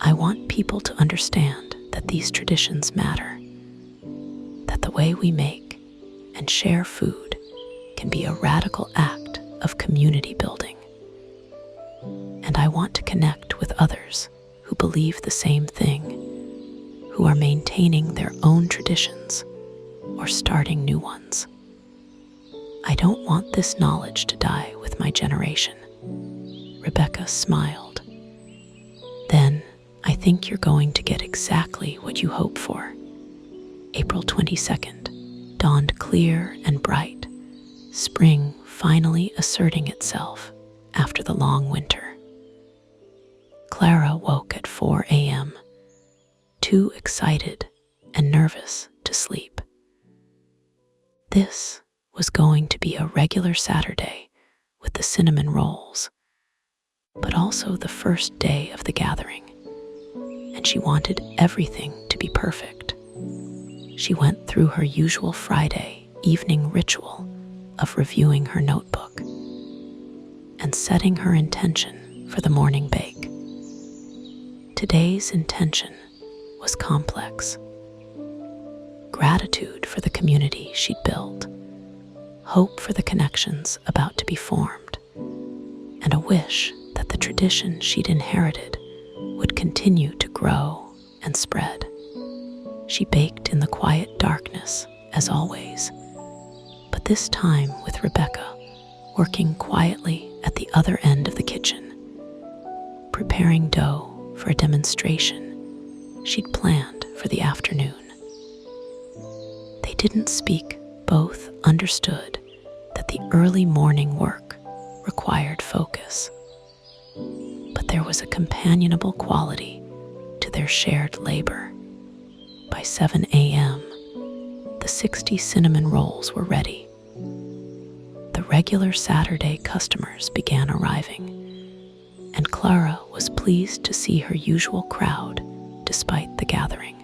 "I want people to understand that these traditions matter, that the way we make and share food can be a radical act of community building. And I want to connect with others who believe the same thing, who who are maintaining their own traditions or starting new ones. I don't want this knowledge to die with my generation. Rebecca smiled. Then I think you're going to get exactly what you hope for. April 22nd dawned clear and bright, spring finally asserting itself after the long winter. Clara woke at 4 a.m., too excited and nervous to sleep. This was going to be a regular Saturday with the cinnamon rolls, but also the first day of the gathering, and she wanted everything to be perfect. She went through her usual Friday evening ritual of reviewing her notebook and setting her intention for the morning bake. Today's intention was complex. Gratitude for the community she'd built, hope for the connections about to be formed, and a wish that the tradition she'd inherited would continue to grow and spread. She baked in the quiet darkness, as always, but this time with Rebecca working quietly at the other end of the kitchen, preparing dough for a demonstration she'd planned for the afternoon. They didn't speak, both understood that the early morning work required focus. But there was a companionable quality to their shared labor. By 7 a.m., the 60 cinnamon rolls were ready. The regular Saturday customers began arriving, and Clara was pleased to see her usual crowd despite the gathering.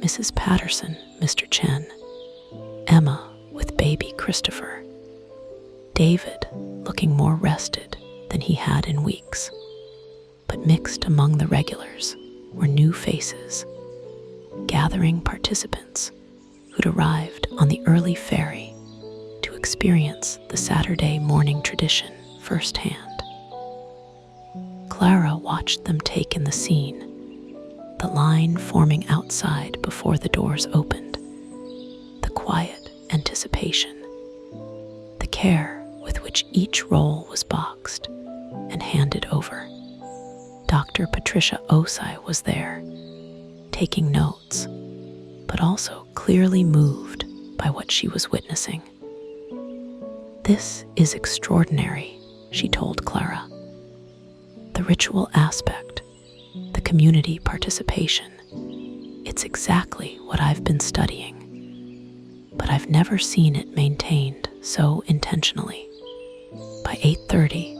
Mrs. Patterson, Mr. Chen, Emma with baby Christopher, David looking more rested than he had in weeks. But mixed among the regulars were new faces, gathering participants who'd arrived on the early ferry to experience the Saturday morning tradition firsthand. Clara watched them take in the scene, the line forming outside before the doors opened, the quiet anticipation, the care with which each roll was boxed and handed over. Dr. Patricia Osai was there, taking notes, but also clearly moved by what she was witnessing. "This is extraordinary," she told Clara. "The ritual aspect, the community participation, it's exactly what I've been studying, but I've never seen it maintained so intentionally." By 8:30,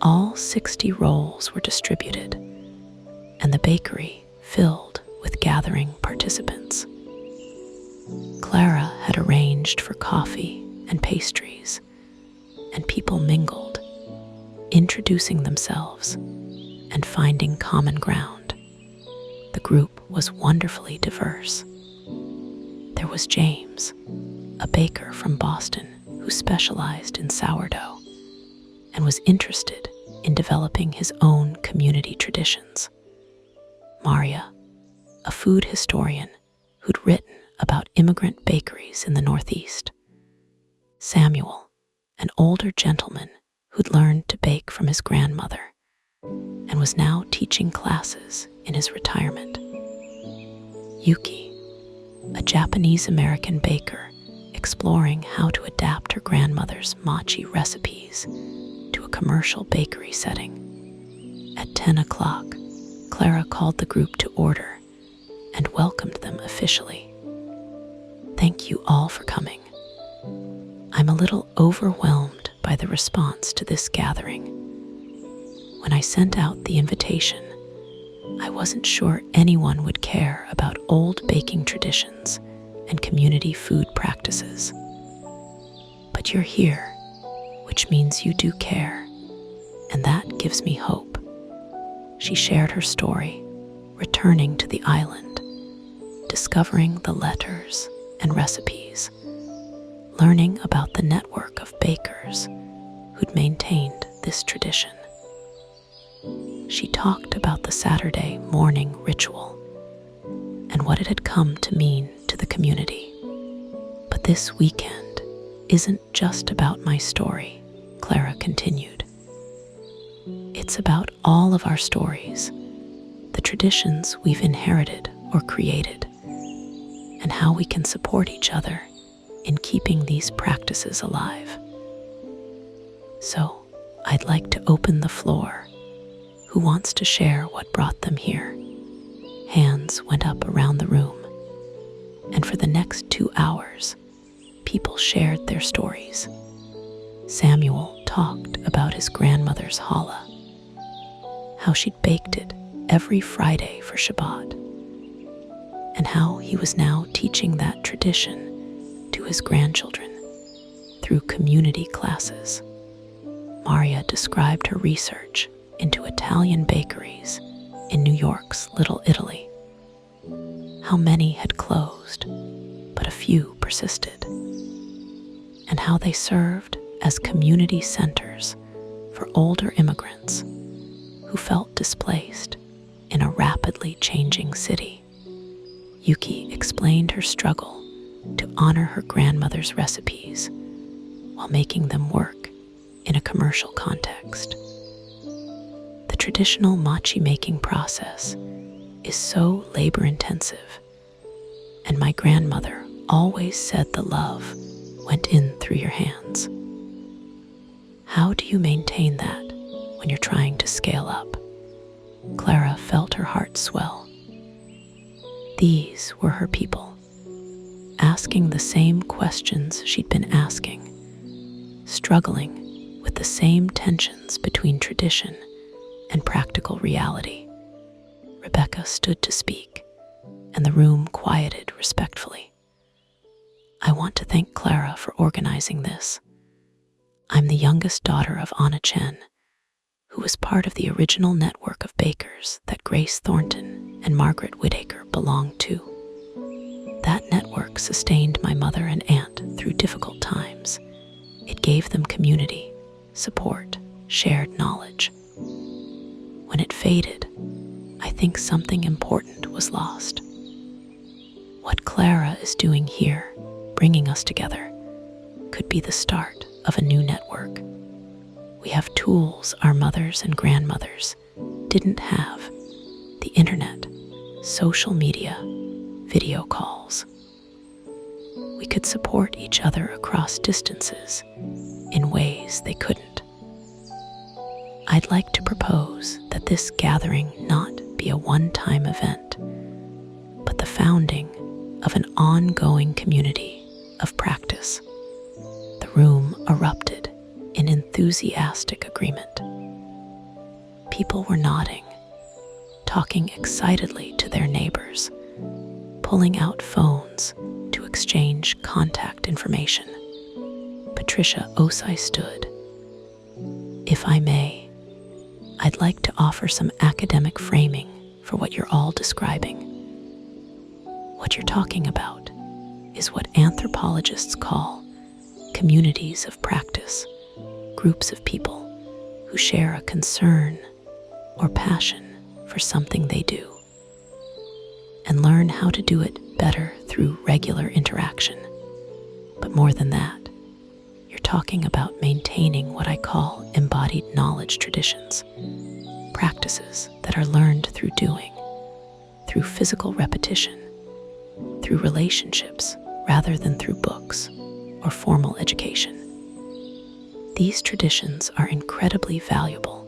all 60 rolls were distributed, and the bakery filled with gathering participants. Clara had arranged for coffee and pastries, and people mingled, introducing themselves and finding common ground. The group was wonderfully diverse. There was James, a baker from Boston who specialized in sourdough and was interested in developing his own community traditions. Maria, a food historian who'd written about immigrant bakeries in the Northeast. Samuel, an older gentleman who'd learned to bake from his grandmother and was now teaching classes in his retirement. Yuki, a Japanese-American baker exploring how to adapt her grandmother's mochi recipes to a commercial bakery setting. At 10 o'clock, Clara called the group to order and welcomed them officially. "Thank you all for coming. I'm a little overwhelmed by the response to this gathering. When I sent out the invitation, I wasn't sure anyone would care about old baking traditions and community food practices. But you're here, which means you do care, and that gives me hope." She shared her story, returning to the island, discovering the letters and recipes, learning about the network of bakers who'd maintained this tradition. She talked about the Saturday morning ritual, and what it had come to mean to the community. But this weekend isn't just about my story, Clara continued. It's about all of our stories, the traditions we've inherited or created, and how we can support each other in keeping these practices alive. So, I'd like to open the floor. Who wants to share what brought them here? Hands went up around the room, and for the next 2 hours, people shared their stories. Samuel talked about his grandmother's challah, how she'd baked it every Friday for Shabbat, and how he was now teaching that tradition to his grandchildren through community classes. Maria described her research into Italian bakeries in New York's Little Italy, how many had closed, but a few persisted, and how they served as community centers for older immigrants who felt displaced in a rapidly changing city. Yuki explained her struggle to honor her grandmother's recipes while making them work in a commercial context. The traditional mochi making process is so labor-intensive, and my grandmother always said the love went in through your hands. How do you maintain that when you're trying to scale up? Clara felt her heart swell. These were her people, asking the same questions she'd been asking, struggling with the same tensions between tradition and practical reality. Rebecca stood to speak, and the room quieted respectfully. I want to thank Clara for organizing this. I'm the youngest daughter of Anna Chen, who was part of the original network of bakers that Grace Thornton and Margaret Whittaker belonged to. That network sustained my mother and aunt through difficult times. It gave them community, support, shared knowledge. When it faded, I think something important was lost. What Clara is doing here, bringing us together, could be the start of a new network. We have tools our mothers and grandmothers didn't have: the internet, social media, video calls. We could support each other across distances in ways they couldn't. I'd like to propose that this gathering not be a one-time event, but the founding of an ongoing community of practice. The room erupted in enthusiastic agreement. People were nodding, talking excitedly to their neighbors, pulling out phones to exchange contact information. Patricia Osai stood. If I may, I'd like to offer some academic framing for what you're all describing. What you're talking about is what anthropologists call communities of practice, groups of people who share a concern or passion for something they do, and learn how to do it better through regular interaction. But more than that, you're talking about maintaining what I call embodied knowledge traditions, practices that are learned through doing, through physical repetition, through relationships rather than through books or formal education. These traditions are incredibly valuable,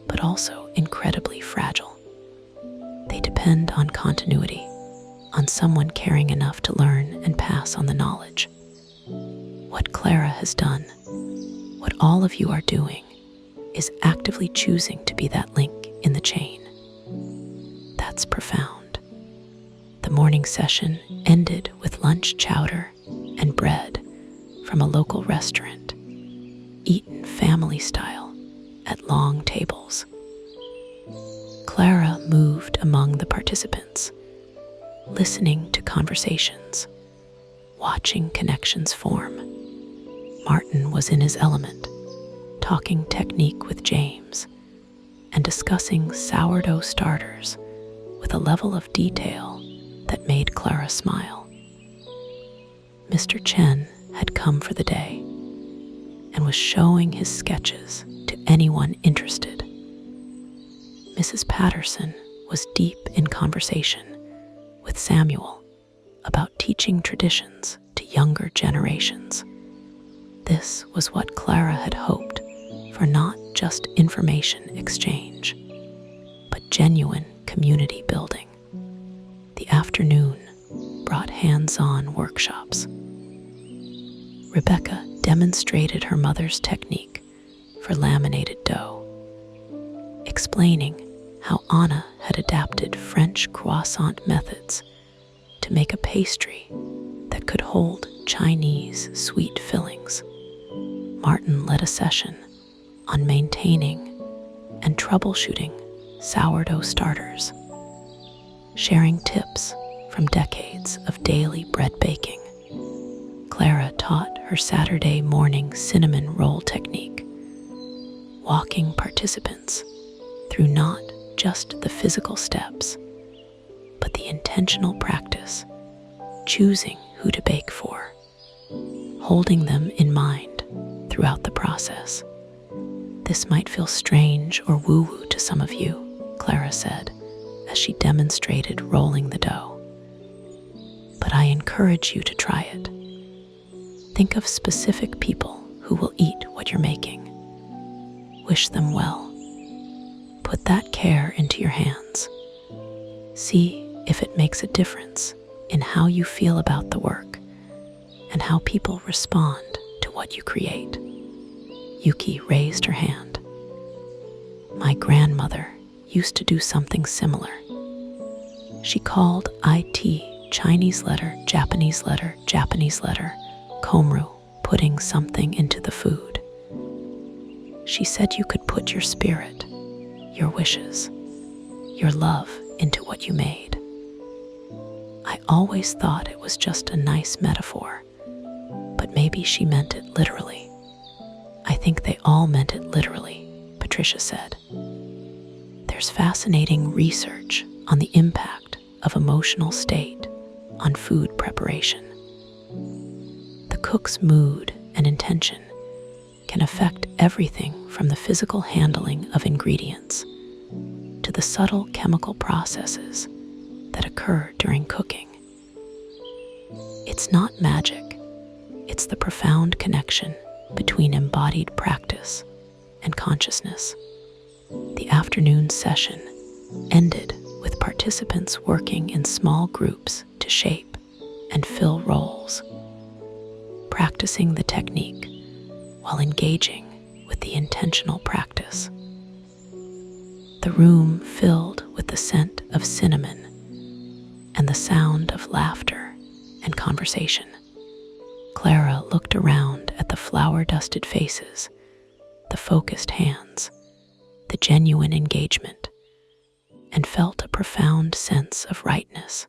but also incredibly fragile. They depend on continuity, on someone caring enough to learn and pass on the knowledge. What Clara has done, what all of you are doing, is actively choosing to be that link in the chain. That's profound. The morning session ended with lunch chowder and bread from a local restaurant, eaten family style at long tables. Clara moved among the participants, listening to conversations, watching connections form. Martin was in his element, talking technique with James and discussing sourdough starters with a level of detail that that made Clara smile. Mr. Chen had come for the day and was showing his sketches to anyone interested. Mrs. Patterson was deep in conversation with Samuel about teaching traditions to younger generations. This was what Clara had hoped for, not just information exchange, but genuine community building. The afternoon brought hands-on workshops. Rebecca demonstrated her mother's technique for laminated dough, explaining how Anna had adapted French croissant methods to make a pastry that could hold Chinese sweet fillings. Martin led a session on maintaining and troubleshooting sourdough starters, sharing tips from decades of daily bread baking. Clara taught her Saturday morning cinnamon roll technique, walking participants through not just the physical steps, but the intentional practice, choosing who to bake for, holding them in mind throughout the process. This might feel strange or woo-woo to some of you, Clara said, as she demonstrated rolling the dough. But I encourage you to try it. Think of specific people who will eat what you're making. Wish them well. Put that care into your hands. See if it makes a difference in how you feel about the work and how people respond to what you create. Yuki raised her hand. My grandmother used to do something similar. She called IT Chinese letter, Japanese letter, Japanese letter, komru, putting something into the food. She said you could put your spirit, your wishes, your love into what you made. I always thought it was just a nice metaphor, but maybe she meant it literally. I think they all meant it literally, Patricia said. There's fascinating research on the impact of emotional state on food preparation. The cook's mood and intention can affect everything from the physical handling of ingredients to the subtle chemical processes that occur during cooking. It's not magic, it's the profound connection between embodied practice and consciousness. The afternoon session ended with participants working in small groups to shape and fill rolls, practicing the technique while engaging with the intentional practice. The room filled with the scent of cinnamon and the sound of laughter and conversation. Clara looked around at the flour-dusted faces, the focused hands, the genuine engagement, and felt a profound sense of rightness.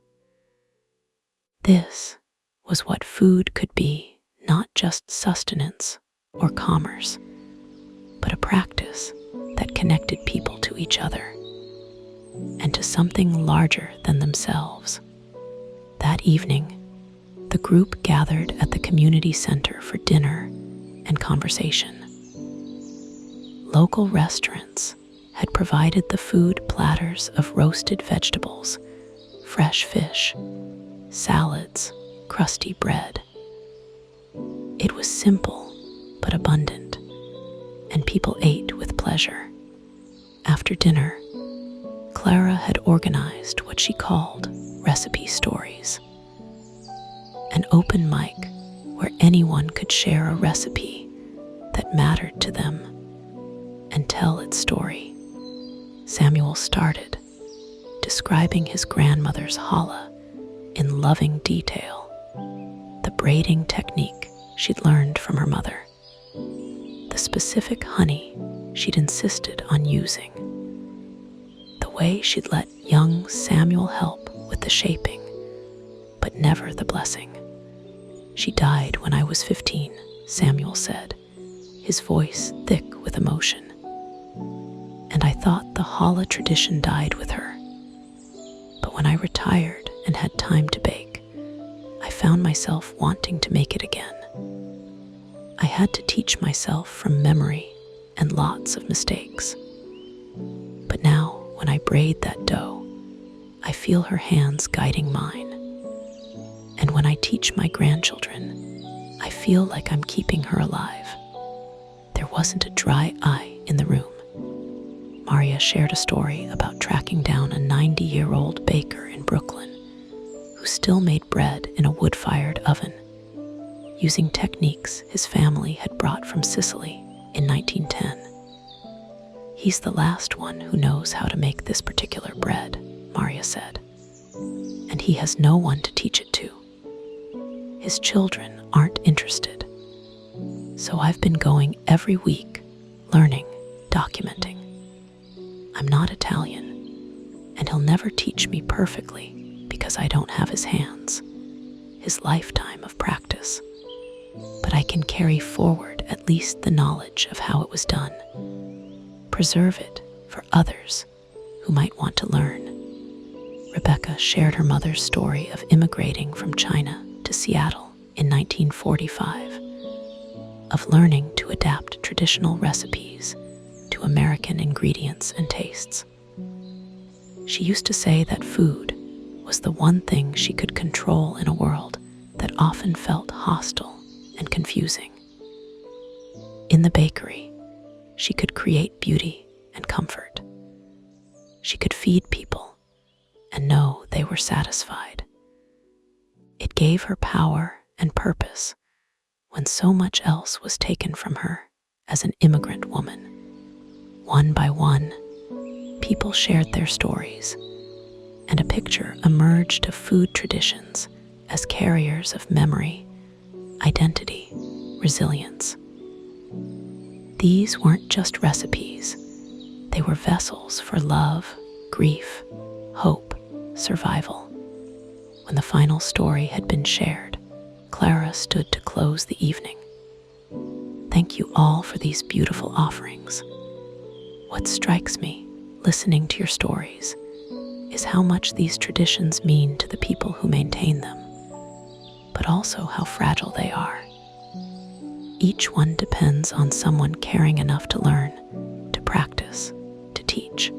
This was what food could be, not just sustenance or commerce, but a practice that connected people to each other and to something larger than themselves. That evening, the group gathered at the community center for dinner and conversation. Local restaurants had provided the food platters of roasted vegetables, fresh fish, salads, crusty bread. It was simple but abundant, and people ate with pleasure. After dinner, Clara had organized what she called recipe stories, an open mic where anyone could share a recipe that mattered to them and tell its story. Samuel started, describing his grandmother's challah in loving detail, the braiding technique she'd learned from her mother, the specific honey she'd insisted on using, the way she'd let young Samuel help with the shaping, but never the blessing. She died when I was 15, Samuel said, his voice thick with emotion. And I thought the challah tradition died with her. But when I retired and had time to bake, I found myself wanting to make it again. I had to teach myself from memory and lots of mistakes. But now, when I braid that dough, I feel her hands guiding mine. And when I teach my grandchildren, I feel like I'm keeping her alive. There wasn't a dry eye in the room. Maria shared a story about tracking down a 90-year-old baker in Brooklyn who still made bread in a wood-fired oven, using techniques his family had brought from Sicily in 1910. He's the last one who knows how to make this particular bread, Maria said, and he has no one to teach it to. His children aren't interested. So I've been going every week, learning, documenting. I'm not Italian, and he'll never teach me perfectly because I don't have his hands, his lifetime of practice. But I can carry forward at least the knowledge of how it was done, preserve it for others who might want to learn. Rebecca shared her mother's story of immigrating from China to Seattle in 1945, of learning to adapt traditional recipes to American ingredients and tastes. She used to say that food was the one thing she could control in a world that often felt hostile and confusing. In the bakery, she could create beauty and comfort. She could feed people and know they were satisfied. It gave her power and purpose when so much else was taken from her as an immigrant woman. One by one, people shared their stories, and a picture emerged of food traditions as carriers of memory, identity, resilience. These weren't just recipes. They were vessels for love, grief, hope, survival. When the final story had been shared, Clara stood to close the evening. Thank you all for these beautiful offerings. What strikes me, listening to your stories, is how much these traditions mean to the people who maintain them, but also how fragile they are. Each one depends on someone caring enough to learn, to practice, to teach.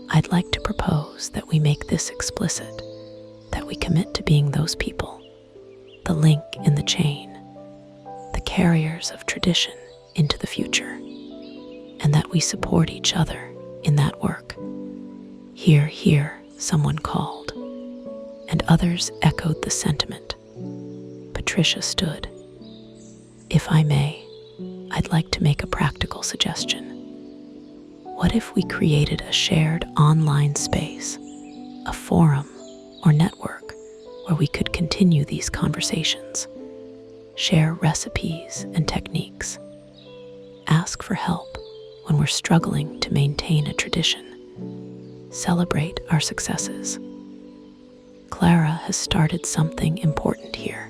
I'd like to propose that we make this explicit, that we commit to being those people, the link in the chain, the carriers of tradition into the future, and that we support each other in that work. Hear, hear, someone called, and others echoed the sentiment. Patricia stood. If I may, I'd like to make a practical suggestion. What if we created a shared online space, a forum or network where we could continue these conversations, share recipes and techniques, ask for help when we're struggling to maintain a tradition, celebrate our successes. Clara has started something important here,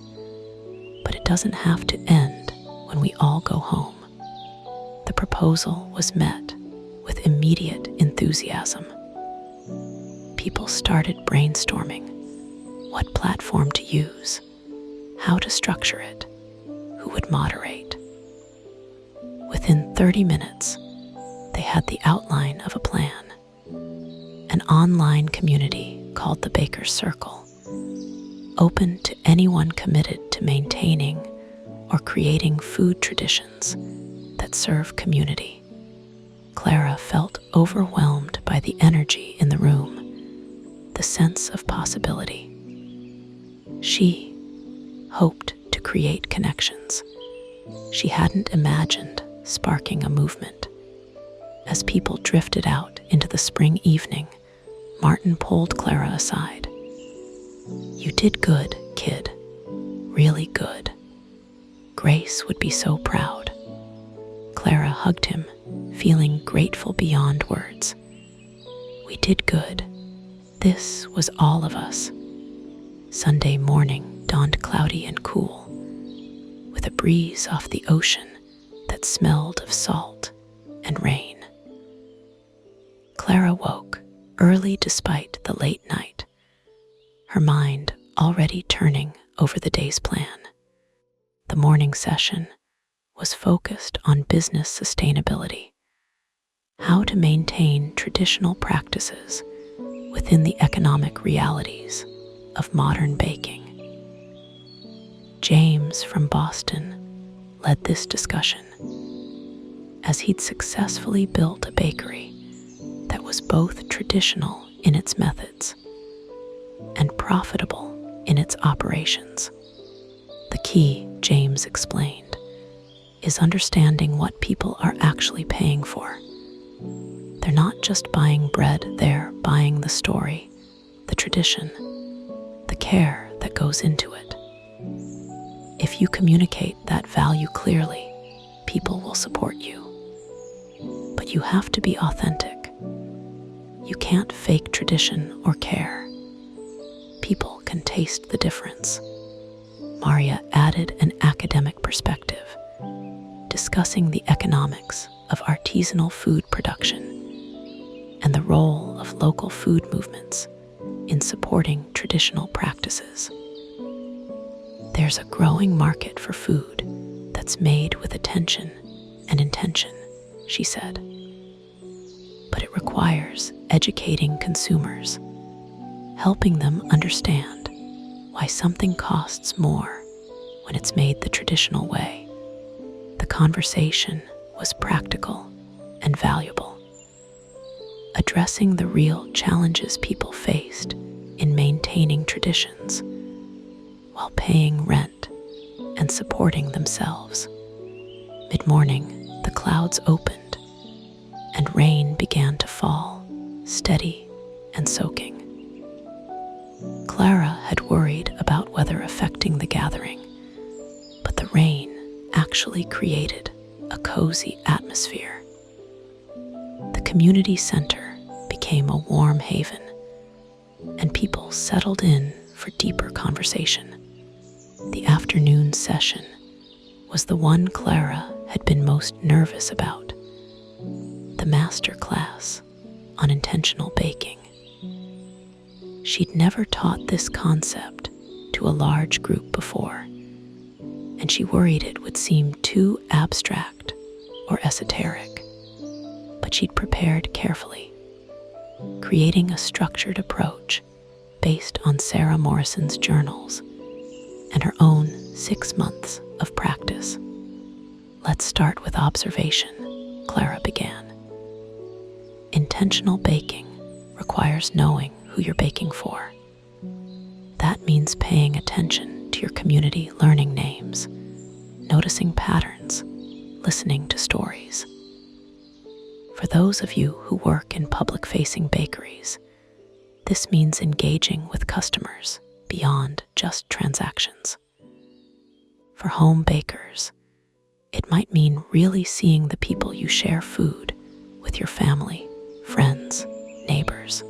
but it doesn't have to end when we all go home. The proposal was met with immediate enthusiasm. People started brainstorming what platform to use, how to structure it, who would moderate. Within 30 minutes, they had the outline of a plan, an online community called the Baker's Circle, open to anyone committed to maintaining or creating food traditions that serve community. Clara felt overwhelmed by the energy in the room, the sense of possibility. She hoped to create connections she hadn't imagined sparking a movement. As people drifted out into the spring evening, Martin pulled Clara aside. "You did good, kid. Really good. Grace would be so proud." Clara hugged him, feeling grateful beyond words. We did good. This was all of us. Sunday morning dawned cloudy and cool, with a breeze off the ocean that smelled of salt and rain. Clara woke early despite the late night. her mind already turning over the day's plan. The morning session was focused on business sustainability, how to maintain traditional practices within the economic realities of modern baking. James from Boston led this discussion, as he'd successfully built a bakery that was both traditional in its methods and profitable in its operations. The key, James explained, is understanding what people are actually paying for. They're not just buying bread, they're buying the story, the tradition, the care that goes into it. If you communicate that value clearly, people will support you. But you have to be authentic. You can't fake tradition or care. People can taste the difference. Maria added an academic perspective, discussing the economics of artisanal food production and the role of local food movements in supporting traditional practices. There's a growing market for food that's made with attention and intention, she said. But it requires educating consumers, helping them understand why something costs more when it's made the traditional way. The conversation was practical and valuable, addressing the real challenges people faced in maintaining traditions while paying rent and supporting themselves. Mid-morning, the clouds opened and rain began to fall, steady and soaking. Clara had worried about weather affecting the gathering, but the rain actually created a cozy atmosphere. The community center became a warm haven, and people settled in for deeper conversation. The afternoon session was the one Clara had been most nervous about, the master class on intentional baking. She'd never taught this concept to a large group before, and she worried it would seem too abstract or esoteric. But she'd prepared carefully, creating a structured approach based on Sarah Morrison's journals and her own 6 months of practice. Let's start with observation, Clara began. Intentional baking requires knowing who you're baking for. That means paying attention to your community, learning names, noticing patterns, listening to stories. For those of you who work in public-facing bakeries, this means engaging with customers beyond just transactions. For home bakers, it might mean really seeing the people you share food with, your family, friends, neighbors.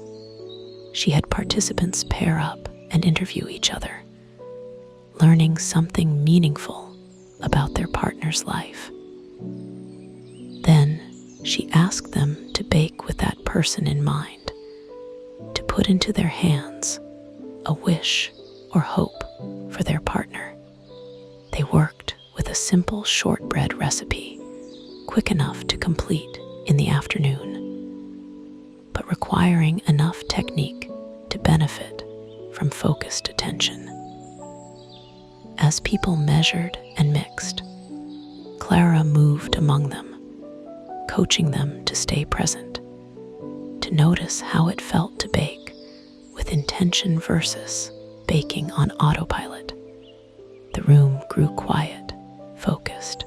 She had participants pair up and interview each other, learning something meaningful about their partner's life. Then she asked them to bake with that person in mind, to put into their hands a wish or hope for their partner. They worked with a simple shortbread recipe, quick enough to complete in the afternoon, but requiring enough technique to benefit from focused attention. As people measured and mixed, Clara moved among them, coaching them to stay present, to notice how it felt to bake with intention versus baking on autopilot. The room grew quiet, focused.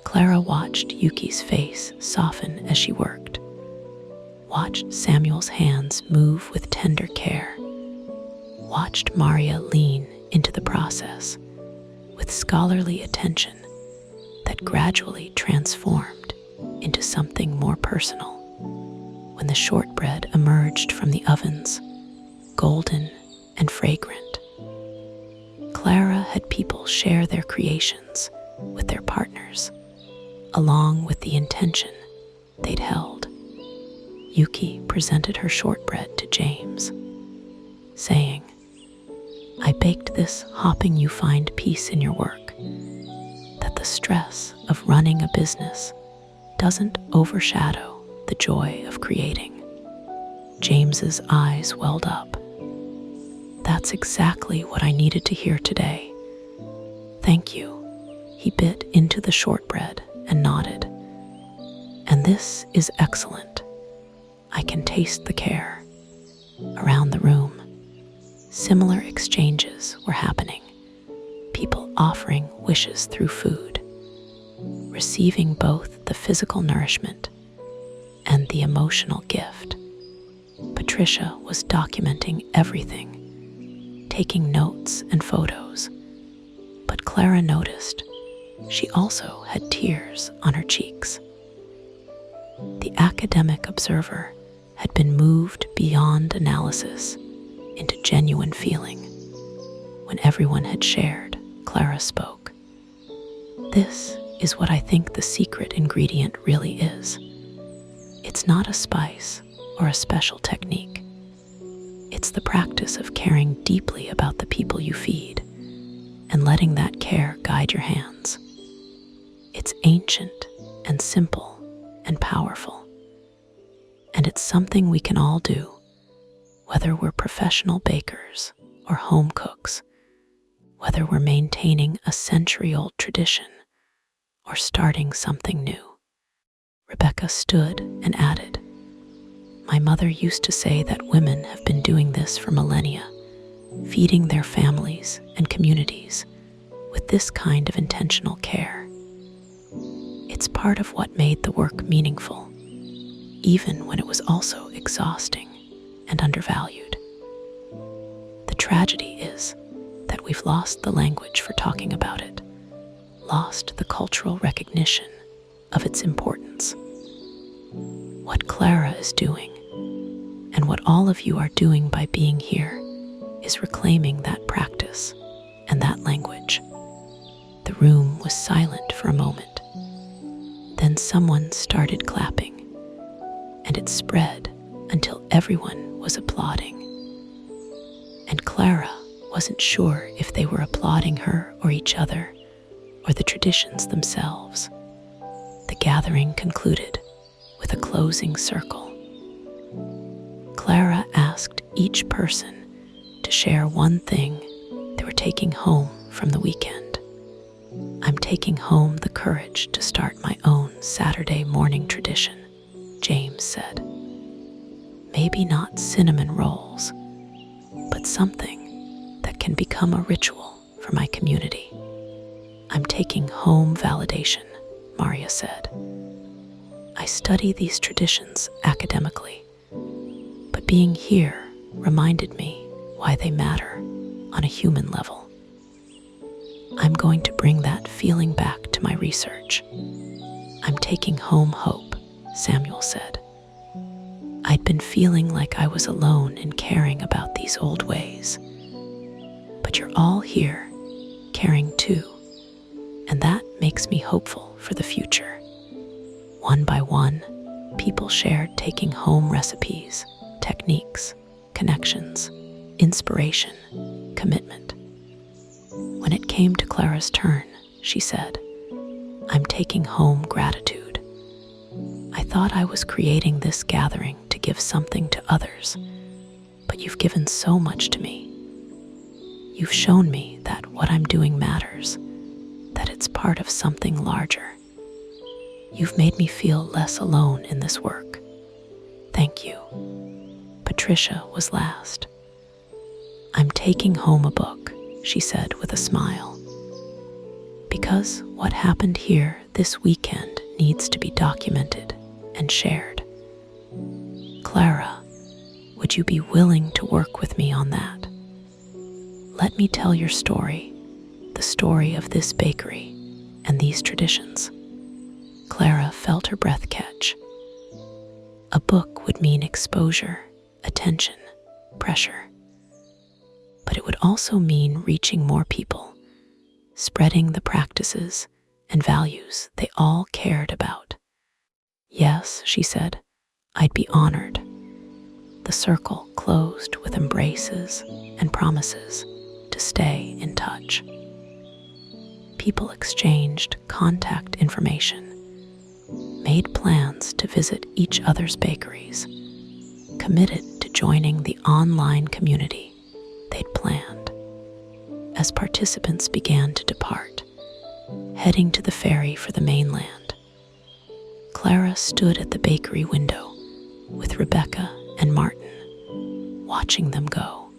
Clara watched Yuki's face soften as she worked, watched Samuel's hands move with tender care, watched Maria lean into the process with scholarly attention that gradually transformed into something more personal. When the shortbread emerged from the ovens, golden and fragrant, Clara had people share their creations with their partners, along with the intention they'd held. Yuki presented her shortbread to James, saying, "I baked this hoping you find peace in your work, that the stress of running a business doesn't overshadow the joy of creating." James's eyes welled up. "That's exactly what I needed to hear today. Thank you." He bit into the shortbread and nodded. "And this is excellent. I can taste the care." Around the room, similar exchanges were happening, people offering wishes through food, receiving both the physical nourishment and the emotional gift. Patricia was documenting everything, taking notes and photos, but Clara noticed she also had tears on her cheeks. The academic observer had been moved beyond analysis into genuine feeling. When everyone had shared, Clara spoke. "This is what I think the secret ingredient really is. It's not a spice or a special technique. It's the practice of caring deeply about the people you feed and letting that care guide your hands. It's ancient and simple and powerful. And it's something we can all do, whether we're professional bakers or home cooks, whether we're maintaining a century-old tradition or starting something new." Rebecca stood and added, "My mother used to say that women have been doing this for millennia, feeding their families and communities with this kind of intentional care. It's part of what made the work meaningful, even when it was also exhausting and undervalued. The tragedy is that we've lost the language for talking about it, lost the cultural recognition of its importance. What Clara is doing, and what all of you are doing by being here, is reclaiming that practice and that language." The room was silent for a moment. Then someone started clapping, and it spread until everyone was applauding. And Clara wasn't sure if they were applauding her or each other, or the traditions themselves. The gathering concluded with a closing circle. Clara asked each person to share one thing they were taking home from the weekend. "I'm taking home the courage to start my own Saturday morning tradition," James said. "Maybe not cinnamon rolls, but something that can become a ritual for my community." "I'm taking home validation," Maria said. "I study these traditions academically, but being here reminded me why they matter on a human level. I'm going to bring that feeling back to my research." "I'm taking home hope," Samuel said. "I'd been feeling like I was alone in caring about these old ways. But you're all here, caring too, and that makes me hopeful for the future." One by one, people shared taking home recipes, techniques, connections, inspiration, commitment. When it came to Clara's turn, she said, "I'm taking home gratitude. I thought I was creating this gathering to give something to others, but you've given so much to me. You've shown me that what I'm doing matters, that it's part of something larger. You've made me feel less alone in this work. Thank you." Patricia was last. "I'm taking home a book," she said with a smile, "because what happened here this weekend needs to be documented and shared. Clara, would you be willing to work with me on that? Let me tell your story, the story of this bakery and these traditions." Clara felt her breath catch. A book would mean exposure, attention, pressure. But it would also mean reaching more people, spreading the practices and values they all cared about. "Yes," she said, "I'd be honored. the circle closed with embraces and promises to stay in touch. People exchanged contact information, made plans to visit each other's bakeries, committed to joining the online community they'd planned. As participants began to depart, heading to the ferry for the mainland, Clara stood at the bakery window with Rebecca and Martin, watching them go.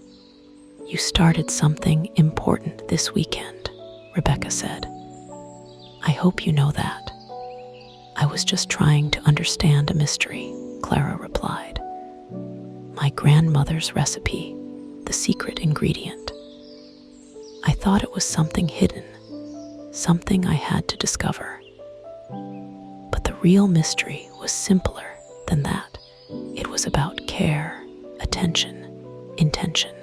"You started something important this weekend," Rebecca said. "I hope you know that." "I was just trying to understand a mystery," Clara replied. "My grandmother's recipe, the secret ingredient. I thought it was something hidden, something I had to discover. But the real mystery was simpler than that. It was about care, attention, intention.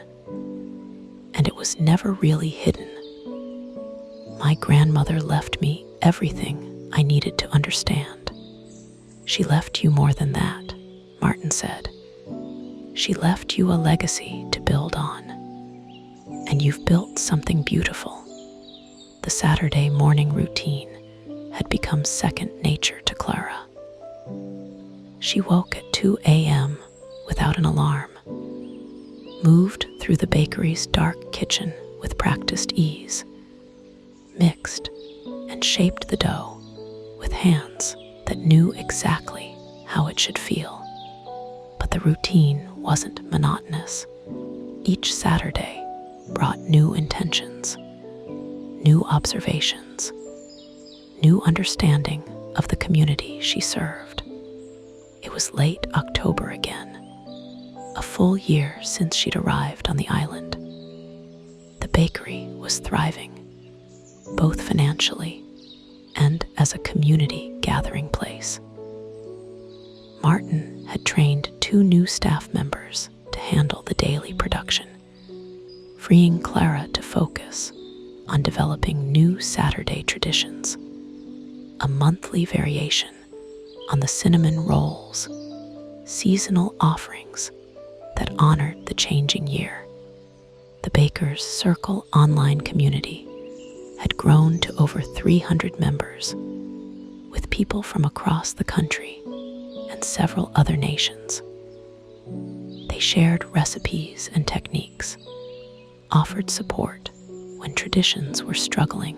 And it was never really hidden. My grandmother left me everything I needed to understand." "She left you more than that," Martin said. "She left you a legacy to build on. And you've built something beautiful." The Saturday morning routine had become second nature to Clara. She woke at 2 a.m. without an alarm, moved through the bakery's dark kitchen with practiced ease, mixed and shaped the dough with hands that knew exactly how it should feel. But the routine wasn't monotonous. Each Saturday brought new intentions, new observations, new understanding of the community she served. It was late October again, a full year since she'd arrived on the island. The bakery was thriving, both financially and as a community gathering place. Martin had trained 2 new staff members to handle the daily production, freeing Clara to focus on developing new Saturday traditions, a monthly variation on the cinnamon rolls, seasonal offerings that honored the changing year. The Baker's Circle online community had grown to over 300 members, with people from across the country and several other nations. They shared recipes and techniques, offered support when traditions were struggling,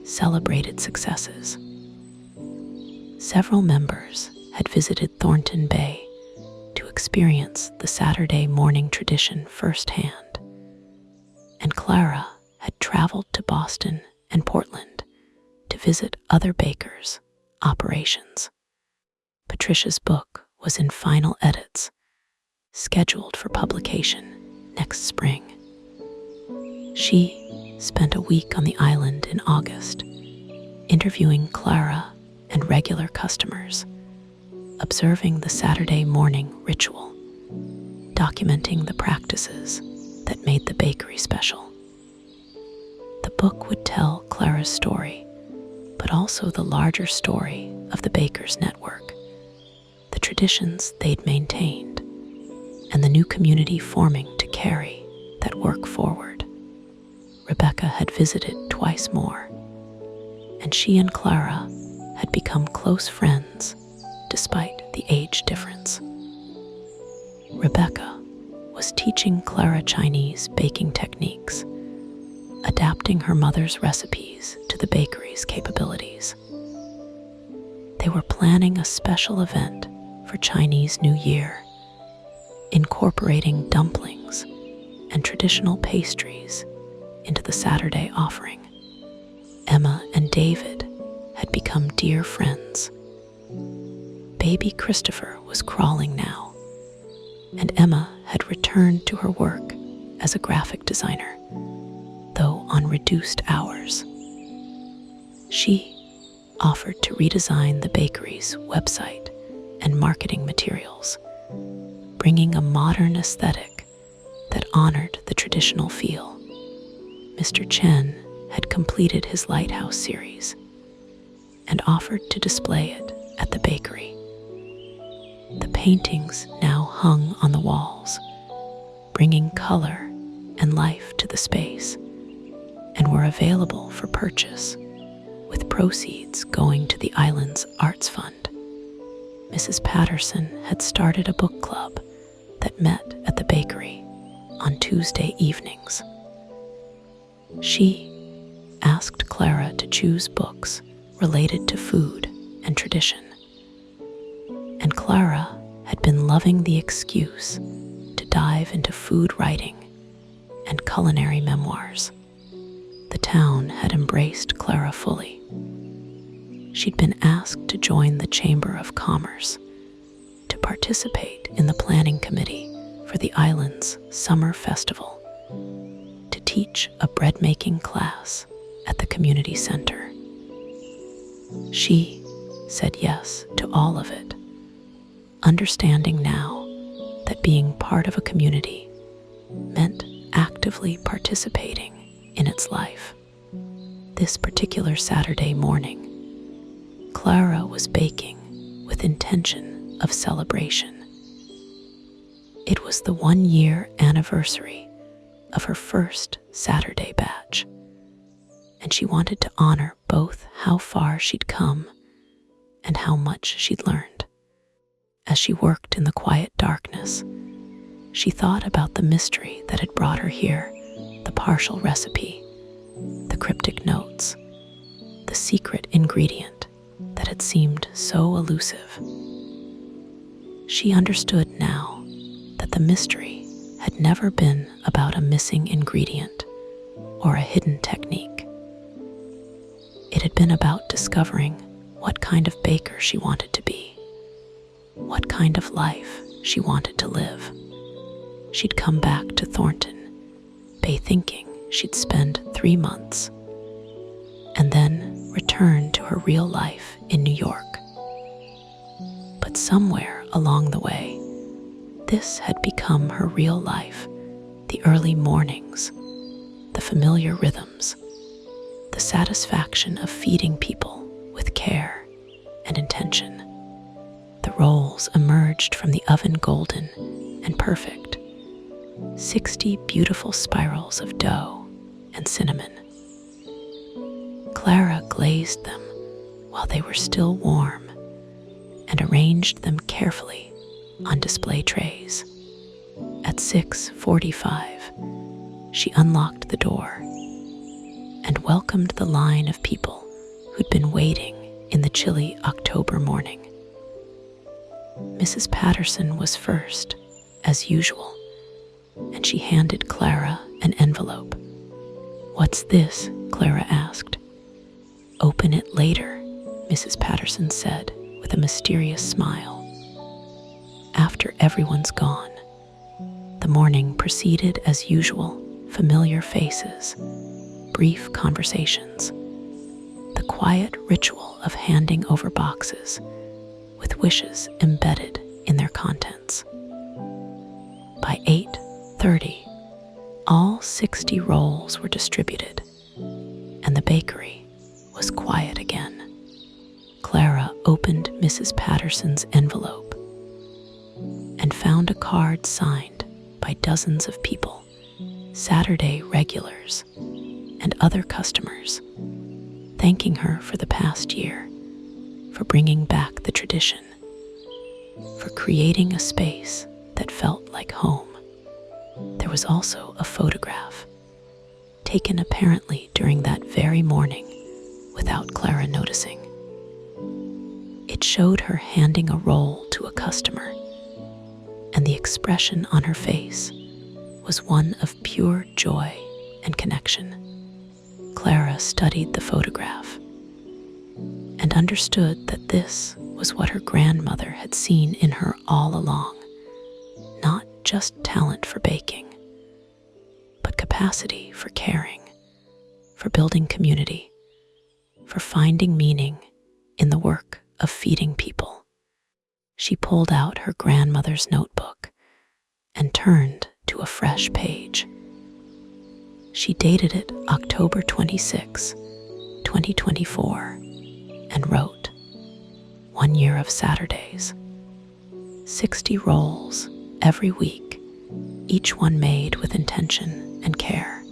celebrated successes. Several members had visited Thornton Bay to experience the Saturday morning tradition firsthand, and Clara had traveled to Boston and Portland to visit other bakers' operations. Patricia's book was in final edits, scheduled for publication next spring. She spent a week on the island in August, interviewing Clara and regular customers, observing the Saturday morning ritual, documenting the practices that made the bakery special. The book would tell Clara's story, but also the larger story of the Bakers Network, the traditions they'd maintained, and the new community forming to carry that work forward. Rebecca had visited twice more, and she and Clara had become close friends despite the age difference. Rebecca was teaching Clara Chinese baking techniques, adapting her mother's recipes to the bakery's capabilities. They were planning a special event for Chinese New Year, incorporating dumplings and traditional pastries into the Saturday offering. Emma and David had become dear friends. Baby Christopher was crawling now, and Emma had returned to her work as a graphic designer, though on reduced hours. She offered to redesign the bakery's website and marketing materials, bringing a modern aesthetic that honored the traditional feel. Mr. Chen had completed his lighthouse series and offered to display it at the bakery. The paintings now hung on the walls, bringing color and life to the space, and were available for purchase, with proceeds going to the island's arts fund. Mrs. Patterson had started a book club that met at the bakery on Tuesday evenings. She asked Clara to choose books related to food and tradition, and Clara had been loving the excuse to dive into food writing and culinary memoirs. The town had embraced Clara fully. She'd been asked to join the Chamber of Commerce, to participate in the planning committee for the island's summer festival, to teach a bread-making class at the community center. She said yes to all of it, understanding now that being part of a community meant actively participating in its life. This particular Saturday morning, Clara was baking with intention of celebration. It was the 1-year anniversary of her first Saturday batch, and she wanted to honor both how far she'd come and how much she'd learned. As she worked in the quiet darkness, she thought about the mystery that had brought her here, the partial recipe, the cryptic notes, the secret ingredient that had seemed so elusive. She understood now that the mystery had never been about a missing ingredient or a hidden technique. It had been about discovering what kind of baker she wanted to be, what kind of life she wanted to live. She'd come back to Thornton Bay thinking she'd spend 3 months, and then return to her real life in New York. But somewhere along the way, this had become her real life, the early mornings, the familiar rhythms, the satisfaction of feeding people with care and intention. The rolls emerged from the oven golden and perfect, 60 beautiful spirals of dough and cinnamon. Clara glazed them while they were still warm and arranged them carefully on display trays. At 6:45, she unlocked the door and welcomed the line of people who'd been waiting in the chilly October morning. Mrs. Patterson was first, as usual, and she handed Clara an envelope. "What's this?" Clara asked. "Open it later," Mrs. Patterson said with a mysterious smile. After everyone's gone, the morning proceeded as usual, familiar faces, brief conversations, the quiet ritual of handing over boxes with wishes embedded in their contents. By 8:30, all 60 rolls were distributed, and the bakery was quiet again. Clara opened Mrs. Patterson's envelope and found a card signed by dozens of people, Saturday regulars and other customers, thanking her for the past year, for bringing back the tradition, for creating a space that felt like home. There was also a photograph, taken apparently during that very morning without Clara noticing. It showed her handing a roll to a customer, and the expression on her face was one of pure joy and connection. Clara studied the photograph and understood that this was what her grandmother had seen in her all along, not just talent for baking, but capacity for caring, for building community, for finding meaning in the work of feeding people. She pulled out her grandmother's notebook and turned to a fresh page. She dated it October 26, 2024, and wrote, "1 year of Saturdays, 60 rolls every week, each one made with intention and care.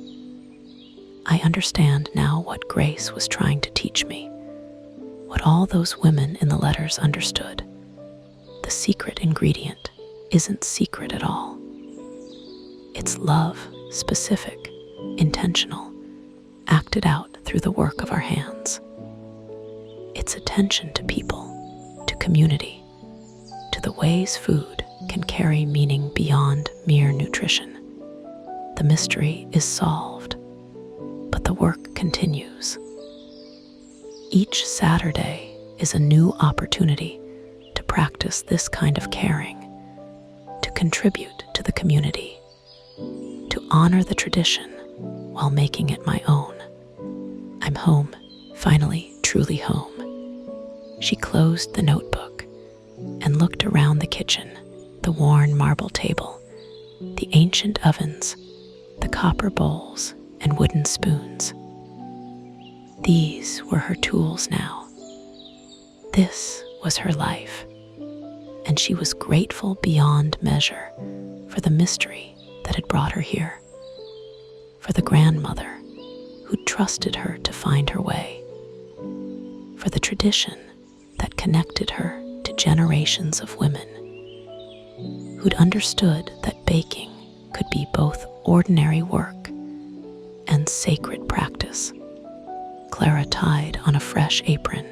I understand now what Grace was trying to teach me, what all those women in the letters understood. The secret ingredient isn't secret at all. It's love, specific, intentional, acted out through the work of our hands. It's attention to people, to community, to the ways food can carry meaning beyond mere nutrition. The mystery is solved, but the work continues. Each Saturday is a new opportunity to practice this kind of caring, to contribute to the community, to honor the tradition while making it my own. I'm home, finally, truly home. She closed the notebook and looked around the kitchen, the worn marble table, the ancient ovens, the copper bowls and wooden spoons. These were her tools now. This was her life, and she was grateful beyond measure for the mystery that had brought her here, for the grandmother who trusted her to find her way, for the tradition that connected her to generations of women who'd understood that baking could be both ordinary work and sacred practice. Clara tied on a fresh apron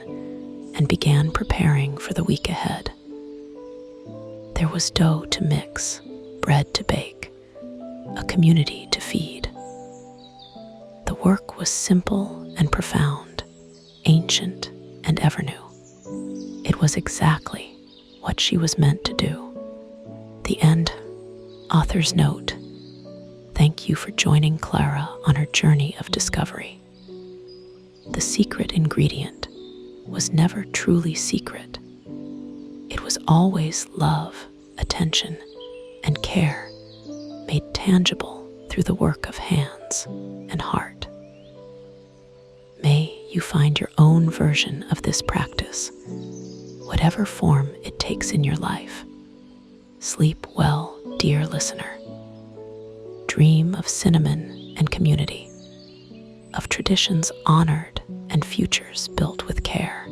and began preparing for the week ahead. There was dough to mix, bread to bake, a community to feed. The work was simple and profound, ancient and ever new. It was exactly what she was meant to do. The end. Author's note. Thank you for joining Clara on her journey of discovery. The secret ingredient was never truly secret. It was always love, attention, and care, made tangible through the work of hands and heart. May you find your own version of this practice, whatever form it takes in your life. Sleep well, dear listener. Dream of cinnamon and community, of traditions honored and futures built with care.